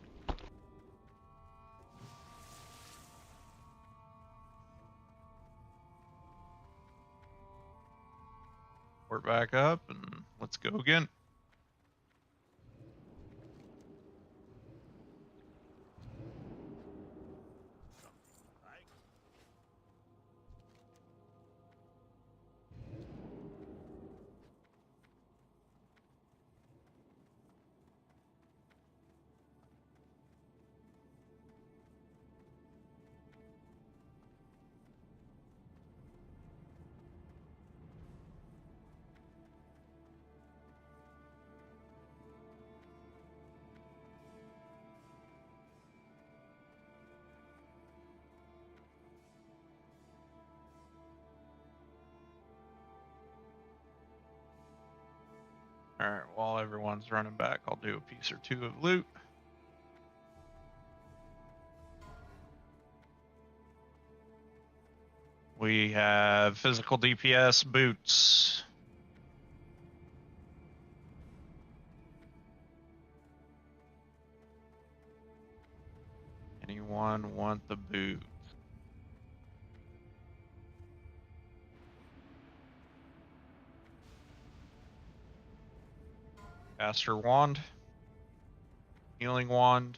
We're back up and let's go again. Alright, while everyone's running back, I'll do a piece or two of loot. We have physical DPS boots. Anyone want the boot? Caster wand. Healing wand.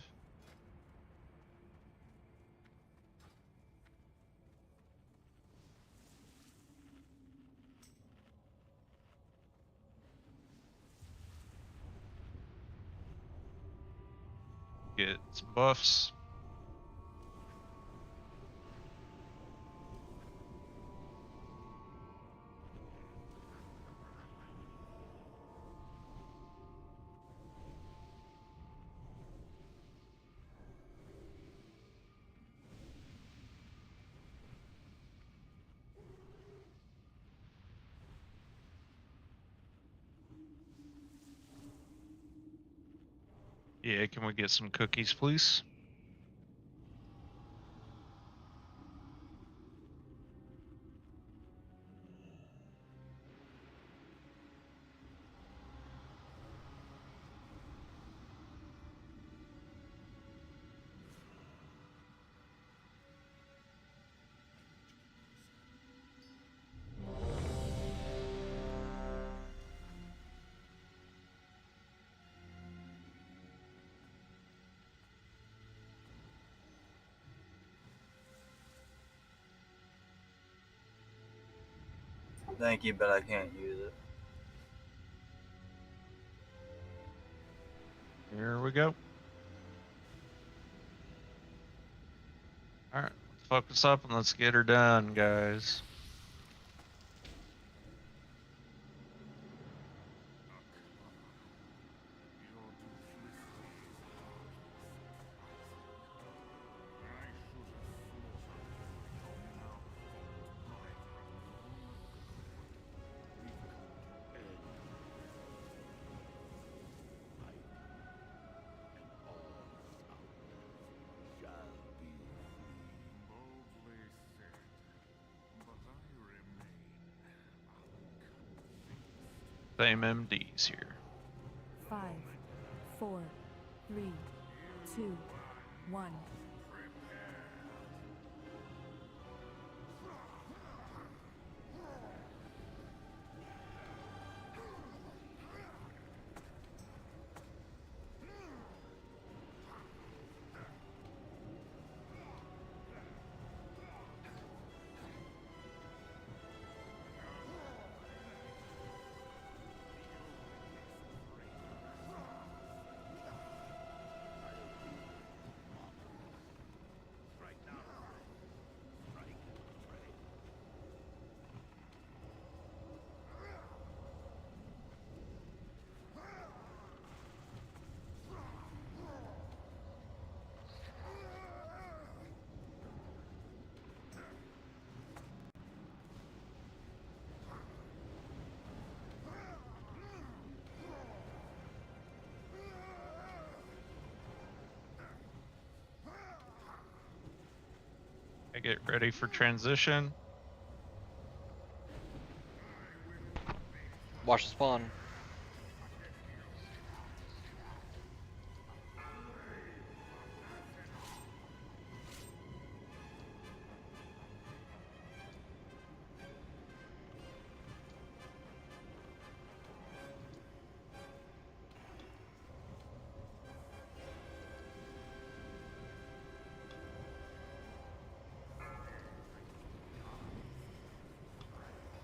Get some buffs. Yeah, can we get some cookies, please? Thank you, but I can't use it. Here we go. Alright, let's focus up and let's get her done, guys. Same MDs here. 5, 4, 3, 2, 1. Get ready for transition. Watch the spawn.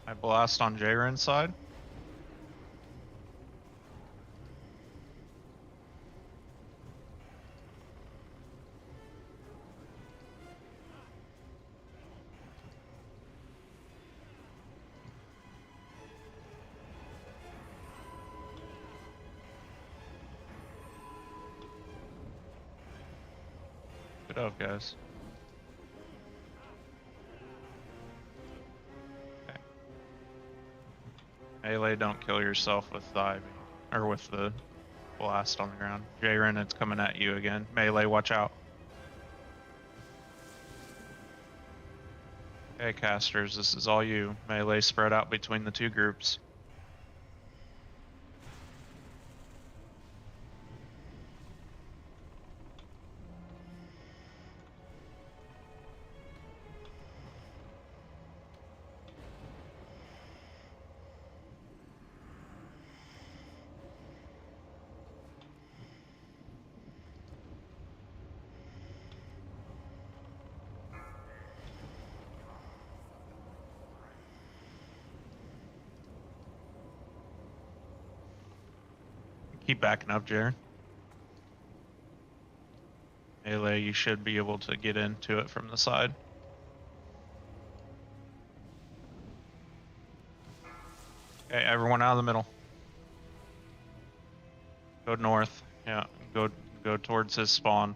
I blast on Jayren's side. Good up, guys. Melee, don't kill yourself with the Ivy. or with the blast on the ground. Jaren, it's coming at you again. Melee, watch out. Okay, casters, this is all you. Melee spread out between the two groups. Keep backing up, Jaren. Melee, you should be able to get into it from the side. Okay, everyone out of the middle. Go north. Yeah, go towards his spawn.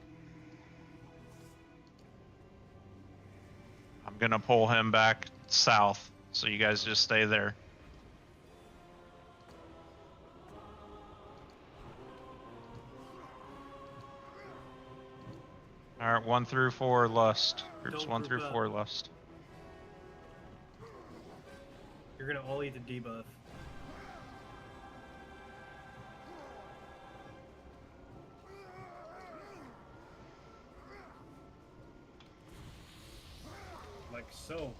I'm gonna pull him back south, so you guys just stay there. Alright, 1 through 4 lust. Groups Don't 1 group through up. 4 lust. You're gonna all eat the debuff. Like so.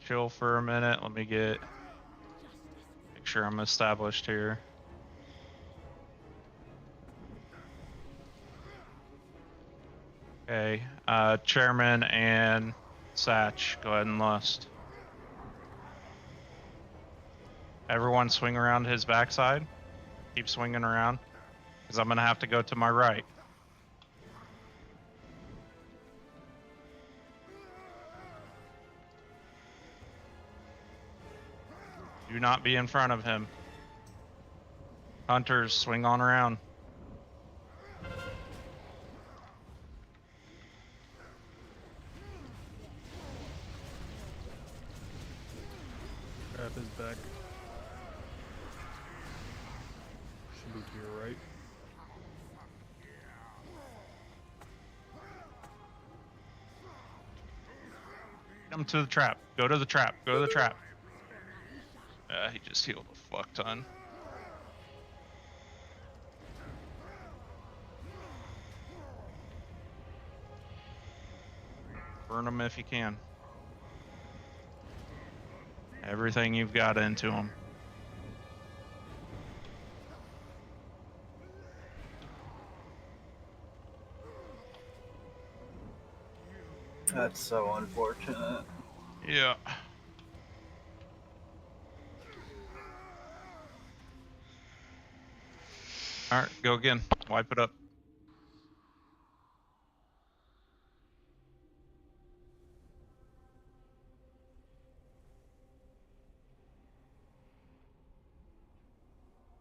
Chill for a minute. Let me make sure I'm established here. Okay, Chairman and Satch, go ahead and lust. Everyone swing around his backside. Keep swinging around, because I'm gonna have to go to my right. Do not be in front of him. Hunters, swing on around. Grab his back. Should be to your right. Come to the trap. Go to the trap. Go to the trap. He just healed a fuck ton. Burn him if you can. Everything you've got into him. That's so unfortunate. Yeah. Alright, go again. Wipe it up.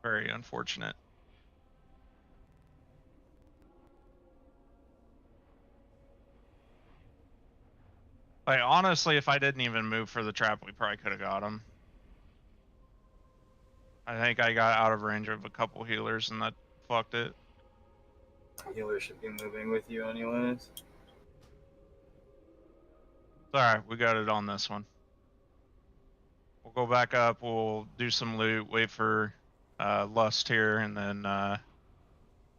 Very unfortunate. Like, honestly, if I didn't even move for the trap, we probably could have got him. I think I got out of range of a couple healers and that fucked it. Healer should be moving with you anyways. It's alright, we got it on this one. We'll go back up, we'll do some loot, wait for Lust here, and then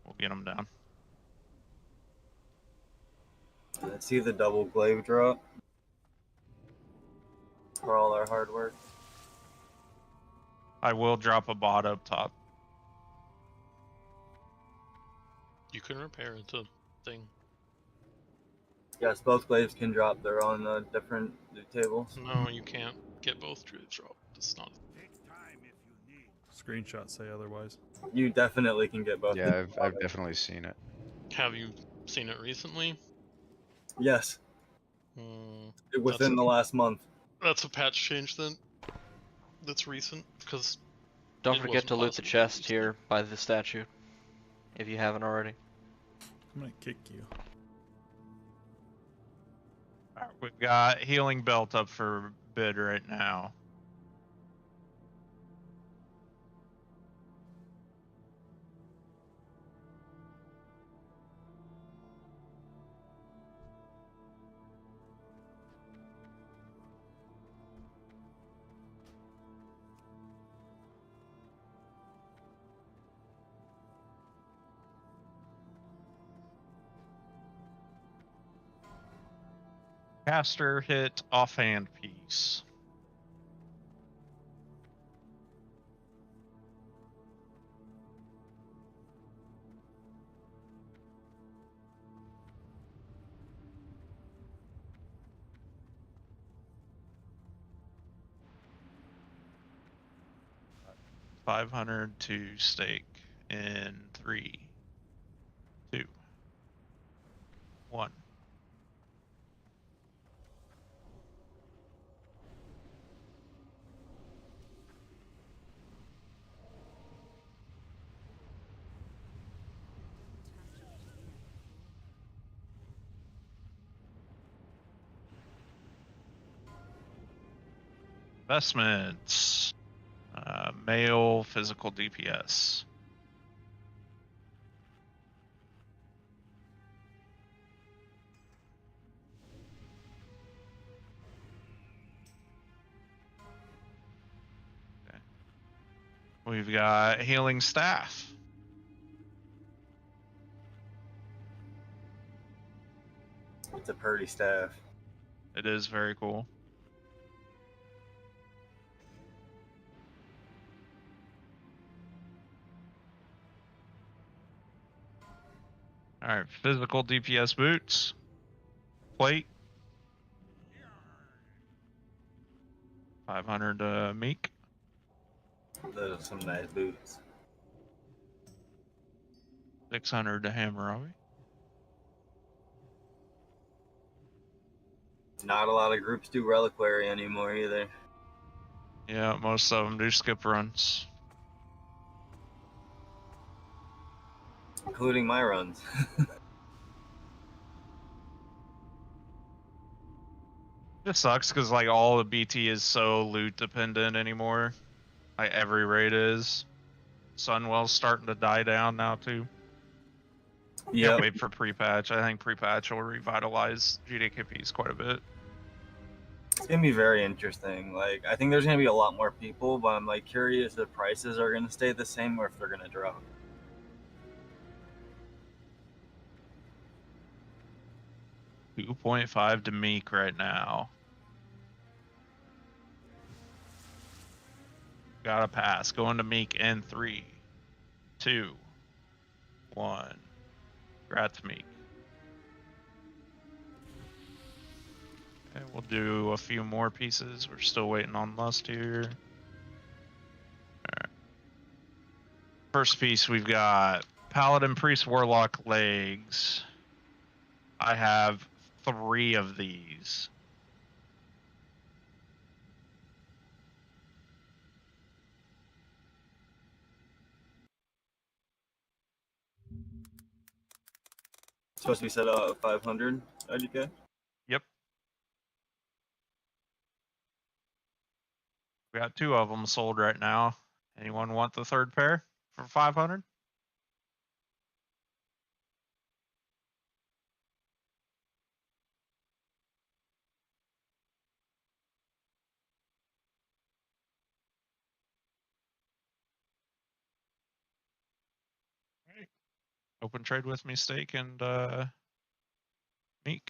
We'll get them down. Let's see the double glaive drop for all our hard work. I will drop a bot up top. You can repair the thing. Yes, both glaives can drop. They're on different loot tables. No, you can't get both to drop. It's not. Screenshots say otherwise. You definitely can get both. Yeah, I've definitely seen it. Have you seen it recently? Yes. Within the last month. That's a patch change then. That's recent because. Don't forget to loot the chest here by the statue, if you haven't already. I'm gonna kick you. Alright, we've got healing belt up for bid right now. Caster hit offhand piece. $500 to stake in 3, 2, 1. Investments. Male physical DPS. Okay. We've got healing staff. It's a pretty staff. It is very cool. Alright, physical DPS boots. Plate. 500 Meek. Those are some nice boots. 600 to Hammurabi. Not a lot of groups do reliquary anymore either. Yeah, most of them do skip runs. Including my runs. It sucks because like all the BT is so loot dependent anymore. Like every raid is. Sunwell's starting to die down now too. Yeah. Can't wait for pre-patch. I think pre-patch will revitalize GDKPs quite a bit. It's gonna be very interesting. Like, I think there's gonna be a lot more people, but I'm like curious if prices are gonna stay the same or if they're gonna drop. $2.5 to Meek right now. Gotta pass. Going to Meek in 3, 2, 1. Congrats, Meek. Okay, we'll do a few more pieces. We're still waiting on Lust here. Alright. First piece, we've got Paladin, Priest, Warlock, legs. I have 3 of these. Supposed to be set out at 500 IDK? Yep. We got 2 of them sold right now. Anyone want the third pair for 500? Open trade with me, Steak and Meek.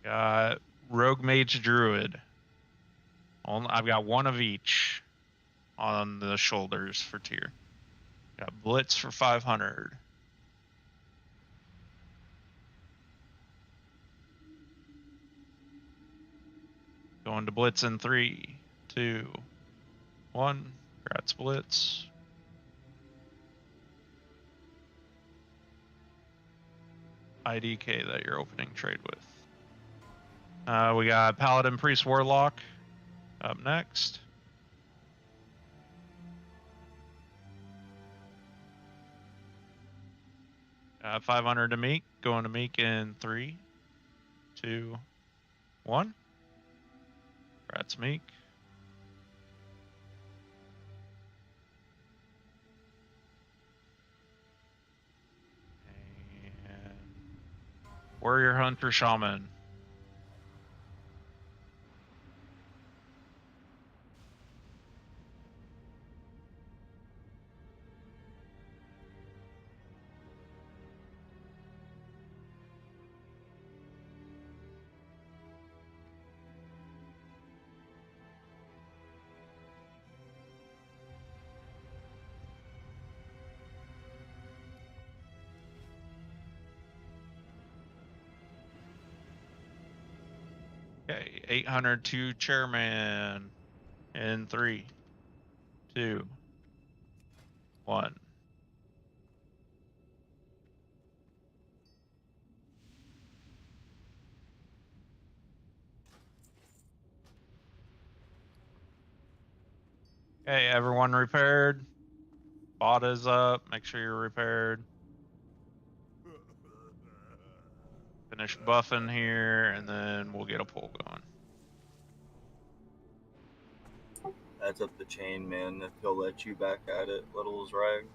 Got Rogue Mage Druid. I've got one of each on the shoulders for tier. Got Blitz for 500. Going to Blitz in 3, 2, 1. Congrats, Blitz. IDK that you're opening trade with. We got Paladin, Priest, Warlock up next. 500 to Meek. Going to Meek in 3, 2, 1. Congrats, Meek. And Warrior, Hunter, Shaman. Okay, 800 to Chairman in 3, 2, 1. Okay, everyone repaired. Bot is up. Make sure you're repaired. Finish buffing here, and then we'll get a pull going. That's up the chain, man. If he'll let you back at it, Little's Rag.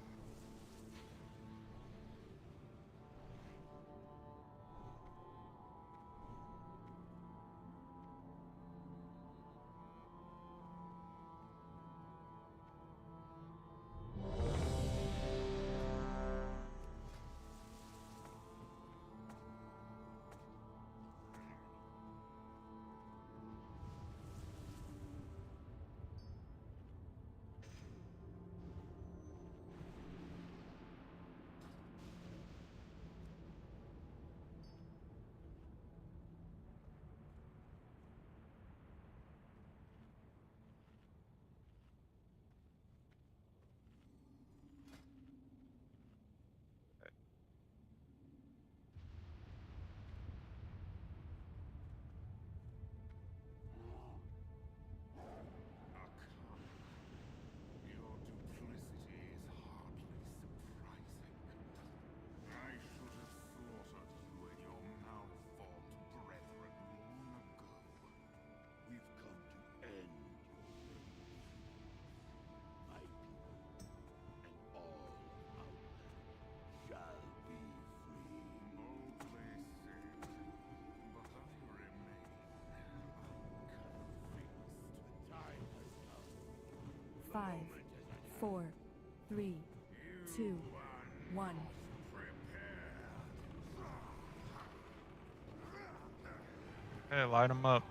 Five, 4, 3, 2, 1. Okay, light them up.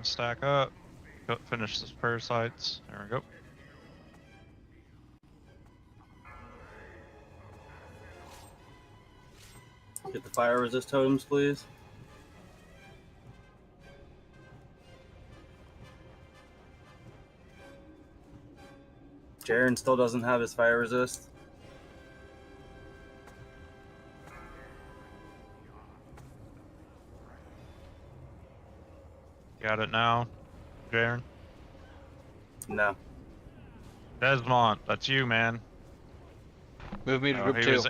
Everyone stack up. Go finish the parasites. There we go. Get the fire resist totems, please. Jaren still doesn't have his fire resist. Got it now, Jaren? No. Desmond, that's you, man. Move me to group he 2.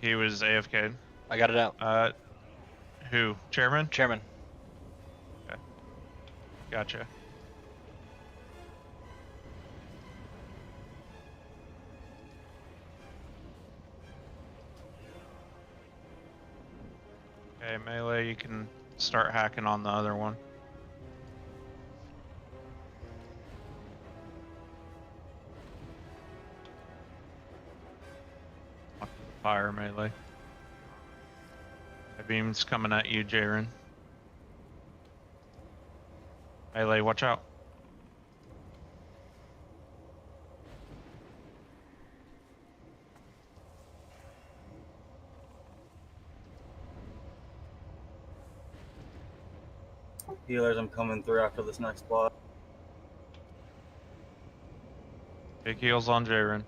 He was AFK. I got it out. Who? Chairman? Chairman. Okay. Gotcha. Okay, Melee, you can start hacking on the other one. Fire, Melee. The beam's coming at you, Jaren. Melee, watch out. Healers, I'm coming through after this next block. Big heals on Jaren.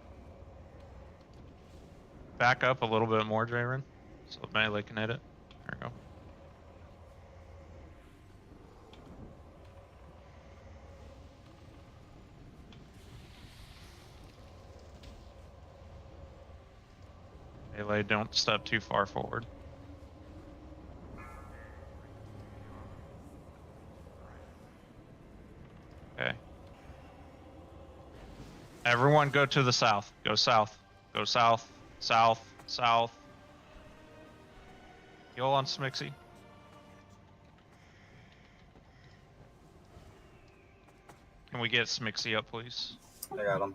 Back up a little bit more, Jaren, so Melee can hit it. There we go. Melee, don't step too far forward. Okay. Everyone go to the south. Go south. Go south. South. South. Heal on Smixy. Can we get Smixy up, please? I got him.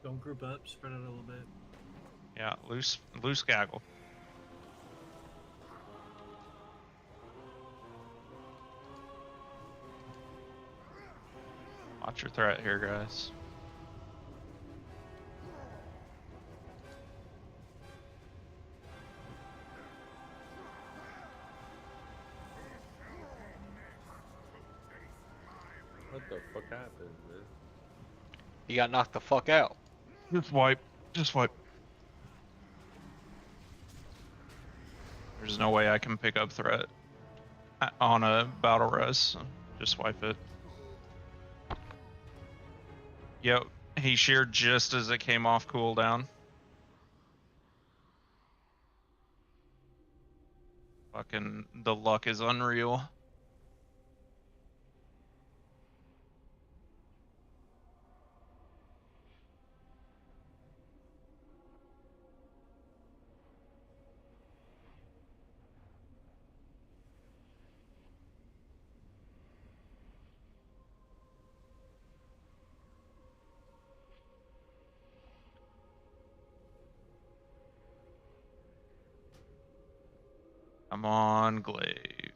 Don't group up, spread out a little bit. Yeah, loose gaggle. Watch your threat here, guys. What the fuck happened, man? You got knocked the fuck out. Just wipe. Just wipe. There's no way I can pick up threat on a battle res. So just wipe it. Yep, he sheared just as it came off cooldown. Fucking the luck is unreal. Come on, Glaive.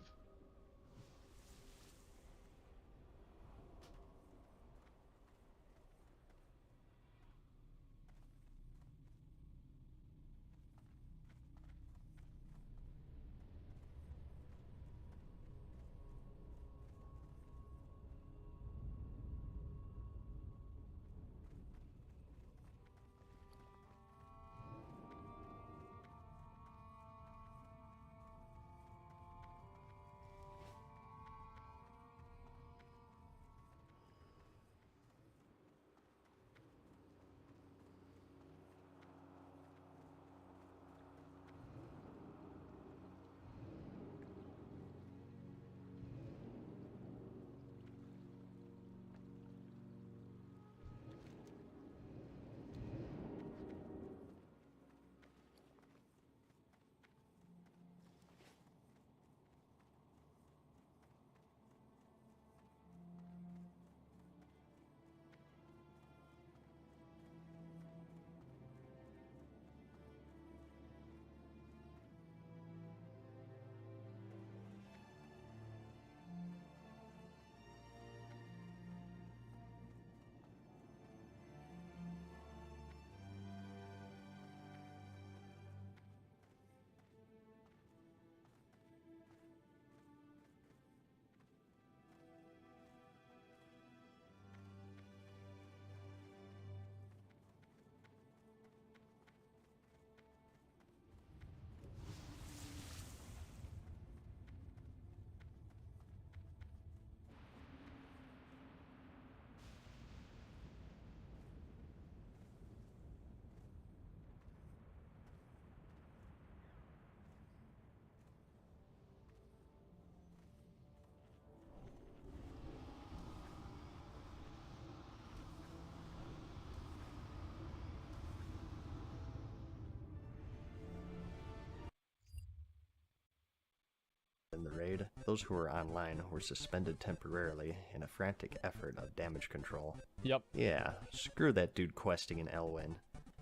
in the raid, those who were online were suspended temporarily in a frantic effort of damage control. Yep. Yeah, screw that dude questing in Elwyn.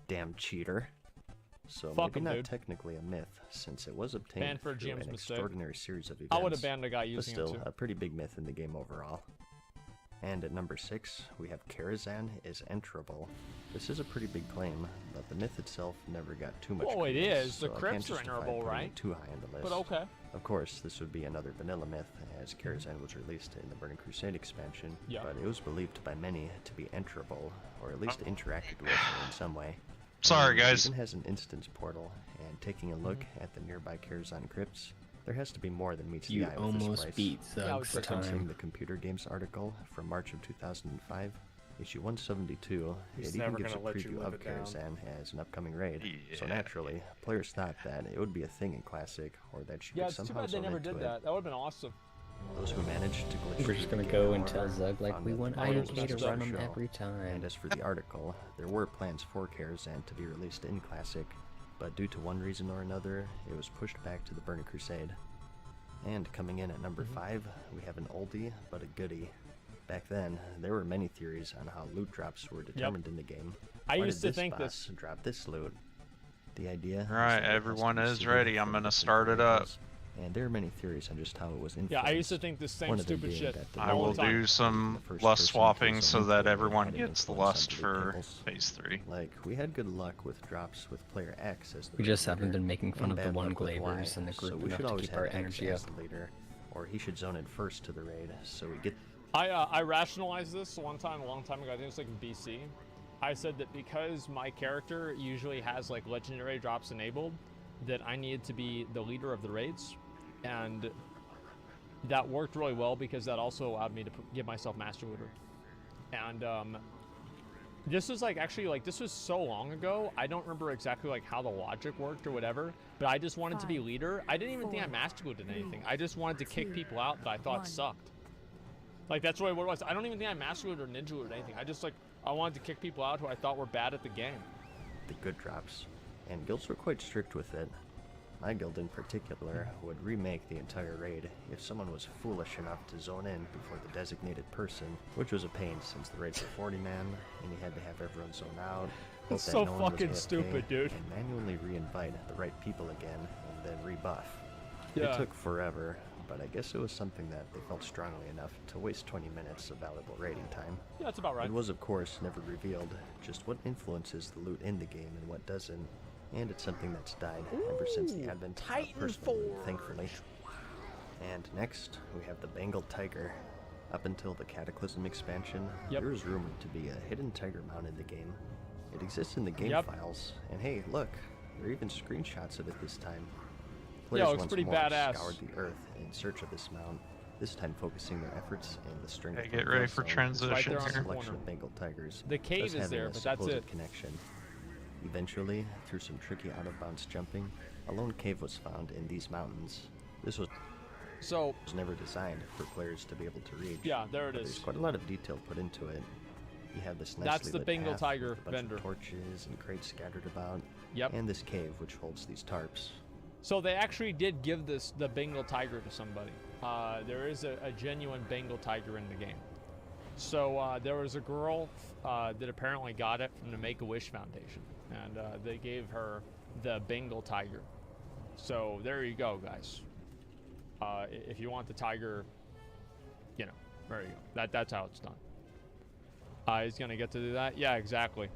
Damn cheater. So Fuck maybe him, not dude. technically a myth, since it was obtained Banned for through GM's an mistake. extraordinary series of events. I would have banned a guy but using it still, too. a pretty big myth in the game overall. And at number 6, we have Karazhan is enterable. This is a pretty big claim, but the myth itself never got too much Well, it credence, is. so The I crypts can't are justify enterable, putting it right? too high on the list. But okay. Of course, this would be another vanilla myth, as Karazhan was released in the Burning Crusade expansion, Yeah. but it was believed by many to be enterable, or at least interacted with in some way. Sorry, And it guys. even has an instance portal, and taking a look at the nearby Karazhan crypts, there has to be more than meets You the eye with this almost price. beat Zug's Referencing time. the Computer Games article from March of 2005, issue 172, He's it even never gives a gonna let you preview live of it down. Karazhan as an upcoming raid. So Yeah. naturally, players thought that it would be a thing in Classic, or that you Yeah, could it's too somehow bad they zone never into did it. that. That would have been awesome. Those who managed to glitch We're just through gonna the go game, and tell however, Zug like found we that want the Iron portal was Haters a on him show. every time. And as for the article, there were plans for Karazhan to be released in Classic, but due to one reason or another, it was pushed back to the Burning Crusade. And coming in at number 5, we have an oldie but a goodie. Back then, there were many theories on how loot drops were determined in the game. I Why used did to think boss drop this loot? The idea is Alright, that it has everyone to be is seeded ready. I'm from gonna different start it up. variables, and there are many theories on just how it was influenced. Yeah, I used to think the same One of them stupid being shit that the I will all the time. do some the first lust person swapping kills so someone that who everyone had an gets the influence on lust loot for tables. phase 3. Like, we had good luck with drops with player X as the We just haven't leader, been making fun and of the bad one luck with Y, Glavers in the so group we enough should to always keep have our X energy as up. the leader, or he should zone in first to the raid, so we get I rationalized this one time, a long time ago. I think it was like in BC. I said that because my character usually has like legendary drops enabled, that I needed to be the leader of the raids, and that worked really well because that also allowed me to give myself Master Looter. And this was like actually like this was so long ago. I don't remember exactly like how the logic worked or whatever, but I just wanted to be leader. I didn't even think I Master Looted anything. I just wanted to kick people out that I thought sucked. Like that's really what it was. I don't even think I Master Looted or Ninja Looted anything. I wanted to kick people out who I thought were bad at the game. the good drops, and guilds were quite strict with it. My guild in particular would remake the entire raid if someone was foolish enough to zone in before the designated person, which was a pain since the raids were 40 man and you had to have everyone zone out. hope It's that so no one was fucking AFK, stupid, dude. And manually re-invite the right people again and then rebuff. Yeah. It took forever, but I guess it was something that they felt strongly enough to waste 20 minutes of valuable raiding time. Yeah, that's about right. It was, of course, never revealed just what influences the loot in the game and what doesn't, and it's something that's died ever since the advent of personal loot, thankfully. And next, we have the Bengal Tiger. Up until the Cataclysm expansion, there was rumored to be a hidden tiger mount in the game. It exists in the game files, and hey, look, there are even screenshots of it this time. Players it looks once pretty more badass. scoured the earth in search of this mount, this time focusing their efforts in the string Okay, of get ready for transition Right there on the here. selection corner. of Bengal tigers. The cave thus is having there, a but that's supposed it. Connection. Eventually, through some tricky out-of-bounds jumping, a lone cave was found in these mountains. This was never designed for players to be able to reach. Yeah, there it but is. There's quite a lot of detail put into it. You have this nicely That's the lit Bengal path Tiger with a bunch vendor. of torches and crates scattered about. Yep. And this cave which holds these tarps. So they actually did give the Bengal Tiger to somebody. There is a genuine Bengal Tiger in the game. So there was a girl that apparently got it from the Make-A-Wish Foundation, and they gave her the Bengal Tiger. So there you go, guys. If you want the tiger, you know, there you go. That's how it's done. He's gonna get to do that? Yeah, exactly.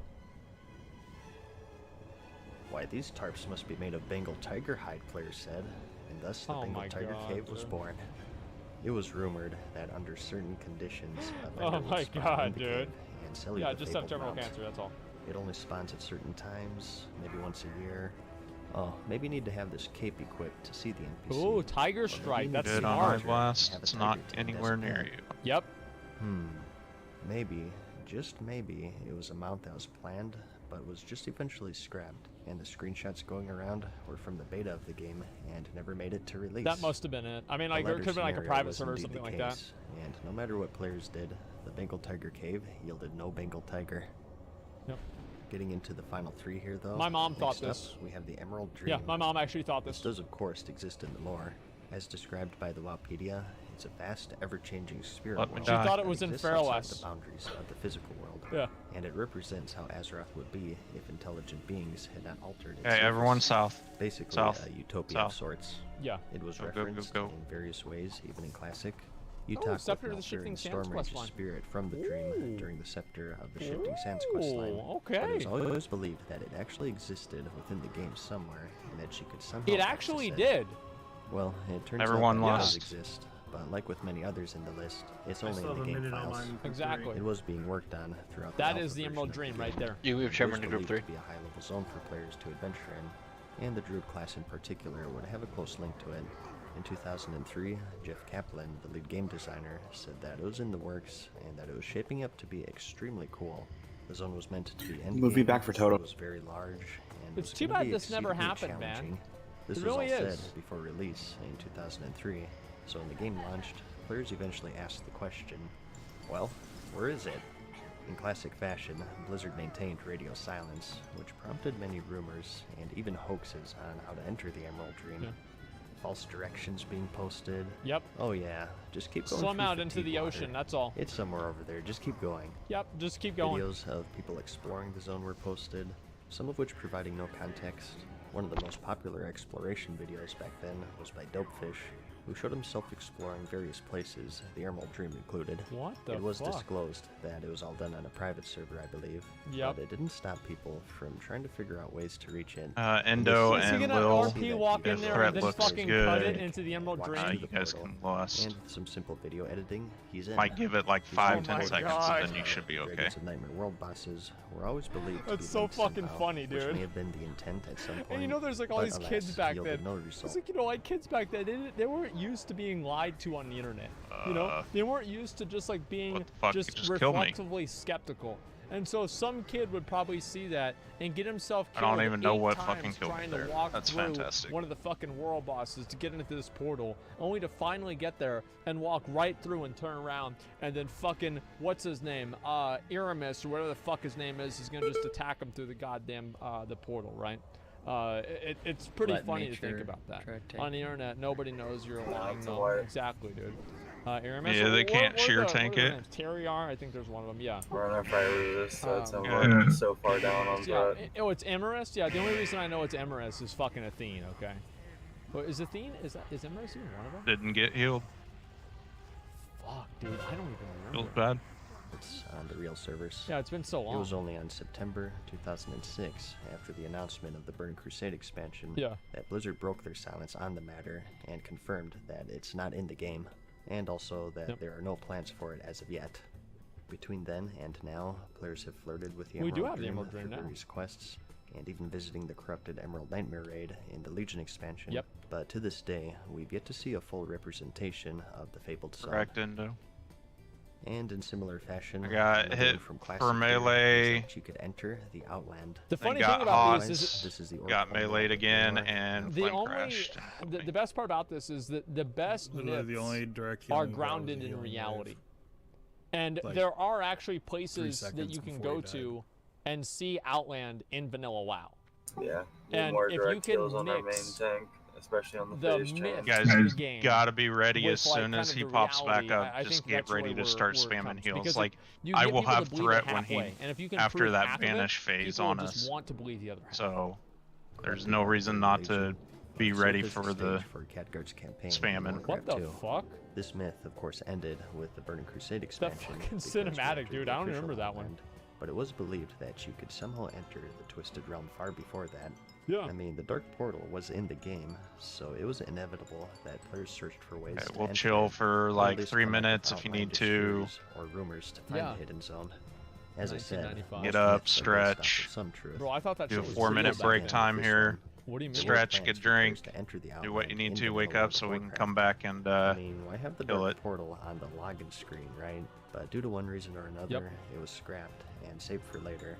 Why, these tarps must be made of Bengal tiger hide, players said, and thus the Oh Bengal my Tiger God, Cave was dude. born. It was rumored that under certain conditions, a Oh vendor would my spawn God, in the dude. cave and sell you Yeah, the just have fabled terminal mount. cancer, that's all. It only spawns at certain times, maybe once a year. Oh, maybe you need to have this cape equipped to see the NPC. Ooh, Tiger Or maybe Strike, you need that's to Good on smart. my blast. have a It's tiger not to anywhere designate. near you. Yep. Maybe, just maybe, it was a mount that was planned, but was just eventually scrapped, and the screenshots going around were from the beta of the game and never made it to release. That must have been it. I mean, The like, there latter could have been like a scenario private was server or indeed something the like that. case, and no matter what players did, the Bengal Tiger Cave yielded no Bengal Tiger. Yep. Getting into the final three here, though. My mom thought next up, this. we have the Emerald Dream. Yeah, my mom actually thought this. This does, of course, exist in the lore. As described by the Wowpedia, it's a vast, ever-changing spirit Let me world. die. She thought it that was in exists outside Fairless. the boundaries of the physical world. Yeah. And it represents how Azeroth would be if intelligent beings had not altered its Hey, everyone surface. south. Basically, South. a utopia South. of sorts. Yeah. It was Go, go, go, referenced go. in various ways, even in Classic. You Oh, talk Scepter of with the Shifting Melter Sands and quest Stormrage's line. spirit from the dream Ooh. during the Scepter of the Shifting Sands quest line. Ooh, But it was okay. always believed that it actually existed within the game somewhere, and that she could somehow It access actually it. did. Well, it turns Everyone out that lost. it does exist, but like with many others in the list, it's I only still in have the a game minute on files. mine for Exactly. free. It was being worked on throughout That the is alpha the version Emerald of the Dream game. right there. You move It Chairman was to Group believed 3. to be a high-level zone for players to adventure in, and the Druid class in particular would have a close link to it. In 2003, Jeff Kaplan, the lead game designer, said that it was in the works and that it was shaping up to be extremely cool. The zone was meant to be endgame. Movie back for Toto. It was very large and It's was too gonna bad be this never exceedingly happened, man. challenging. This It was really all is. said before release in 2003. So when the game launched, players eventually asked the question, well, where is it? In classic fashion, Blizzard maintained radio silence, which prompted many rumors and even hoaxes on how to enter the Emerald Dream. Yeah. False directions being posted. Yep. Oh yeah, just keep going. Swim through out into fatigue the water. ocean, that's all. It's somewhere over there, just keep going. Yep, just keep going. Videos of people exploring the zone were posted, some of which providing no context. One of the most popular exploration videos back then was by Dopefish, who showed himself exploring various places, the Emerald Dream included. What the It was fuck? disclosed that it was all done on a private server, I believe. Yep. But it didn't stop people from trying to figure out ways to reach in. Endo Is he and gonna Lil, RP walk in if there threat and then looks fucking good, cut it into the Emerald Watch Dream? through you the guys portal, can lost. And with some simple video editing, he's in. Might give it like He's 5-10 in. seconds, and then you should be okay. Dragons of Nightmare World bosses were always believed to That's be so linked fucking somehow, funny, which dude. may have been the intent at some point. And you know, there's like all but these alas, kids back yielded then. no It's result. like, you know, like kids back then, they weren't used to being lied to on the internet. You know, they weren't used to just like being fuck? You just just killed me. reflexively skeptical. And so some kid would probably see that and get himself I killed don't even know 8 what times fucking killed me trying there. to walk That's through fantastic. one of the fucking world bosses to get into this portal, only to finally get there and walk right through and turn around, and then fucking what's his name, Aramis or whatever the fuck his name is gonna just attack him through the goddamn the portal, right? It's pretty Let funny to nature think about that. try to take On the internet, nobody knows you're lying. It's No, a lie. exactly, dude. Aramis. Yeah, they can't shear what are tank their it. names? Terry R, I think there's one of them. Yeah. We're on our priorities, so it's Yeah. so far down on Yeah. that. Oh, it's Emerus. Yeah. The only reason I know it's Emerus is fucking Athene. Okay. But is Athene? Is Emerus even one of them? Didn't get healed. Fuck, dude. I don't even remember. Feels bad. It's on the real servers. Yeah, it's been so long. It was only on September 2006, after the announcement of the Burning Crusade expansion, Yeah. that Blizzard broke their silence on the matter and confirmed that it's not in the game, and also that there are no plans for it as of yet. Between then and now, players have flirted with the We Emerald do have the Dream Emerald Dream for now. various quests, and even visiting the corrupted Emerald Nightmare raid in the Legion expansion. Yep. But to this day, we've yet to see a full representation of the fabled zone. Correct, Endo. And in similar fashion, I got another hit from for Classic Gear melee. is that you could enter the Outland. The Then funny got thing about hot, these is This is the got Oracle meleeed again, War. and the flame only crashed. the best part about this is that the best Literally the myths only direct are healing that grounded was in healing reality. wave. And Like, there are actually places that seconds you can before go he died. to and see Outland in vanilla WoW. Yeah. And more if you direct can kills on our main mix tank, especially on the the phase myth change. Guys, of the game gotta be ready with, as like, soon kind as of he the pops reality, back up. I Just think get that's ready really to where start it spamming comes. heals. Because Like, you I get will people to have bleed it threat when halfway, he and if you can after prove that half of it, banish phase people on just us. want to bleed the other half. So there's no reason not to be So ready this is for stage the for Khadgar's campaign in spamming. What Warcraft the 2. fuck? This myth, of course, ended with the Burning Crusade That expansion. fucking because we cinematic, entered dude. the I don't official remember that one. Outland, But it was believed that you could somehow enter the Twisted Realm far before that. Yeah. I mean, the Dark Portal was in the game, so it was inevitable that players searched for ways Okay, to we'll enter chill it, for or like at least 3 come up with minutes if you need outlandish to. theories or rumors to find Yeah. the hidden zone. As I said, 1995. Get most up, myths are based off of stretch. some truth. Bro, I thought that Do shit a was 4-minute real back break then. time here. What do you mean? Stretch, get a drink, to enter the do what you Outland need in to, the wake vanilla up so we can Warcraft. come back and I mean, why have the kill Dark it. Portal on the login screen, right? But due to one reason or another, it was scrapped and saved for later.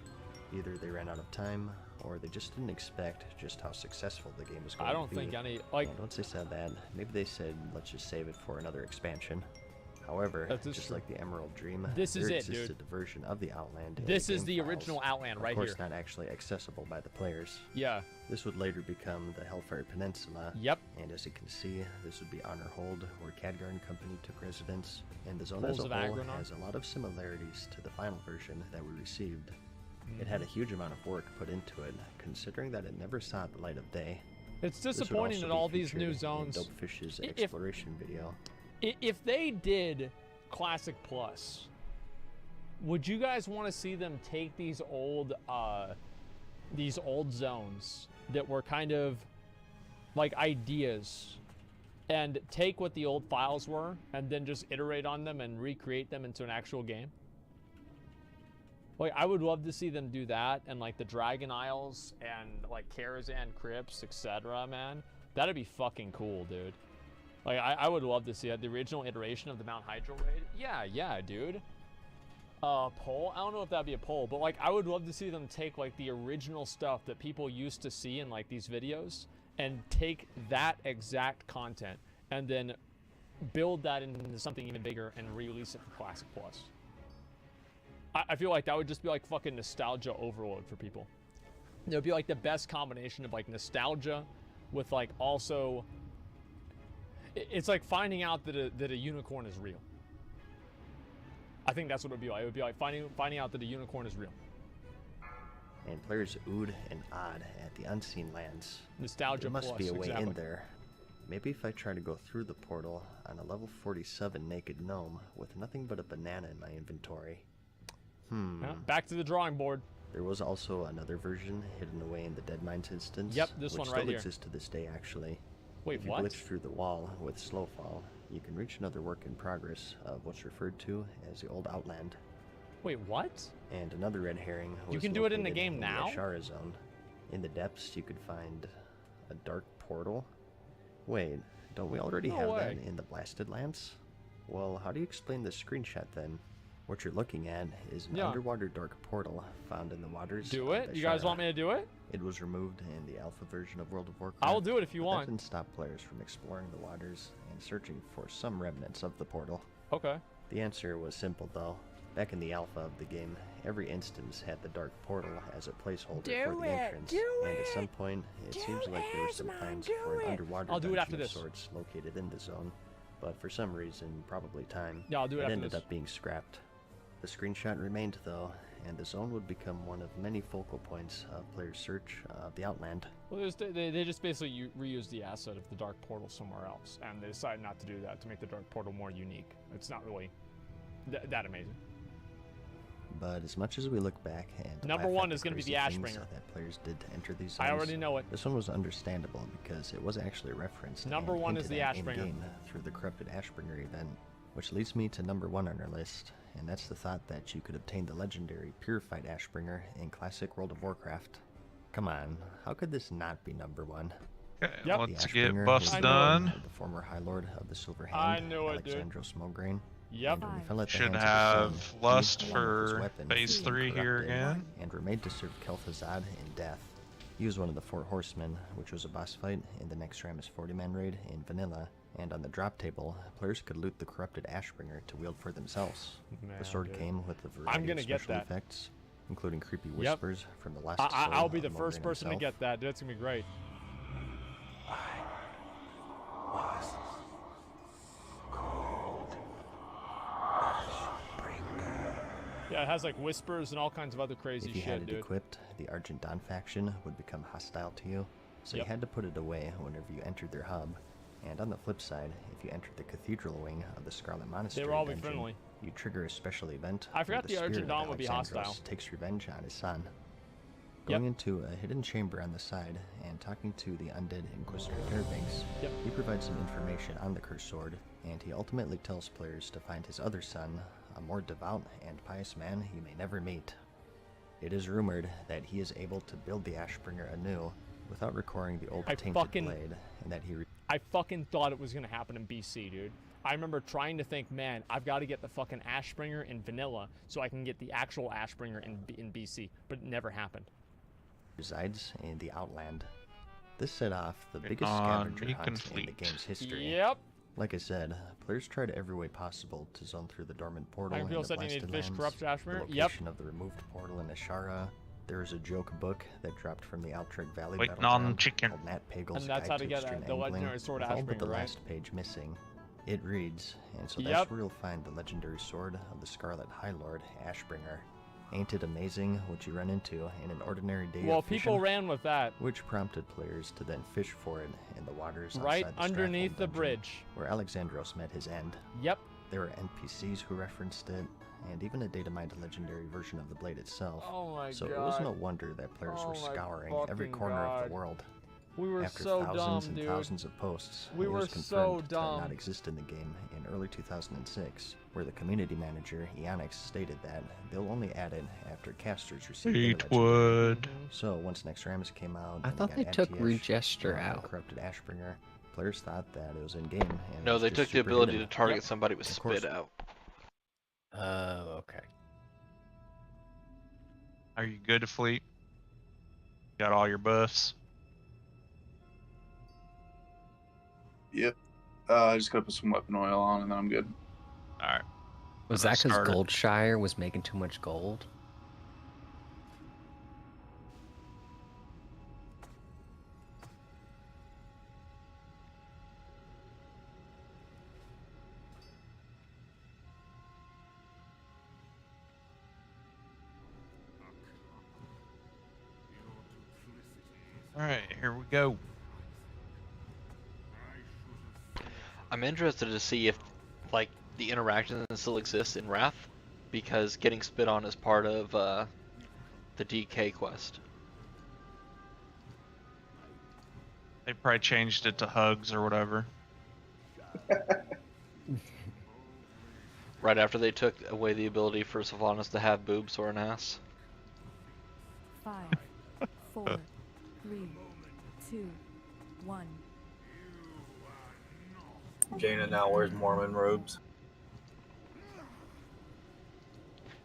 Either they ran out of time, or they just didn't expect just how successful the game was going I to don't be. think any like And once they said that, maybe they said, let's just save it for another expansion. However, That is just true. like the Emerald Dream, This is there it, dude. existed a version of the Outland. in This the is game the files, original Outland right of course, here. not actually accessible by the players. Yeah. This would later become the Hellfire Peninsula. Yep. And as you can see, this would be Honor Hold, where Khadgar and Company took residence. And the zone Pools as of a whole Agronor. has a lot of similarities to the final version that we received. It had a huge amount of work put into it, considering that it never saw the light of day. It's This would disappointing also that be all these new featured in zones. Dopefish's If- exploration video. If they did Classic Plus, would you guys want to see them take these old zones that were kind of like ideas and take what the old files were and then just iterate on them and recreate them into an actual game? Like, I would love to see them do that, and like the Dragon Isles and like Karazhan Crypts, etc. Man, that'd be fucking cool, dude. Like, I would love to see that. The original iteration of the Mount Hydro raid. Yeah, dude. Poll? I don't know if that'd be a poll, but like, I would love to see them take like the original stuff that people used to see in like these videos and take that exact content and then build that into something even bigger and release it for Classic Plus. I feel like that would just be like fucking nostalgia overload for people. It would be like the best combination of like nostalgia with like also... It's like finding out that a unicorn is real. I think that's what it would be like. It would be like finding out that a unicorn is real. And players oohed and awed at the unseen lands. Nostalgia There must plus, be a way exactly. in there. Maybe if I try to go through the portal on a level 47 naked gnome with nothing but a banana in my inventory. Yeah, back to the drawing board. There was also another version hidden away in the Dead Mines instance. Yep, this which one still right here. exists to this day, actually. Wait, if you what? glitch through the wall with Slowfall, you can reach another work in progress of what's referred to as the Old Outland. Wait, what? And another red herring was You can do it in the located game now? The Ashara zone. In the depths, you could find a dark portal. Wait, don't we already No have way. that in the Blasted Lands? Well, how do you explain this screenshot then? What you're looking at is an Yeah. underwater dark portal found in the waters. Do of it? You guys Ashara. want me to do it? It was removed in the alpha version of World of Warcraft. I'll do it if you but want. That didn't stop players from exploring the waters and searching for some remnants of the portal. Okay. The answer was simple though. Back in the alpha of the game, every instance had the dark portal as a placeholder for the entrance. And at some point, it seems like there were some plans for an underwater I'll do it after dungeon of this. sorts located in the zone. But for some reason, probably time, Yeah, I'll do it after ended this. up being scrapped. The screenshot remained though, and the zone would become one of many focal points of players' search of the Outland. Well, they just basically reused the asset of the dark portal somewhere else, and they decided not to do that to make the dark portal more unique. It's not really that amazing. But as much as we look back and Number laugh one at is gonna be the crazy things Ashbringer. that players did to enter these I zones, already know it. This one was understandable because it was actually referenced. Number and one is hinted the at Ashbringer. in-game through the corrupted Ashbringer event, which leads me to number one on our list, and that's the thought that you could obtain the legendary Purified Ashbringer in classic World of Warcraft. Come on, how could this not be number one? Okay, The let's Ashbringer get buffs was the done. one of the former High Lord of the Silver Hand, I knew it, dude. Alexandros Mograine. Yep. And when he fell at the Should hands of the have Sun, he lust used one of his for weapons phase to 3 here corrupt it, again. and were made to serve Kel'Thuzad in death. He was one of the 4 horsemen, which was a boss fight in the Nextramus 40-man raid in Vanilla, and on the drop table, players could loot the corrupted Ashbringer to wield for themselves. Man, the sword dude. came with a variety I'm gonna of get special that. effects, including creepy Yep. whispers from the last I'll soul be the of first Mograine person to himself. get that. Dude, it's gonna be great. Yeah, it has like whispers and all kinds of other crazy If you shit, had it dude. equipped, the Argent Dawn faction would become hostile to you, so Yep. you had to put it away whenever you entered their hub. And on the flip side, if you entered the cathedral wing of the Scarlet Monastery were always dungeon, friendly. you trigger a special event. I forgot where the Argent spirit of Dawn would be Alexandros hostile. takes revenge on his son. Going into a hidden chamber on the side and talking to the undead Inquisitor Fairbanks, he provides some information on the cursed sword, and he ultimately tells players to find his other son, a more devout and pious man you may never meet. It is rumored that he is able to build the Ashbringer anew without requiring the old tainted blade, and that he I fucking thought it was gonna happen in BC, dude. I remember trying to think, man, I've got to get the fucking Ashbringer in vanilla so I can get the actual Ashbringer in BC, but it never happened. resides in the Outland. This set off the biggest on, scavenger be hunt in the complete. game's history. Yep. Like I said, players tried every way possible to zone through the dormant portal in the people said you Blasted need fish Lands, corrupt the Ashmere. location of the removed portal in Ashara. There is a joke book that dropped from the Altrek Valley Waiting battleground on chicken. called Matt Pagel's And that's Guide how to to get Extreme the Angling, legendary sword with all but Ashbringer, the right? last page missing. It reads, and so Yep. that's where you'll find the legendary sword of the Scarlet High Lord, Ashbringer. Ain't it amazing what you run into in an ordinary day Well, of fishing? people ran with that. Which prompted players to then fish for it in the waters Right outside the underneath Stratholme the dungeon, bridge. where Alexandros met his end. Yep. There were NPCs who referenced it, and even a data-mined legendary version of the blade itself. Oh my so god. it was no wonder that players Oh were my scouring every fucking corner of God. the world. We were After so thousands dumb, and dude. thousands of posts, We it were was so confirmed to dumb. not exist in the game in early 2006, where the community manager, Ionix, stated that they'll only add it after casters receive their legendary. Fleetwood. So once Nextramus came out, I and thought got they took MTH, Regester out. corrupted Ashbringer, players thought that it was in game. And it No, was they just took the super ability to hidden. target somebody with Of course. spit out. Oh, okay. Are you good to fleet? Got all your buffs? Yep. I just gotta put some weapon oil on and then I'm good. Alright. Was that because Goldshire was making too much gold? Alright, here we go. I'm interested to see if, like, the interaction still exists in Wrath, because getting spit on is part of the DK quest. They probably changed it to hugs or whatever. Right after they took away the ability for Sylvanas to have boobs or an ass. 5, 4, 3, 2, 1. Jaina now wears Mormon robes.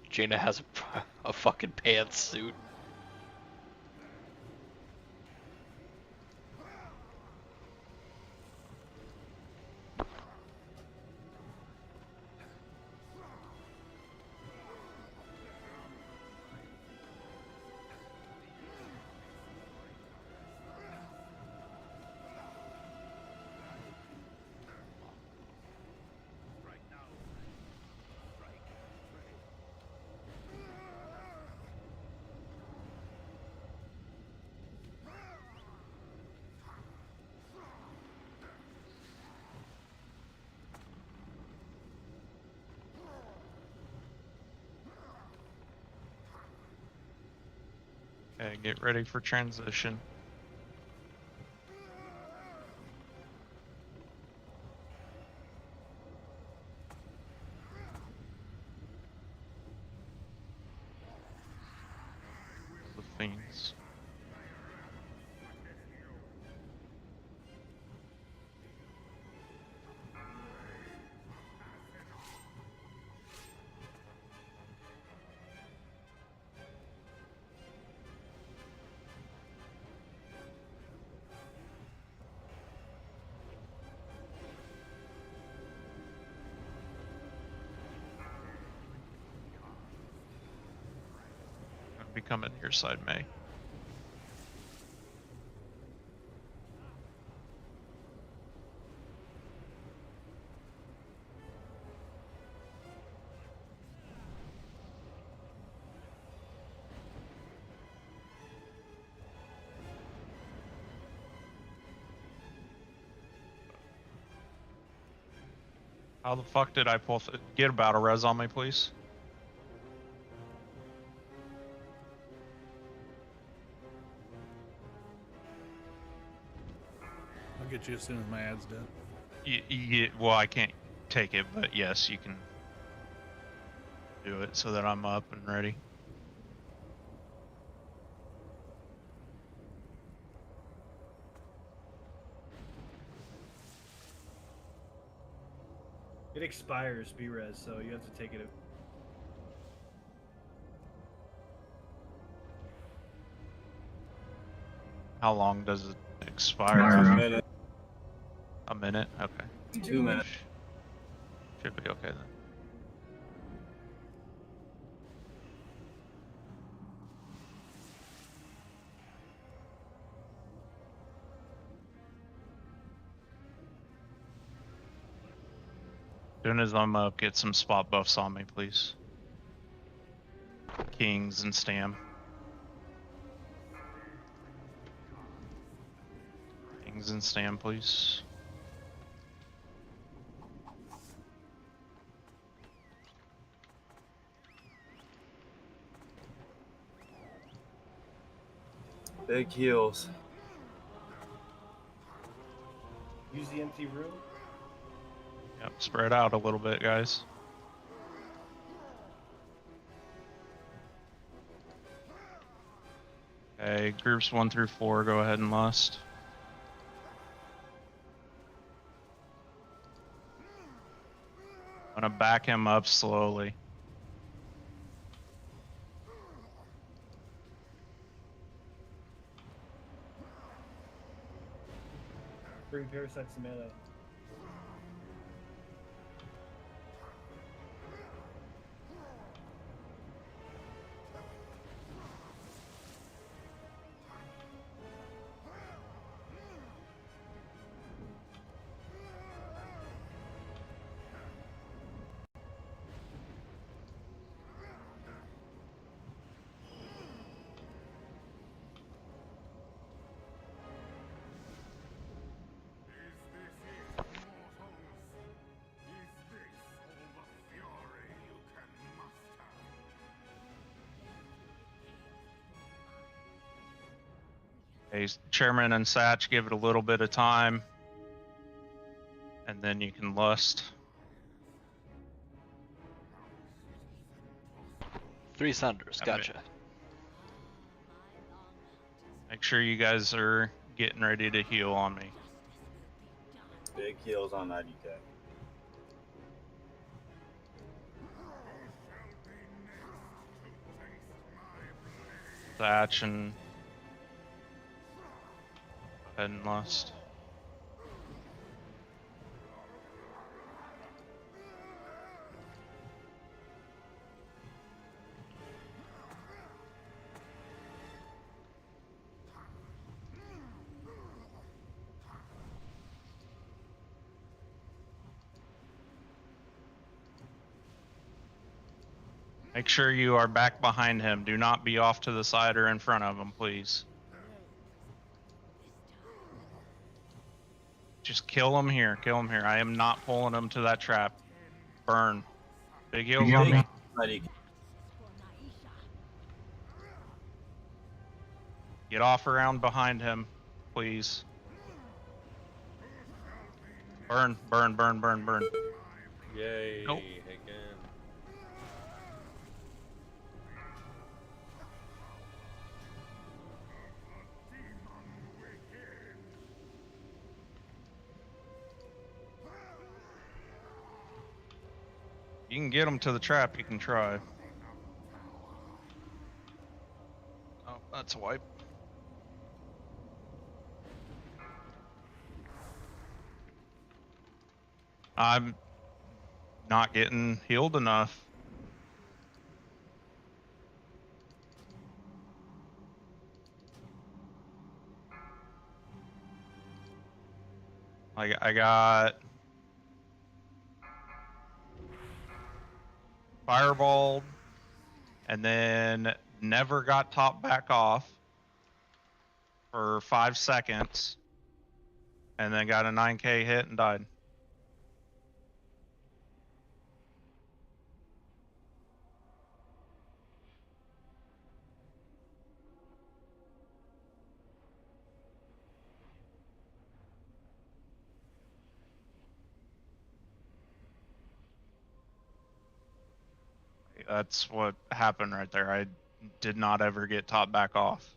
Jaina has a fucking pantsuit. Okay, get ready for transition. The Fiends. Be coming to your side, May. How the fuck did I pull? Get about a res on me, please. I'll get you as soon as my ad's done. Well, I can't take it, but yes, you can do it so that I'm up and ready. It expires, B-Res, so you have to take it. How long does it expire? A minute. A minute? Okay. 2 minutes. Should be okay then. As soon as I'm up, get some spot buffs on me, please. Kings and Stam. Kings and Stam, please. Big heals. Use the empty room. Yep, spread out a little bit, guys. Okay, groups 1 through 4, go ahead and lust. I'm gonna back him up slowly. Bring parasites to melee. Okay, Chairman and Satch, give it a little bit of time. And then you can lust. 3 Sunders, gotcha. Make sure you guys are getting ready to heal on me. Big heals on 90k. Thatch and go ahead and lust. Make sure you are back behind him. Do not be off to the side or in front of him, please. Just kill him here. Kill him here. I am not pulling him to that trap. Burn. Big heals on me. Get off around behind him, please. Burn, burn, burn, burn, burn. Yay, Nope. again. You can get him to the trap, you can try. Oh, that's a wipe. I'm not getting healed enough. I got fireballed and then never got top back off for 5 seconds and then got a 9k hit and died. That's what happened right there. I did not ever get top back off.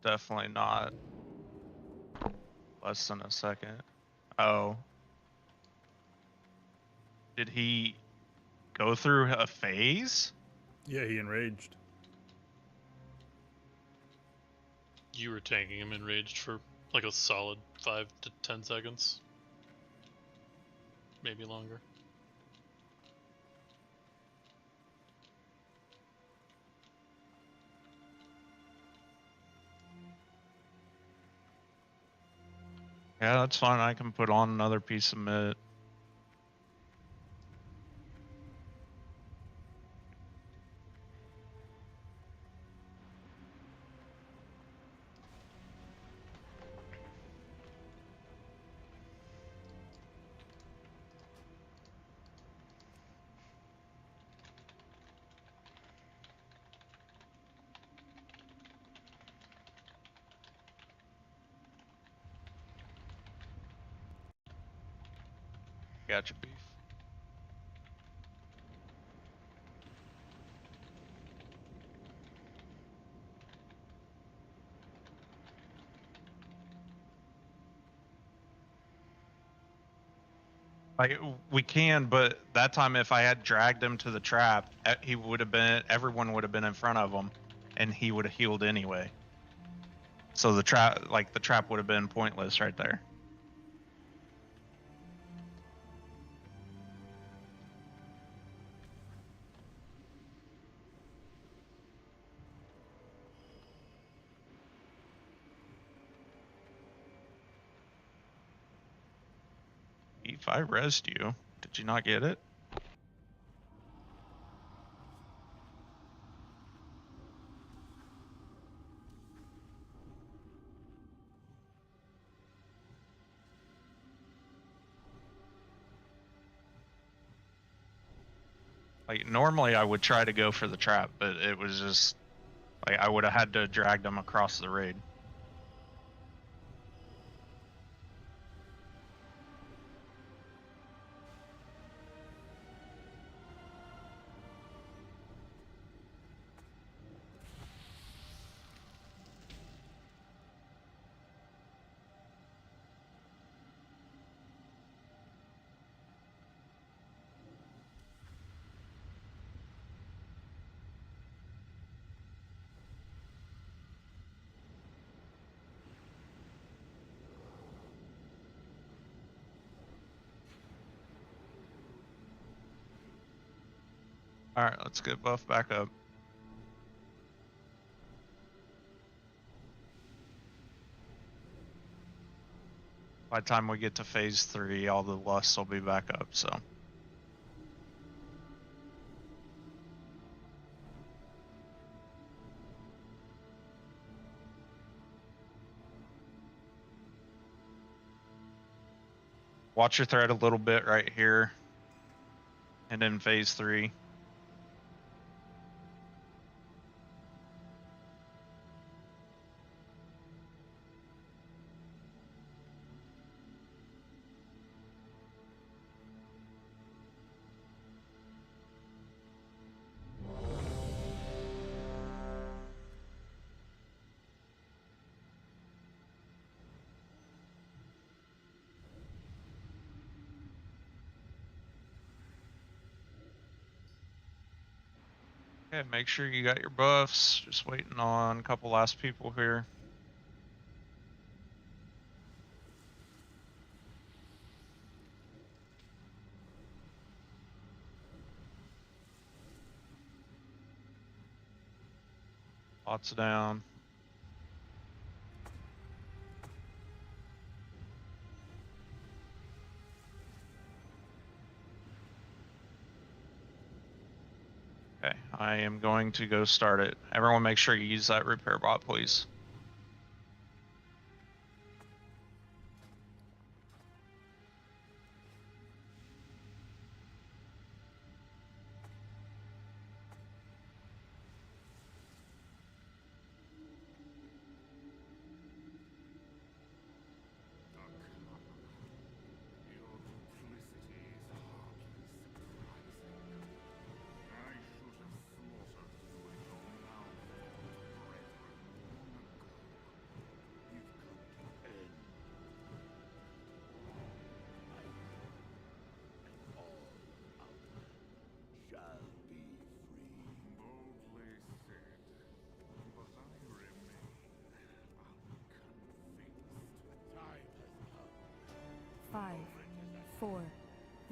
definitely not less than a second. Oh. Did he go through a phase? Yeah, he enraged. You were tanking him enraged for like a solid 5 to 10 seconds. Maybe longer. Yeah, that's fine. I can put on another piece of mitt. Gotcha, beef. Like we can, but that time if I had dragged him to the trap, he would have been. Everyone would have been in front of him, and he would have healed anyway. So the trap would have been pointless right there. If I rezzed you, did you not get it? Like normally I would try to go for the trap, but it was just like I would have had to drag them across the raid. All right, let's get buff back up. By the time we get to phase 3, all the lusts will be back up, so. Watch your thread a little bit right here. And then phase 3. Okay, make sure you got your buffs. Just waiting on a couple last people here. Lots down. Okay, I am going to go start it. Everyone make sure you use that repair bot, please.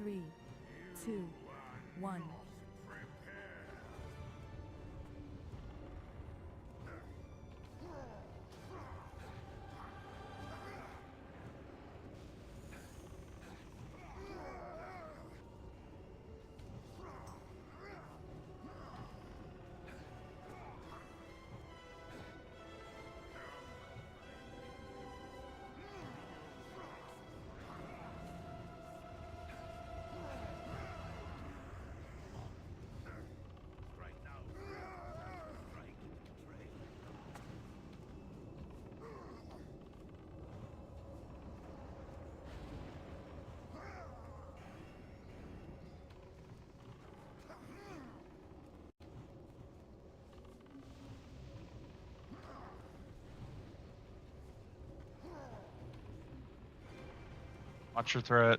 3, 2, 1. Watch your threat.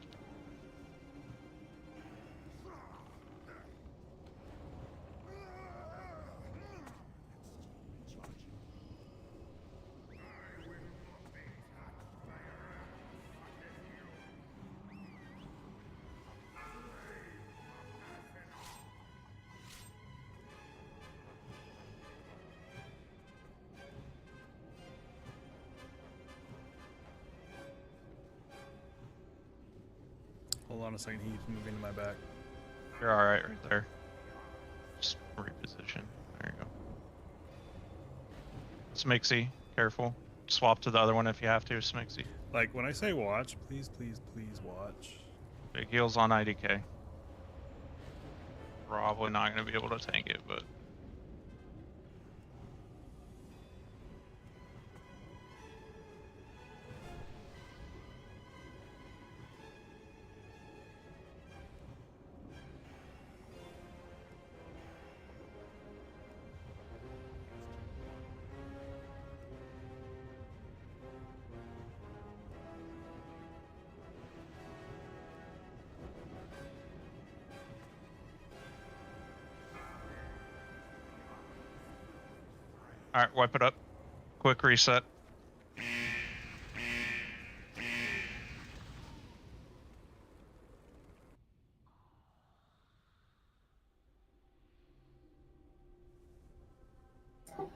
Hold on a second, he's moving to my back. You're alright right there. Just reposition. There you go. Smixy, careful. Swap to the other one if you have to, Smixy. Like, when I say watch, please, please, please watch. Big heals on IDK. Probably not going to be able to tank it, but... Alright, wipe it up. Quick reset.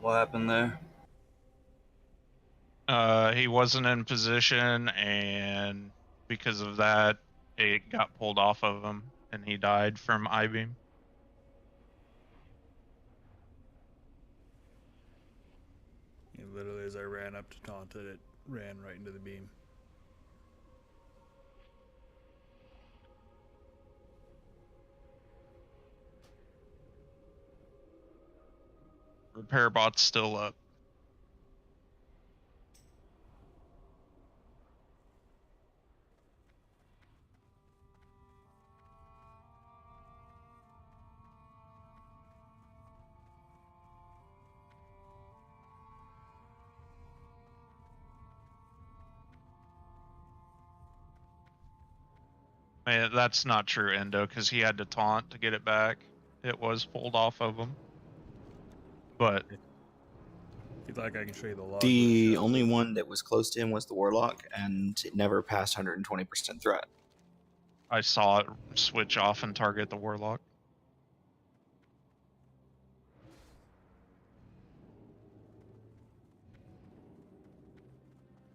What happened there? He wasn't in position, and because of that, it got pulled off of him, and he died from I-beam. Literally, as I ran up to taunt it, it ran right into the beam. Repair bot's still up. That's not true, Endo, because he had to taunt to get it back. It was pulled off of him. But if you'd like, I can show you the log. The only one that was close to him was the Warlock, and it never passed 120% threat. I saw it switch off and target the Warlock.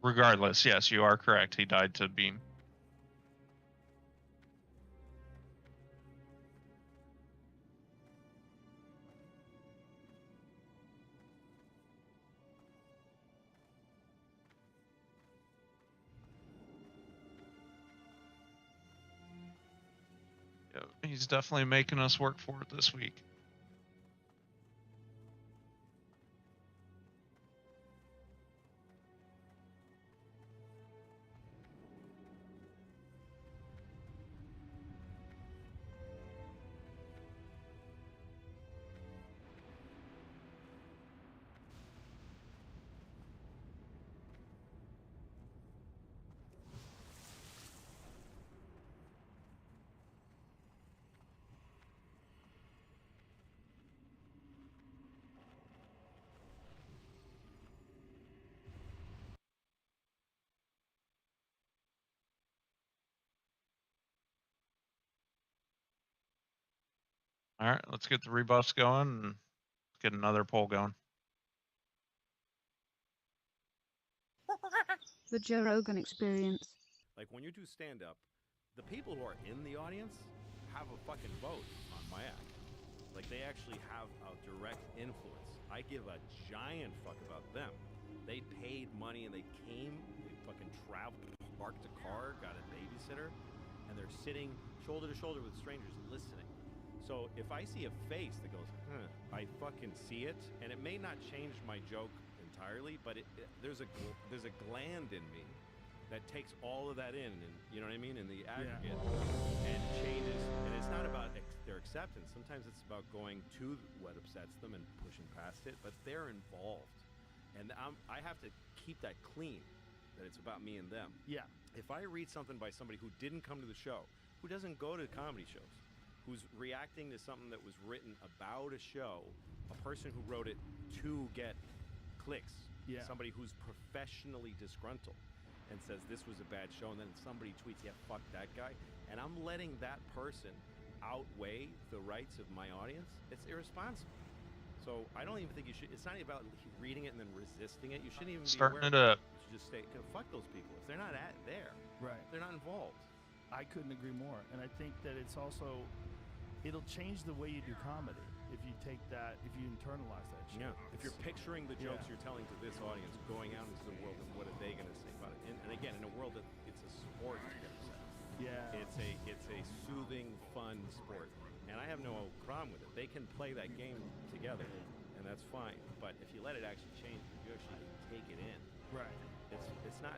Regardless, yes, you are correct. He died to beam. He's definitely making us work for it this week. All right, let's get the rebuffs going and get another poll going. The Joe Rogan Experience. Like when you do stand up, the people who are in the audience have a fucking vote on my act. Like they actually have a direct influence. I give a giant fuck about them. They paid money and they came, they fucking traveled, parked a car, got a babysitter, and they're sitting shoulder to shoulder with strangers listening. So if I see a face that goes, I fucking see it, and it may not change my joke entirely, but there's a gland in me that takes all of that in, and you know what I mean, in the aggregate, and changes. And it's not about their acceptance. Sometimes it's about going to what upsets them and pushing past it. But they're involved, and I have to keep that clean. That it's about me and them. Yeah. If I read something by somebody who didn't come to the show, who doesn't go to comedy shows, who's reacting to something that was written about a show, a person who wrote it to get clicks, somebody who's professionally disgruntled and says this was a bad show, and then somebody tweets, yeah, fuck that guy, and I'm letting that person outweigh the rights of my audience, it's irresponsible. So I don't even think you should, it's not about reading it and then resisting it. You shouldn't even Starting be it aware up. You should just say, fuck those people. If they're not there, right, they're not involved. I couldn't agree more. And I think that it's also, it'll change the way you do comedy if you take that, if you internalize that shit. Yeah. If you're picturing the jokes you're telling to this audience, going out into the world, and what are they going to say about it? And again, in a world that it's a sport, it's a soothing, fun sport, and I have no problem with it. They can play that game together, and that's fine. But if you let it actually change, you actually take it in. Right. It's not,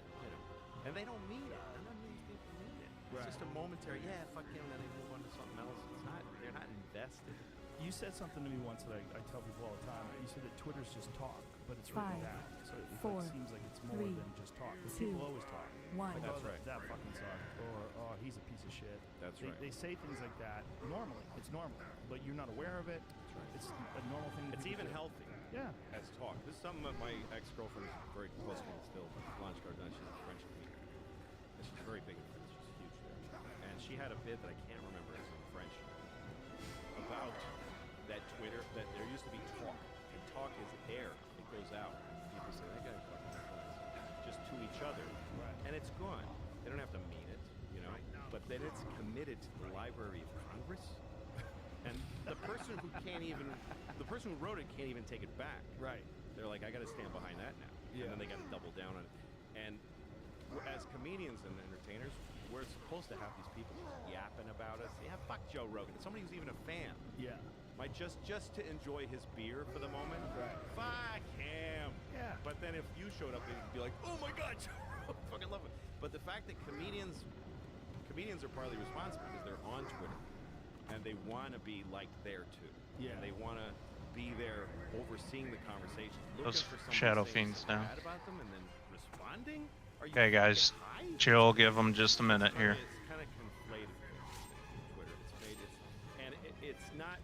and they don't mean it. None of these people mean it. It's Right. just a momentary, fuck him, and then they move on to something else. It's not, they're not invested. You said something to me once that I tell people all the time. You said that Twitter's just talk, but it's written 5, down. So it 4, seems like it's more 3, than just talk. But 2, people always talk. 1. Like, That's oh, right. That fucking sucked. Or, oh, he's a piece of shit. That's right. They say things like that normally. It's normal. But you're not aware of it. That's right. It's a normal thing to It's people even do. healthy. Yeah. As talk. This is something that my ex-girlfriend is very close to me still. Blanche Gardin, she's a French comedian. And she's very big in France. She's huge there. And she had a bit that I can't remember. It's in French. About that Twitter, that there used to be talk. And talk is air. It goes out. People say, that guy fucking sucks. Just to each other. Right. And it's gone. They don't have to mean it, But then it's committed to the Library of Congress. And the person who wrote it can't even take it back. Right. They're like, I got to stand behind that now. Yeah. And then they got to double down on it. And as comedians and entertainers, we're supposed to have these people yapping about us. Yeah, fuck Joe Rogan. Somebody who's even a fan. Yeah. Might just to enjoy his beer for the moment. Right. Fuck him. Yeah. But then if you showed up, they'd be like, oh my God, Joe Rogan, fucking love it. But the fact that comedians are partly responsible because they're on Twitter and they want to be like there too. Yeah. And they want to be there overseeing the conversation. Those For someone shadow saying fiends something now. bad about them and then responding? Are you Okay, guys, fucking high? chill. Give them just a minute here. It's kind of conflated Twitter. It's made it, and it's not.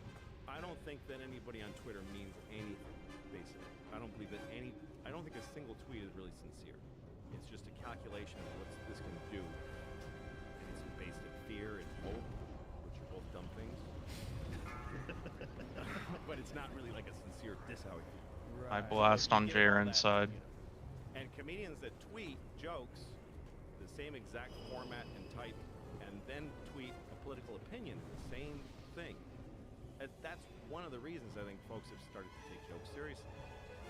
I don't think that anybody on Twitter means anything. Basically, I don't believe that I don't think a single tweet is really sincere. It's just a calculation of what this can do. And it's based in fear and hope, which are both dumb things. But it's not really like a sincere diss how we feel. I blast on Jaren's side. And comedians that tweet jokes, the same exact format and type, and then tweet a political opinion, the same thing. That's one of the reasons I think folks have started to take jokes seriously.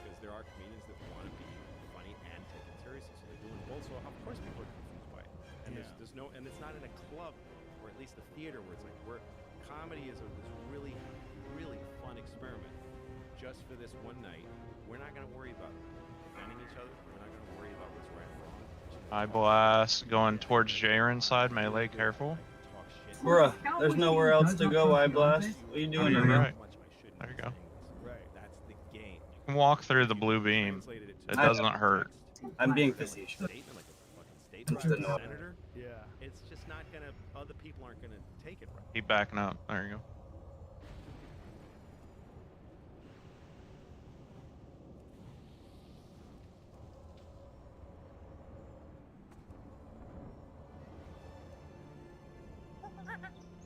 Because there are comedians that want to be funny and take it seriously, so they're doing both. So of course people are confused by it. And there's no, and it's not in a club, or at least a theater, where it's like, where comedy is this really, really fun experiment. Just for this one night, we're not going to worry about defending each other. We're not going to worry about what's right and wrong. I blast going towards Jaren's side. Melee, careful. Bruh, there's nowhere else to go, I blast. What are you doing here, man? Right. There you go. You can walk through the blue beam. It doesn't hurt. I'm being facetious. I'm just annoyed. Senator, yeah. It's just not going to, other people aren't going to take it right. Keep backing up. There you go.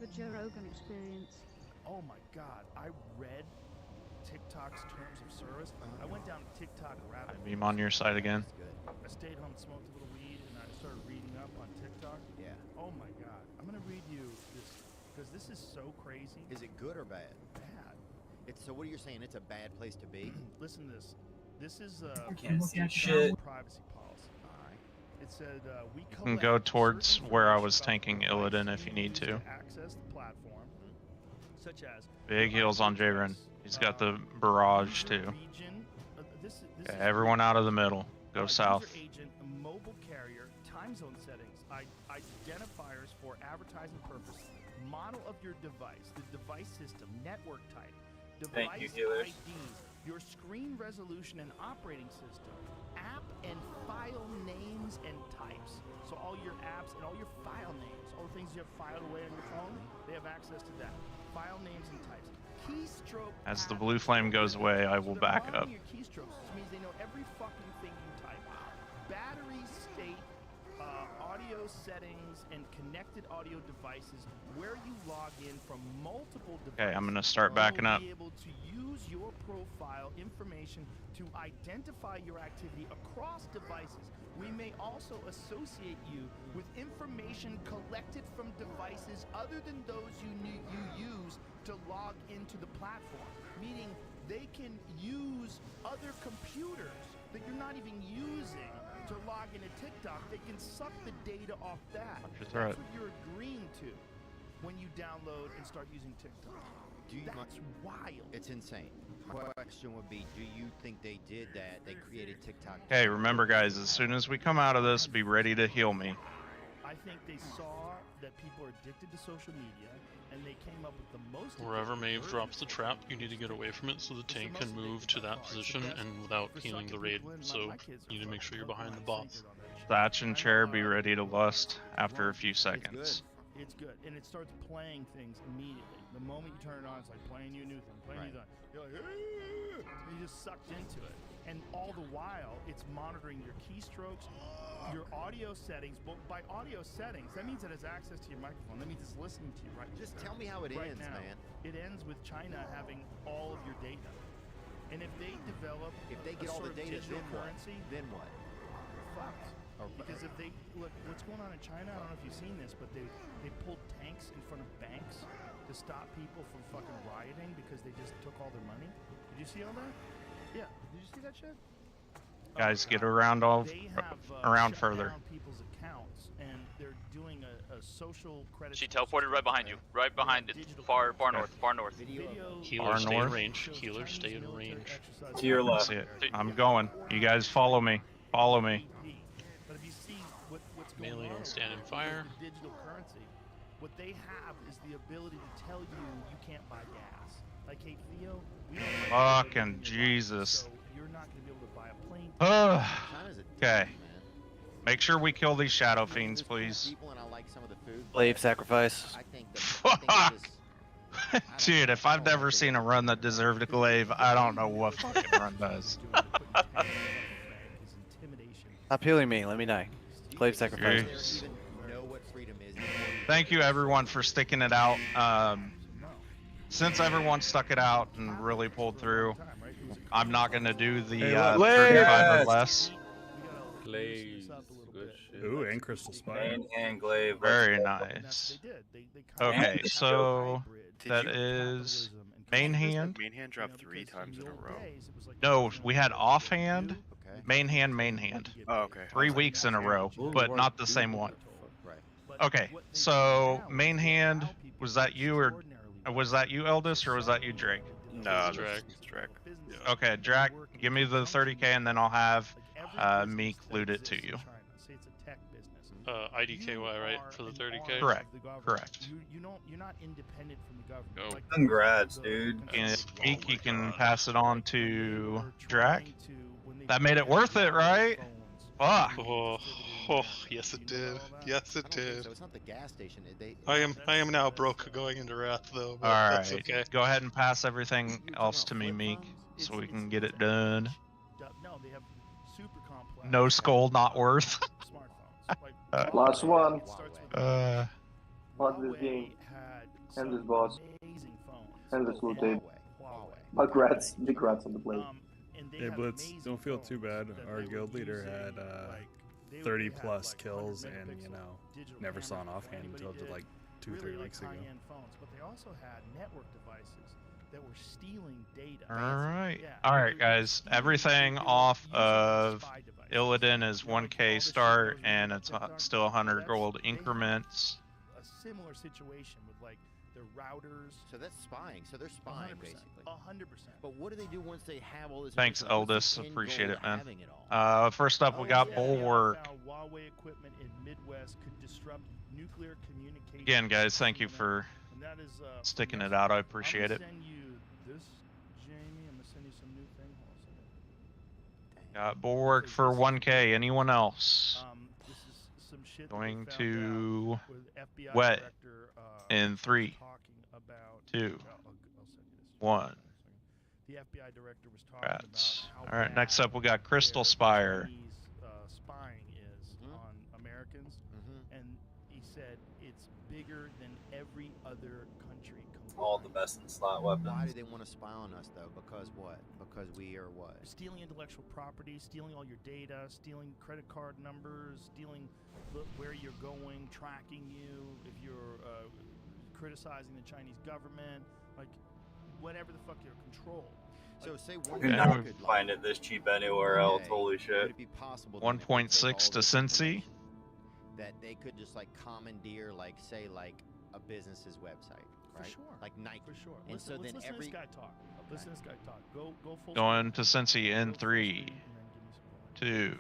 The Joe Rogan Experience. Oh my God, I read TikTok's terms of service. I went down TikTok rabbit I'm on your side again. I stayed home, smoked a little weed, and I started reading up on TikTok. Yeah. Oh my God. I'm gonna read you this because this is so crazy. Is it good or bad? Bad. So what are you saying? It's a bad place to be? Listen to this. This is can't see shit. privacy policy. All right. It said we You can go towards where I was tanking Illidan if you need to. access the platform, such as Big heals on Jaren. He's got the barrage too. region. This Okay, everyone out of the middle. Go south. User agent, mobile carrier, time zone settings, identifiers for advertising purpose, model of your device, the device system, network type, device Thank you, healers. IDs, your screen resolution and operating system, app and file names and types. So all your apps and all your file names, all the things you have filed away on your phone, they have access to that. File names and types. Keystroke. As the blue flame goes away, I will back up. Your keystrokes, which means they know every fucking thing you type. Battery state, audio settings, and connected audio devices where you log in from multiple devices. Okay, I'm gonna start backing up. You'll be able to use your profile information to identify your activity across devices. We may also associate you with information collected from devices other than those you use to log into the platform, meaning they can use other computers that you're not even using to log into TikTok. They can suck the data off that. That's That's what you're agreeing to when you download and start using TikTok. That's wild. It's insane. My question would be, do you think they did that? They created TikTok. Okay, remember guys, as soon as we come out of this, be ready to heal me. I think they saw that people are addicted to social media, and they came up with the most. Wherever Maeve drops the trap, you need to get away from it so the tank can move to that position and without healing the raid. So you need to make sure you're behind the boss. Thatch and Chair, be ready to lust after a few seconds. It's good, and it starts playing things immediately. The moment you turn it on, it's like playing you a new thing, playing you a new thing. You're like, "Aah!" you just sucked into it, and all the while, it's monitoring your keystrokes, your audio settings. But by audio settings, that means it has access to your microphone. That means it's listening to you right. Just tell me how it right ends, now. man. It ends with China having all of your data, and if they develop, If they get a all sort the of data, digital then what? currency, Then what? fucked. Because if they look, what's going on in China? I don't know if you've seen this, but they pulled tanks in front of banks to stop people from fucking rioting because they just took all their money. Did you see all that? Yeah. Did you see that shit? Guys, get around around shut further. down people's accounts, and they're doing a social credit. She teleported right behind you. Right behind it. Far north. Far north. Healer, stay in range. Healer, stay in range. To your left. See it. I'm going. You guys follow me. Follow me. But if you see what's going Melee on don't stand in fire. with digital currency, what they have is the ability to tell you can't buy gas. Like, hey Theo, we don't Fucking Jesus. so you're not going to be able to buy a plane. Okay. Make sure we kill these shadow fiends, please. People and I like some of the food. Slave sacrifice. I think Fuck! Dude, if I've never seen a run that deserved a glaive, I don't know what fucking run does. Stop healing me. Let me die. Slave sacrifice. Jeez. Thank you everyone for sticking it out. Since everyone stuck it out and really pulled through, I'm not going to do the 35 or less. Glaze. Good shit. Ooh, and Crystal Spire. And glaive. Very nice. Okay, so that is main hand. Main hand dropped 3 times in a row. No, we had offhand, main hand. Oh, okay. 3 weeks in a row, but not the same one. Okay, so main hand, was that you or was that you, Eldest, or was that you, Drake? No, it's Drake. Okay, Drac, give me the 30k and then I'll have Meek loot it to you. IDKY, right? For the 30k? Correct. Correct. You're not independent from the government. Go. Like, Congrats, dude. And Meek, you can pass it on to Drac. That made it worth it, right? Fuck. Oh, yes it did. Yes it did. So it's not the gas station. I am now broke going into Wrath though. But All that's right. okay. Go ahead and pass everything else to me, Meek, so we can get it done. No, they have super complex. No skull, not worth. Last one. Uh. Last this game. And this boss. Amazing phone. And this will take. Huawei. But rats, big rats on the plate. And they Hey have Blitz, amazing don't feel phones too bad. that Our they guild were leader using, had like, they would 30 have, plus like, kills 100 and, you megapixel know, digital never saw an camera for offhand anybody until did. like 2 or 3 Really, like, weeks ago. high-end phones, but they also had network devices that were stealing data. Alright. Yeah, Alright, guys. Everything off of Illidan is 1k start, and it's still 100 gold increments. A similar situation with like their routers. So that's spying. So they're spying 100%, basically. 100%. But what do they do once they have all this? Thanks, information? Eldest. What's the end Appreciate goal it, to man. having it all? First up, we got Bulwark. Found Huawei equipment in Midwest could disrupt nuclear communication. Again, guys, thank you for And that is, sticking it out. I appreciate it. I'm gonna send you this, Jamie. I'm gonna send you some new thing. Hold on a second. Got Bulwark for 1k. Anyone else? This is some shit that Going they found to out with FBI Wet director, in 3, talking about 2, I'll send you this. 1. The FBI director was talking Congrats. about how Alright, next bad up we got Crystal their Spire. Chinese, spying is on Americans, and he said it's bigger than every other country combined. All the best in slot weapons. Why do they want to spy on us though? Because what? Because we are what? Stealing intellectual property, stealing all your data, stealing credit card numbers, stealing where you're going, tracking you, if you're criticizing the Chinese government, like whatever the fuck your control. So say You one can guy never could find it this cheap anywhere else. Holy would shit. it be possible then if they take 1.6 all to this Cincy. information that they could just like commandeer, like say like a business's website, right? For sure. Like Nike. For sure. And Listen, so then listen every to this guy talk. Listen to this guy talk. Go full Going to Cincy in 3, 2,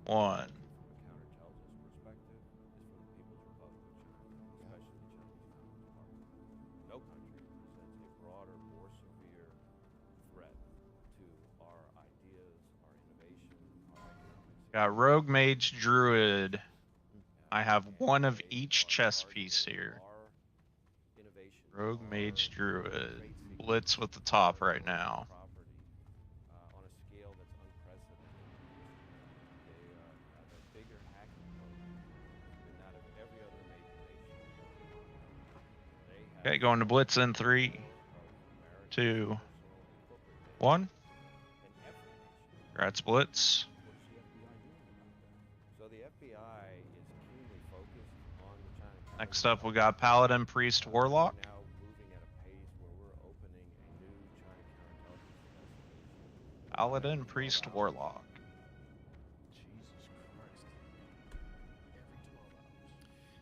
1. No country presents a broader, more severe threat to our ideas, our innovation, our economics. Got Rogue Mage Druid. I have one of each chess piece here. Rogue Mage Druid. Blitz with the top right now. On a scale that's unprecedented. They have a bigger hacking program than that of every other major nation. Okay, going to Blitz in 3, 2, 1. Congrats, Blitz. So the FBI is keenly focused on the China. Next up, we got Paladin, Priest, Warlock. Now moving at a pace where we're opening a new China counterintelligence investigation. Paladin, Priest, Warlock.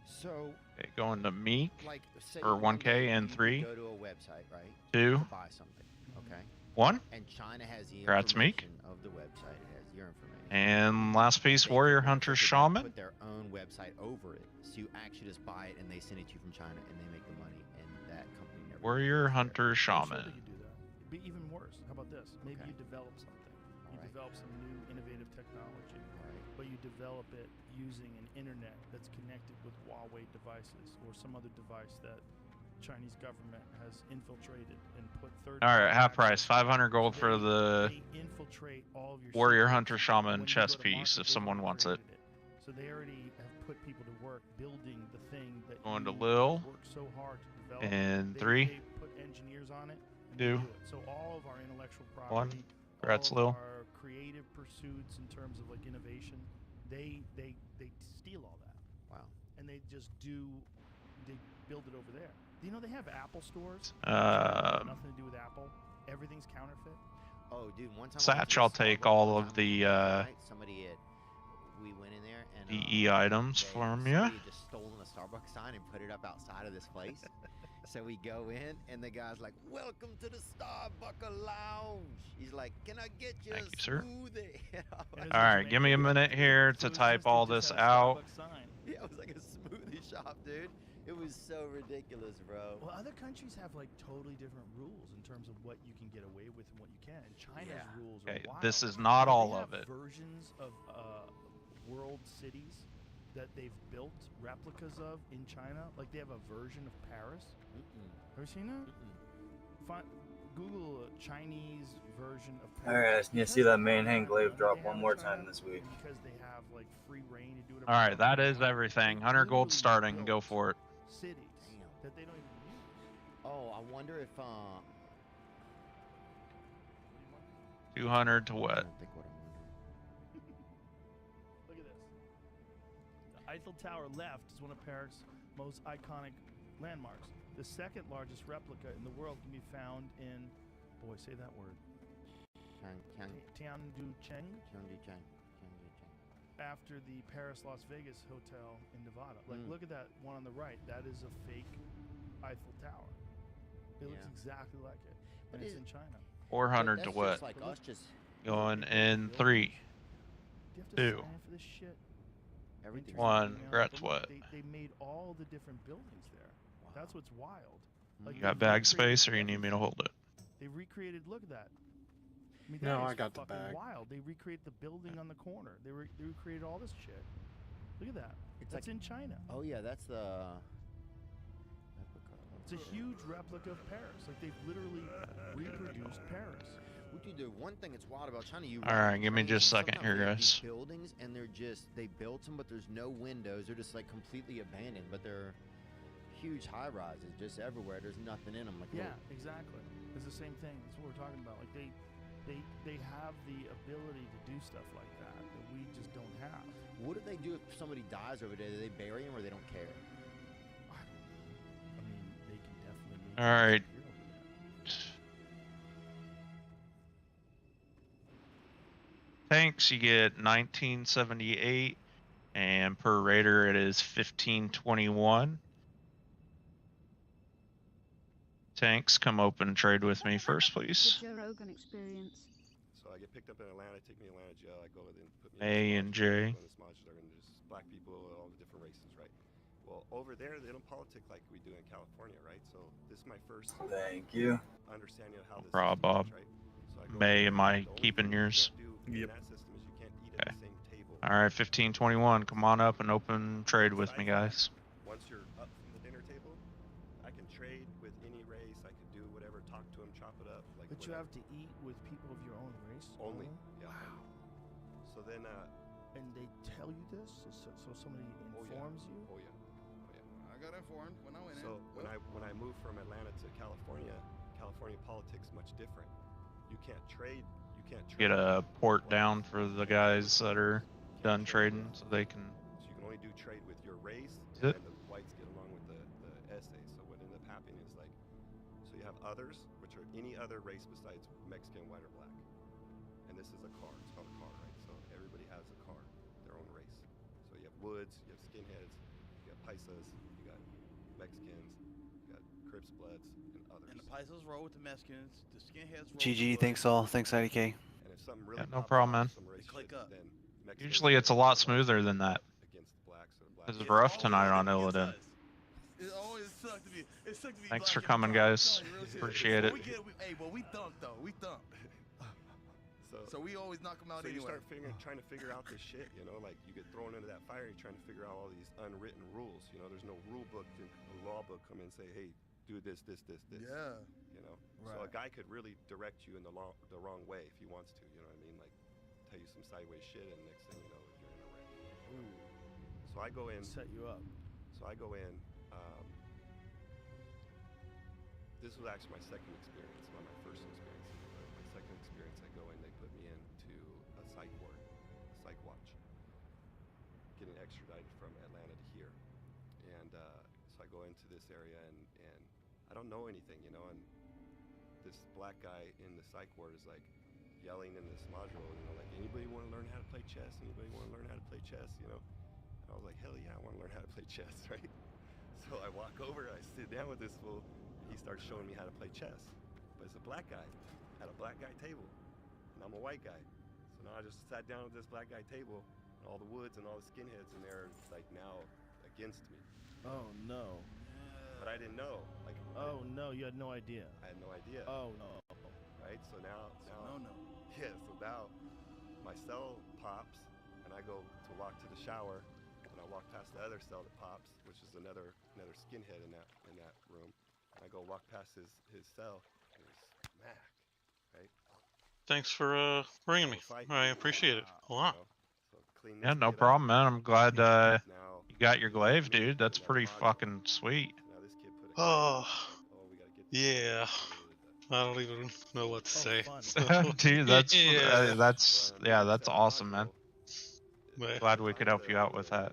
So Okay, going to Meek like say for one 1k day in you could 3, go to a website, right? 2, To buy something, okay? 1. And China has the Congrats, Meek. information of the website. It has your information. And last piece, Warrior Hunter Shaman. Put their own website over it, so you actually just buy it and they send it to you from China and they make the money, and that company never. Warrior Hunter Sure Shaman. they could do that. It'd be even worse. How about this? Maybe you develop something. You develop some new innovative technology, but you develop it using an internet that's connected with Huawei devices or some other device that Chinese government has infiltrated and put third. Alright, half price. 500 gold for the They infiltrate all of your Warrior secrets Hunter Shaman when you chess go to piece market, if they've someone already wants it. created So they already have put people to work building the thing that Going to you Lil worked so hard to develop. in They- 3, they put engineers on it. and 2, they do it. So all of our intellectual 1. property, Congrats, all Lil. of our creative pursuits in terms of like innovation, they steal all that. Wow. And they just they build it over there. Do you know they have Apple stores? Nothing to do with Apple. Everything's counterfeit. Oh, dude, one time. Satch, I'll take all of the Somebody we went in there and DE items from you. somebody had just stolen a Starbucks sign and put it up outside of this place. So we go in and the guy's like, "Welcome to the Starbucks Lounge." He's like, "Can I get you Thank a you, sir. smoothie?" Alright, give me a minute here to type all this out. Yeah, it was like a smoothie shop, dude. It was so ridiculous, bro. Well, other countries have like totally different rules in terms of what you can get away with and what you can. And China's rules are Okay, wild. this is not They all have of it. Versions of world cities that they've built replicas of in China. Like they have a version of Paris. Have you seen that? Google a Chinese version of Paris. Alright, I just need to see that main hand glaive drop one more time this week. Because they have like free reign to do whatever. Alright, that is everything. 100 gold starting. Go for it. Cities that they don't even use. Oh, I wonder if 200 to what? I don't think what I'm wondering. Look at this. The Eiffel Tower left is one of Paris' most iconic landmarks. The second largest replica in the world can be found in, boy, say that word. Tianducheng. After the Paris Las Vegas hotel in Nevada. Like, look at that one on the right. That is a fake Eiffel Tower. It looks exactly like it, and it's in China. 400 to what? Like us just Going in 3, 2, For this shit. 1. Congrats, what? They made all the different buildings there. That's what's wild. Like, You got bag space, or you need me to hold it? They recreated. Look at that. I mean, No, that I is got the fucking bag. wild. They recreated the building on the corner. They recreated all this shit. Look at that. That's in China. Oh yeah, that's the. It's a huge replica of Paris. Like, they've literally reproduced Paris. Well, dude, the one thing that's wild about China, you. All right, give me just a sometimes second here, they have these guys. Buildings, and they built them, but there's no windows. They're just like completely abandoned, but they're huge high rises just everywhere. There's nothing in them. Like Yeah, exactly. It's the same thing. That's what we're talking about. Like, they have the ability to do stuff like that we just don't have. What do they do if somebody dies over there? Do they bury him or they don't care? I mean, they can definitely make All right. Tanks, you get 1978, and per raider it is 1521. Tanks, come open trade with me first, please. The Joe Rogan Experience. So I get picked up in Atlanta, take me to Atlanta jail. I go and put me A and J. in the Smudge, and there's black people, all the different races, right? Well, over there they don't politic like we do in California, right? So this is my first Thank you. understanding of how this Rob, system Bob. works, right? So I go May, over am there, I the only keeping thing you yours? can't do in that system is you can't eat at the same table. All right, 1521. Come on up and open trade with me, guys. Once you're up from the dinner table, I can trade with any race. I can do whatever, talk to them, chop it up. Like But you have to eat with people of your own race? only. Yeah. Wow. So then, And they tell you this? So somebody informs you? Oh yeah. I got informed when I went in. So when I moved from Atlanta to California, California politics much different. You can't trade. You can't trade. Get a port down for the guys that are done trading so they can. So you can only do trade with your race, Is it? and the whites get along with the SA. So what ended up happening is like, so you have others, which are any other race besides Mexican, white, or black. And this is a car. It's called a car, right? So everybody has a car, their own race. So you have Woods, you have Skinheads, you got Paisas, you got Mexicans, you got Crips, Bloods, and others. And the Paisas roll with the Mexicans, the skinheads roll GG, with the thanks all. Thanks, IDK. And if something really Yeah, no pops problem, off, man. some race click shit, up. then Mexicans Usually it's a lot smoother than that. against the blacks, or the blacks. It's rough tonight on Illidan. It always sucked to be. It sucked to be. Thanks black for coming, every time. guys. I'm telling you, real shit. Appreciate But it. we get, hey, but we thump though. We thump. So we always knock them out So you anyway. start trying to figure out this shit, you know, like you get thrown into that fire, you're trying to figure out all these unwritten rules. You know, there's no rule book, a law book come in and say, hey, do this, this, this, this. Yeah. You know, so a Right. guy could really direct you in the wrong way if he wants to. You know what I mean? Like tell you some sideways shit, and next thing you know, you're in a wreck. So I go in. Set you up. So I go in. This was actually my second experience, not my first experience. But my second experience, I go in, they put me into a psych ward, a psych watch, getting extradited from Atlanta to here. And so I go into this area, and I don't know anything, you know, and this black guy in the psych ward is like yelling in this module, you know, like, anybody want to learn how to play chess? Anybody want to learn how to play chess, you know? And I was like, hell yeah, I want to learn how to play chess, right? So I walk over, I sit down with this fool, he starts showing me how to play chess. But it's a black guy at a black guy table, and I'm a white guy. So now I just sat down at this black guy table, and all the Woods and all the skinheads in there are like now against me. Oh no. But I didn't know. Like, Oh no, you had no idea. I had no idea. Oh no. Right? So now No. yeah, so now my cell pops, and I go to walk to the shower, and I walk past the other cell that pops, which is another skinhead in that room. And I go walk past his cell, and it's Mac, right? Thanks for bringing me. I appreciate it a lot. So clean Yeah, this no kid up. problem, man. I'm glad Now you got your glaive, dude. That's pretty fucking sweet. now this kid put a Oh. oh, we gotta get Yeah. I don't even know what to say. Dude, that's Yeah. that's awesome, man. Glad we could help you out with that.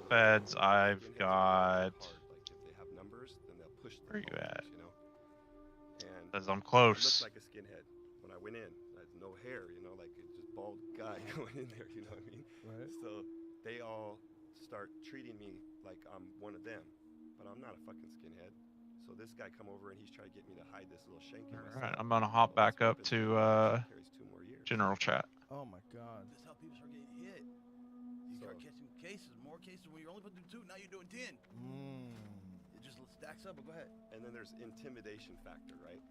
Feds, I've got. Where are you at? Says I'm I close. looked like a skinhead when I went in. I had no hair, you know, like a just bald guy going in there, you know what I mean? Right. So they all start treating me like I'm one of them, but I'm not a fucking skinhead. So this guy come over and he's trying to get me to hide this little shank in my All right, cell. I'm gonna hop back up to general chat. Oh my god. That's how people start getting hit. You start catching cases, more cases when you're only supposed to do 2, now you're doing 10. It just stacks up, but go ahead. And then there's intimidation factor, right?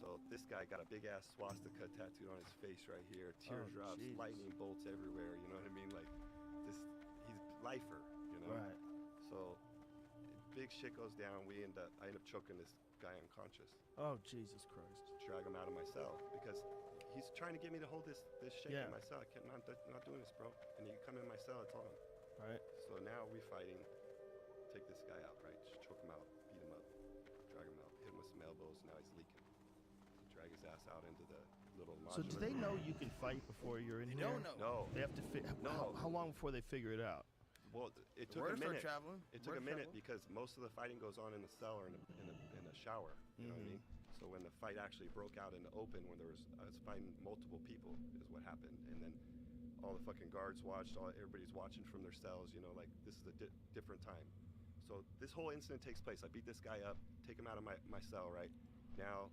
So this guy got a big ass swastika tattooed on his face right here, teardrops, lightning bolts everywhere. You know what I mean? Like this, he's lifer. You know. Right. So big shit goes down. I end up choking this guy unconscious. Oh Jesus Christ. Drag him out of my cell because he's trying to get me to hold this shank in my cell. I can't, not doing this, bro. And you come in my cell, it's on. Right. So now we fighting. Take this guy out, right? Just choke him out, beat him up, drag him out, hit him with some elbows. Now he's leaking. Drag his ass out into the little. So do they know you can fight before you're in there? No. They have to. No. How long before they figure it out? Well, it took a minute. It took a Word minute traveling. because most of the fighting goes on in the cell or in a shower. You know what I mean? So when the fight actually broke out in the open, when I was fighting multiple people, is what happened. And then all the fucking guards watched. Everybody's watching from their cells. You know, like this is a different time. So this whole incident takes place. I beat this guy up, take him out of my cell. Right now,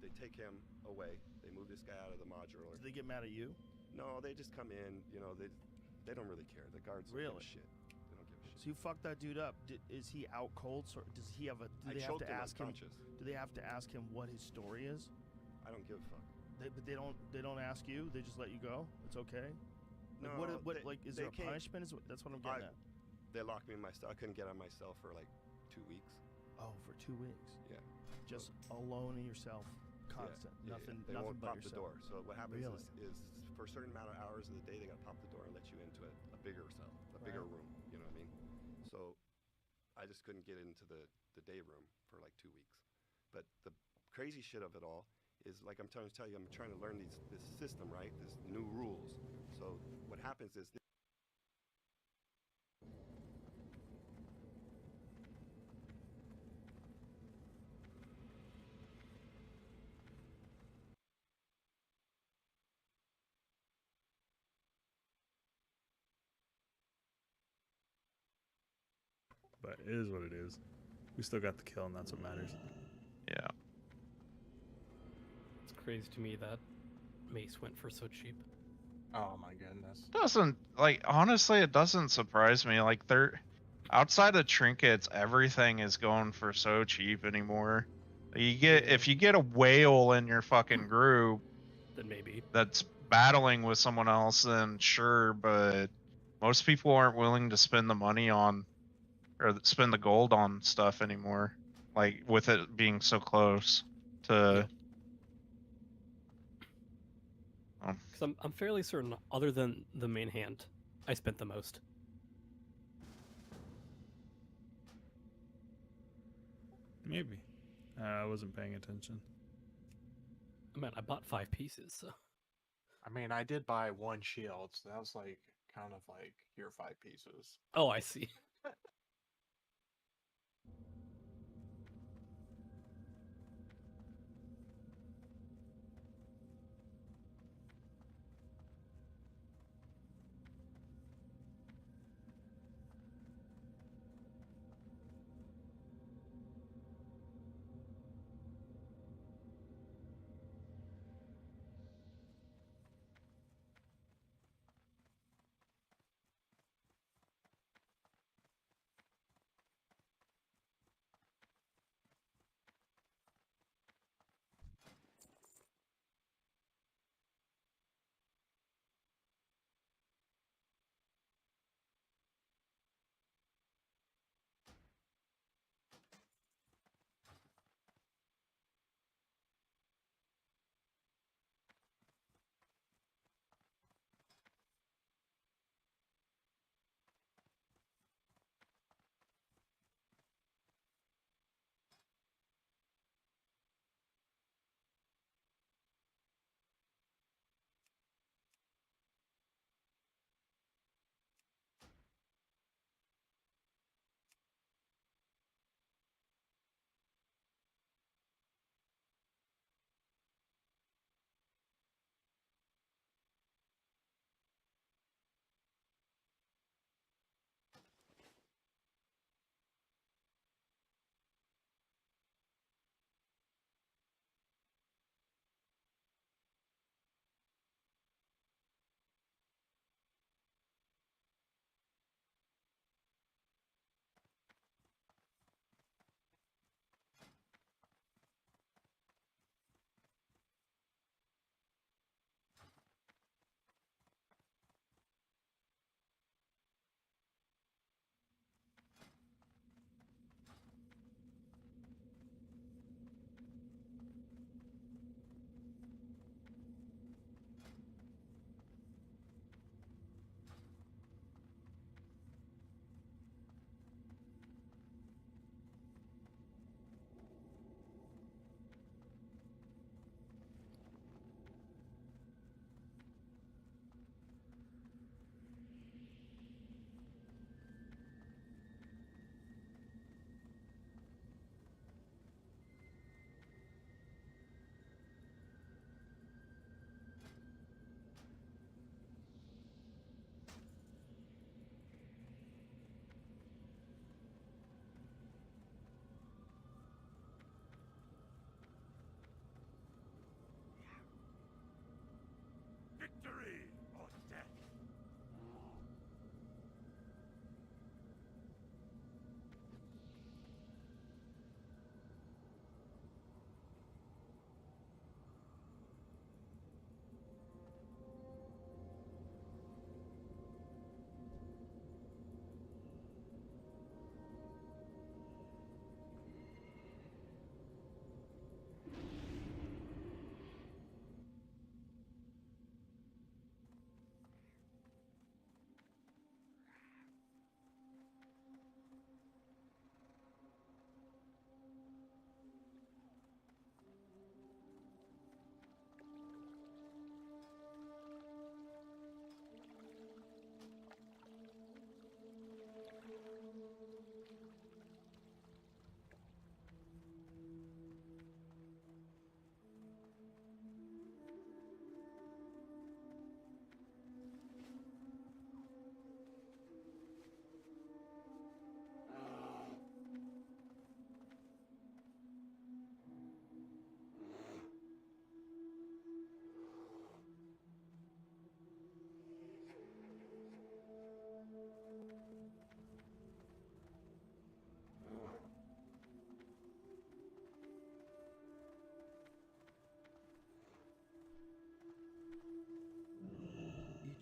they take him away. They move this guy out of the modular. Do they get mad at you? No, they just come in. You know, they don't really care. The guards don't give a shit. They don't give a shit. So you fucked that dude up. Is he out cold? Or does he have a? Do they have to ask him? Do they have to ask him what his story is? I don't give a fuck. But they don't ask you. They just let you go. It's okay. Like, No, is there a punishment? That's what I'm getting at. They locked me in my cell. I couldn't get out of my cell for like 2 weeks. Oh, for 2 weeks. Yeah. Just alone in yourself, constant. Nothing. They nothing won't but pop the yourself. door. So what happens Really? is for a certain amount of hours of the day, they gotta pop the door and let you into a bigger cell, a bigger room. You know what I mean? So I just couldn't get into the day room for like 2 weeks. But the crazy shit of it all is, like I'm trying to tell you, I'm trying to learn this system, right? This new rules. So what happens is. But it is what it is. We still got the kill, and that's what matters. Yeah. It's crazy to me that Mace went for so cheap. Oh my goodness. Doesn't honestly, it doesn't surprise me. Like they're outside of trinkets, everything is going for so cheap anymore. If you get a whale in your fucking group, then maybe that's battling with someone else, then sure. But most people aren't willing to spend the money on or spend the gold on stuff anymore. Like with it being so close to. Because I'm fairly certain, other than the main hand, I spent the most. Maybe. I wasn't paying attention. Man, I bought 5 pieces, so. I mean, I did buy 1 shield, so that was like kind of like your 5 pieces. Oh, I see.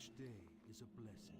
Each day is a blessing.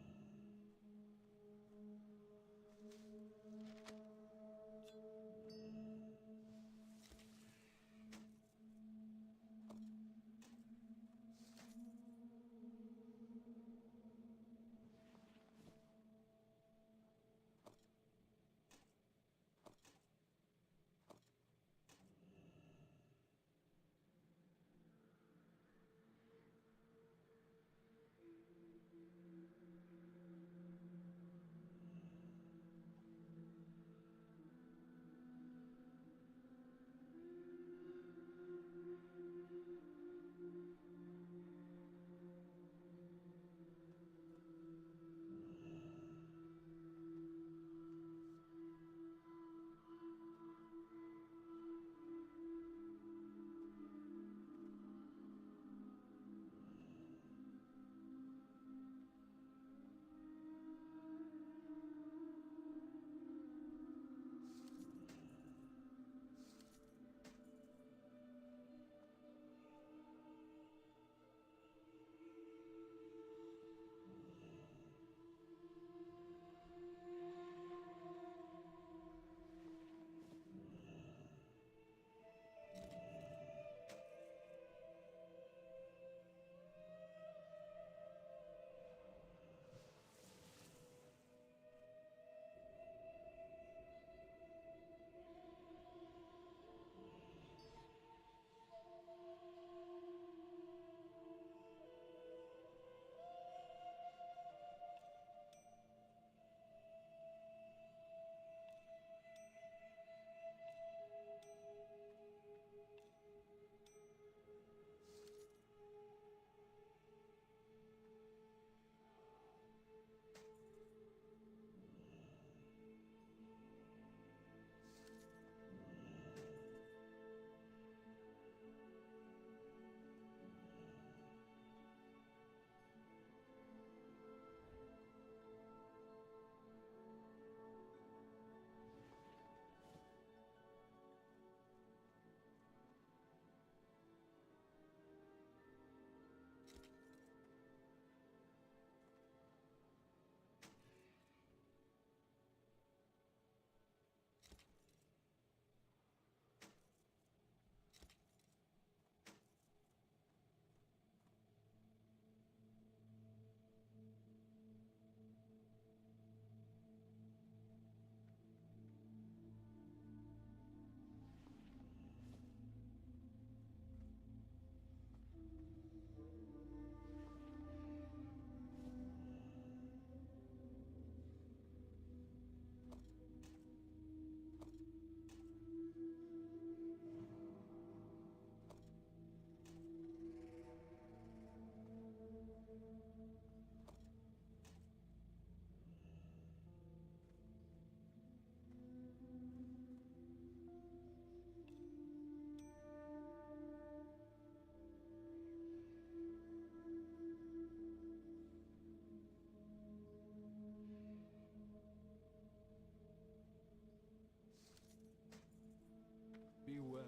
Be well.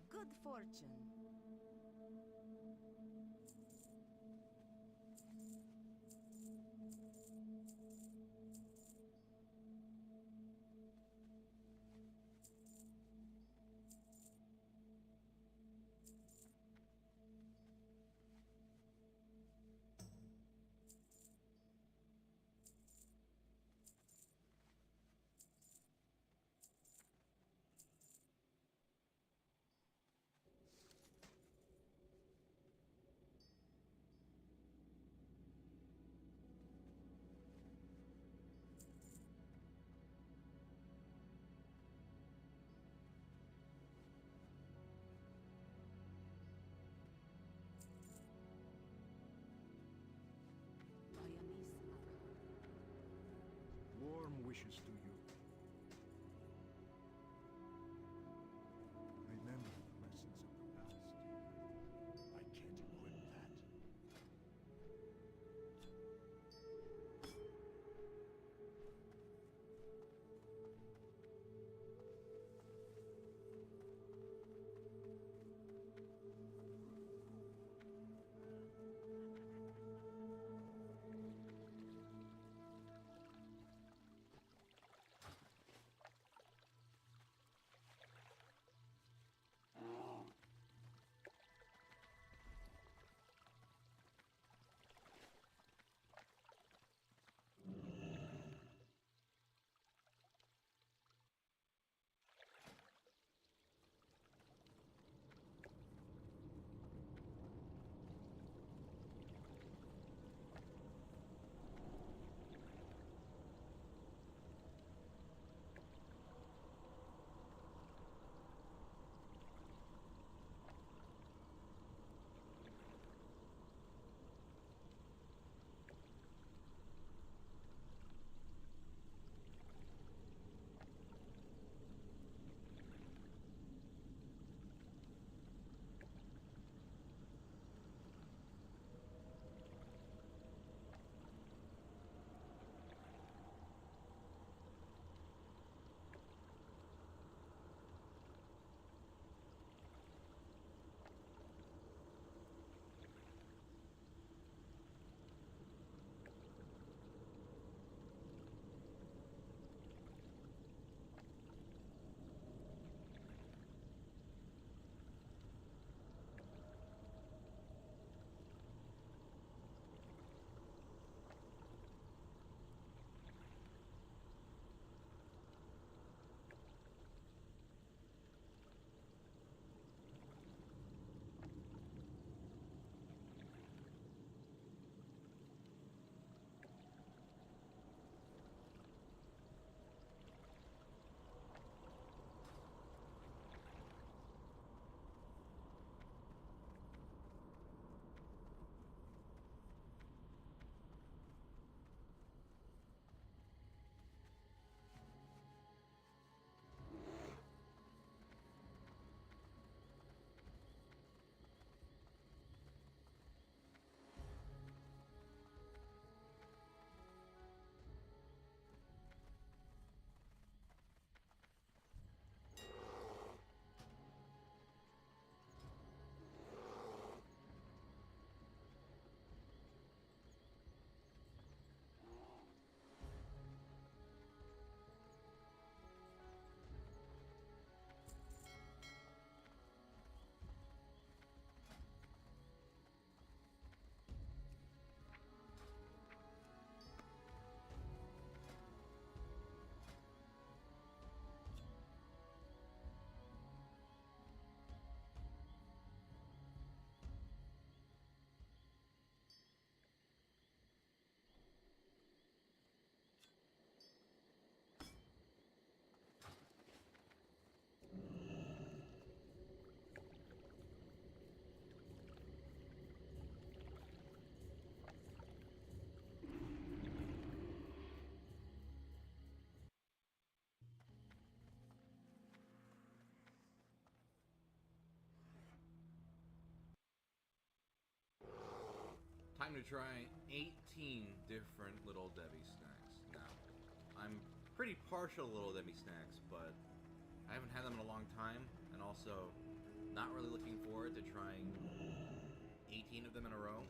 Good fortune. Warm wishes to you. Remember the lessons of the past. I can't equip that. to try 18 different Little Debbie snacks. Now, I'm pretty partial to Little Debbie snacks, but I haven't had them in a long time, and also not really looking forward to trying 18 of them in a row.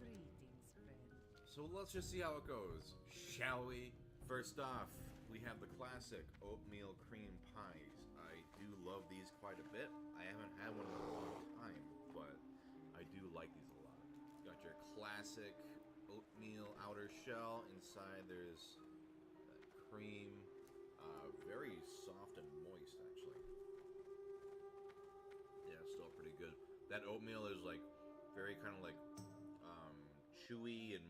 So let's just see how it goes, shall we? First off, we have the classic oatmeal cream pies. I do love these quite a bit. I haven't had one in a long time, but I do like these a lot. Got your classic oatmeal outer shell. Inside there's that cream. Very soft and moist, actually. Yeah, it's still pretty good. That oatmeal is like very kind of like chewy and